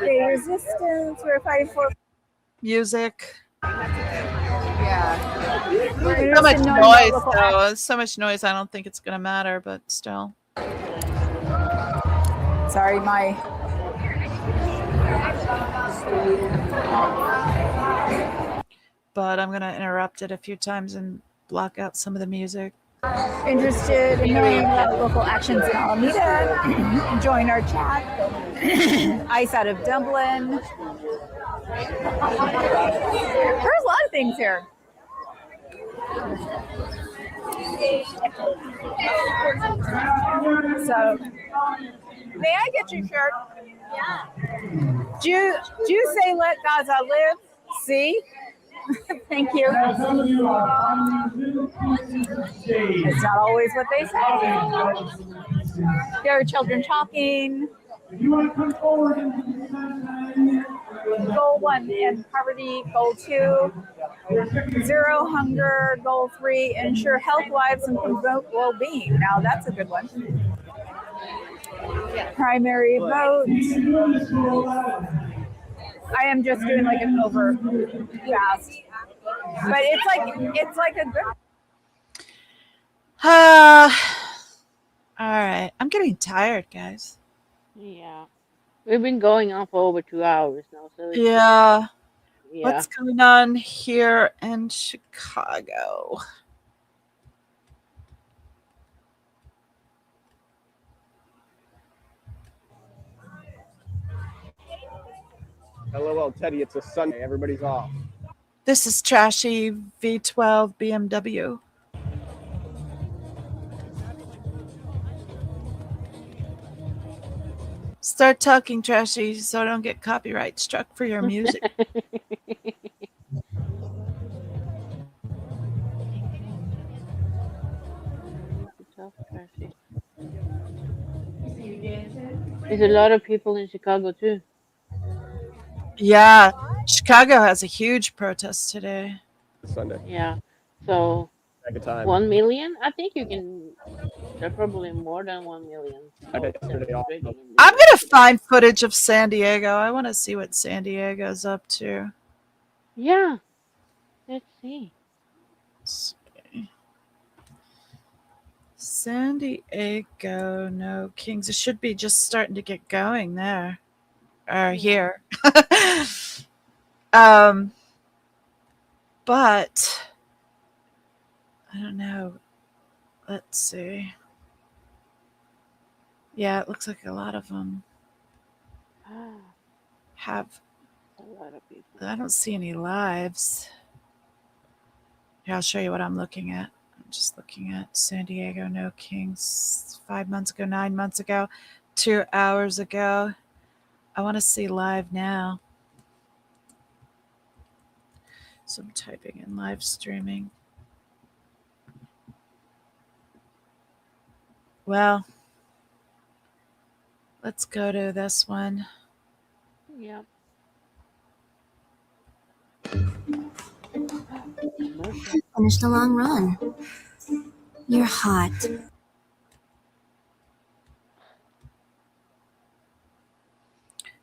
Bay Resistance. We're fighting for Music. Yeah. So much noise, though. So much noise. I don't think it's going to matter, but still. Sorry, my. But I'm going to interrupt it a few times and block out some of the music. Interested in knowing about local actions in Alameda? Join our chat. Ice out of Dublin. There's a lot of things here. So, may I get your shirt? Yeah. Do you say let Gaza live? See? Thank you. It's not always what they say. There are children talking. Goal 1, end poverty. Goal 2, zero hunger. Goal 3, ensure health, lives, and promote well-being. Now that's a good one. Primary vote. I am just doing like an over fast, but it's like a good. All right, I'm getting tired, guys. Yeah, we've been going on for over 2 hours now. So Yeah. Yeah. What's going on here in Chicago? LOL, Teddy, it's a Sunday. Everybody's off. This is Trashy V12 BMW. Start talking, Trashy, so I don't get copyright struck for your music. There's a lot of people in Chicago too. Yeah, Chicago has a huge protest today. Sunday. Yeah, so Back in time. 1 million. I think you can. They're probably more than 1 million. I bet yesterday off. I'm gonna find footage of San Diego. I want to see what San Diego's up to. Yeah, let's see. San Diego, no Kings. It should be just starting to get going there, or here. But I don't know. Let's see. Yeah, it looks like a lot of them have. A lot of people. I don't see any lives. Here, I'll show you what I'm looking at. I'm just looking at San Diego, no Kings, 5 months ago, 9 months ago, 2 hours ago. I want to see live now. So I'm typing in live streaming. Well, let's go to this one. Yeah. Finished a long run. You're hot.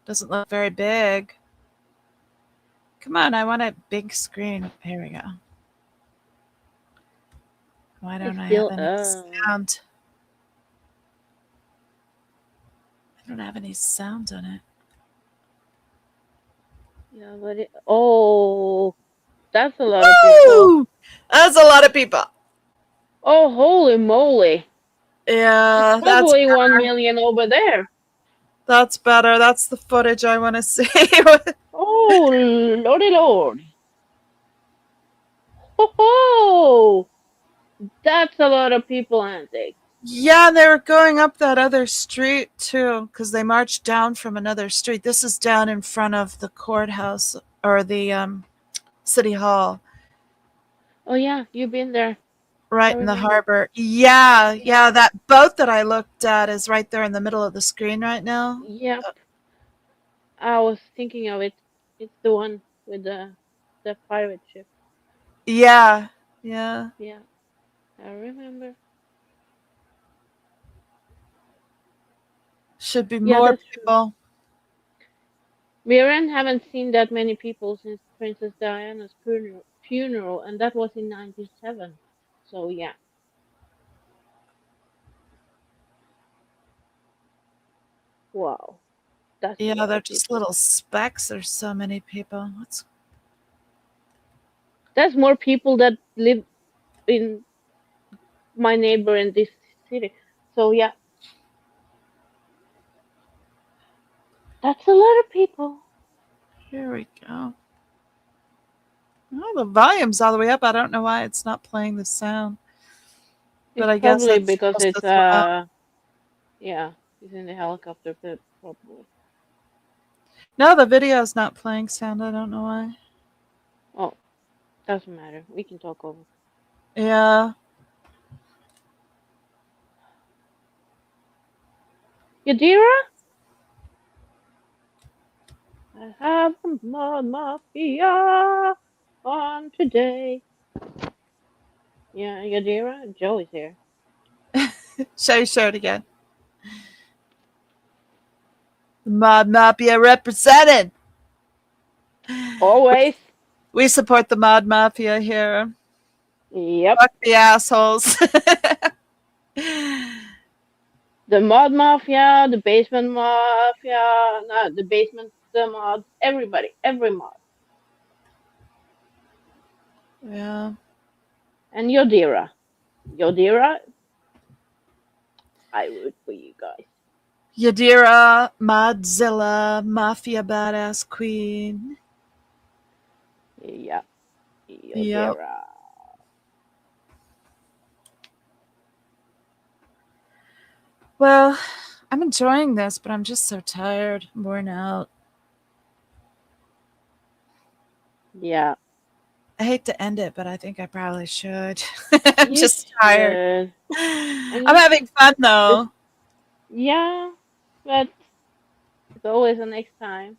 Doesn't look very big. Come on, I want a big screen. Here we go. Why don't I have any sound? I don't have any sound on it. Yeah, but that's a lot of people. Woo! That's a lot of people. Oh, holy moly! Yeah, that's Probably 1 better. million over there. That's better. That's the footage I want to see. Oh, lordy lord! Oh, that's a lot of people, aren't they? Yeah, they were going up that other street too, because they marched down from another street. This is down in front of the courthouse or the city hall, Oh yeah, you've been there. right I in the remember. harbor. Yeah, that boat that I looked at is right there in the middle of the screen right now. Yep. I was thinking of it. It's the one with the pirate ship. Yeah. Yeah, I remember. Should be Yeah, more that's true. people. Miran haven't seen that many people since Princess Diana's funeral, and that was in '97. So yeah. Wow. That's a Yeah, lot they're of just people. little specks. There's so many people. That's more people that live in my neighbor in this city. So yeah. That's a lot of people. Here we go. Oh, the volume's all the way up. I don't know why it's not playing the sound. But It's I guess probably it's because supposed it's to throw out. yeah, he's in the helicopter pit probably. No, the video's not playing sound. I don't know why. Oh, doesn't matter. We can talk over. Yeah. Yadira? I have the Mod Mafia on today. Yeah, Yadira, Joey's here. Show it again. The Mod Mafia represented. Always. We support the Mod Mafia here. Yep. Fuck the assholes. The Mod Mafia, the Basement Mafia, no, the Basement, the Mods, everybody, every mod. Yeah. And Yodira. Yodira, I root for you guys. Yadira, Modzilla, Mafia Badass Queen. Yep. Yep. Yodira. Well, I'm enjoying this, but I'm just so tired, worn out. Yeah. I hate to end it, but I think I probably should. I'm You just tired. should. I'm having fun though. Yeah, but it's always the next time.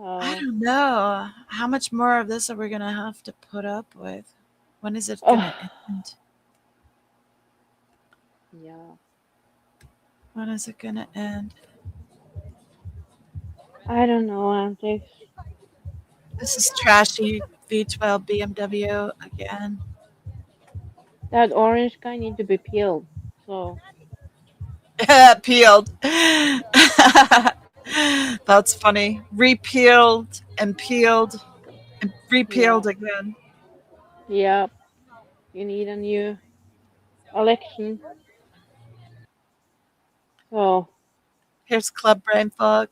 I don't know. How much more of this are we going to have to put up with? When is it going to end? Yeah. When is it going to end? I don't know, Antics. This is trashy V12 BMW again. That orange guy needs to be peeled. So Peeled. That's funny. Repealed and peeled and repealed again. yep. You need a new election. So Here's Club Brain Fog.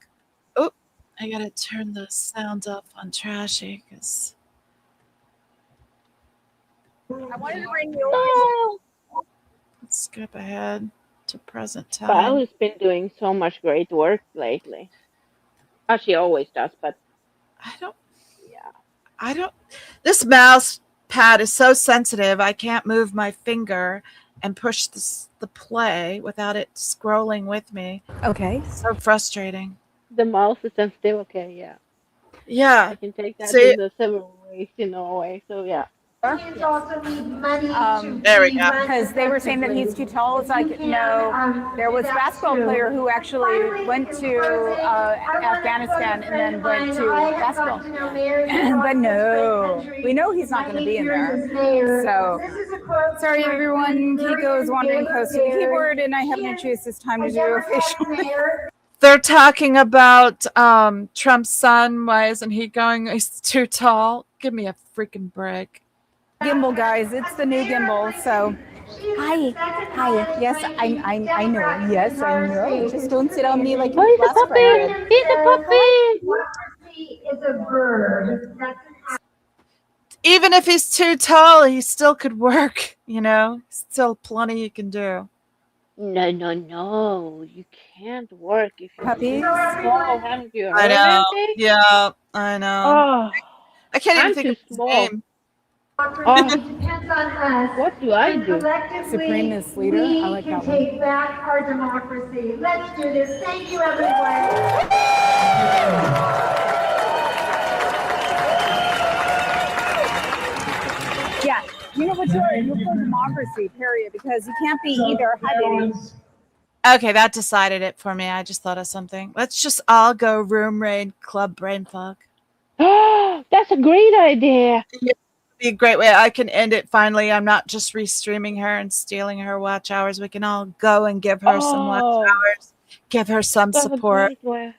Oh, I gotta turn the sound up on trashy because I wanted to bring you let's skip ahead to present time. Violet's been doing so much great work lately. She always does, but I don't. This mouse pad is so sensitive. I can't move my finger and push the play without it scrolling with me. Okay. So frustrating. the mouse is sensitive. Okay, yeah. Yeah. I can take that See? in the several ways in Norway. So yeah. There we go. Because they were saying that he's too tall. It's like, no, there was a basketball player who actually went to Afghanistan and then went to basketball. But no, we know he's not going to be in there. So, sorry everyone, Kiko is wandering close to the keyboard and I haven't introduced this time to do a facial. They're talking about Trump's son. Why isn't he going? He's too tall. Give me a freaking break. Gimbal, guys, it's the new gimbal. So, hi. Yes, I know. Yes, I know. Just don't sit on me like Oh, he's a puppy. He's a puppy. Is a bird. Even if he's too tall, he still could work. You know, still plenty you can do. No. You can't work if you're Puppies? small, haven't you? I heard know. anything? Yeah, I know. Oh, I can't even I'm think too of his small. name. Depends on us. What do I do? Supremacist leader. I like that one. Take back our democracy. Let's do this. Thank you, everyone. Yeah, you know what, Jory? You're for democracy, period, because you can't be either. Hi, baby. Okay, that decided it for me. I just thought of something. Let's just all go room raid club brain fog. That's a great idea. Yeah, be a great way. I can end it finally. I'm not just restreaming her and stealing her watch hours. We can all go and give her some watch hours, give her some That's a support. great way.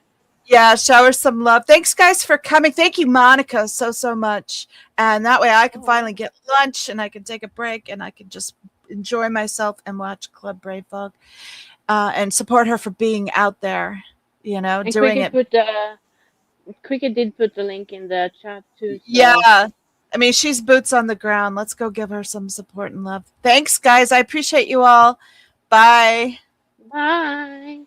Yeah, show her some love. Thanks, guys, for coming. Thank you, Monica, so much. And that way I can finally get lunch and I can take a break and I can just enjoy myself and watch Club Brave Fog and support her for being out there, you know, And doing it. Cricket did put the link in the chat too. So. Yeah. I mean, she's boots on the ground. Let's go give her some support and love. Thanks, guys. I appreciate you all. Bye. Bye.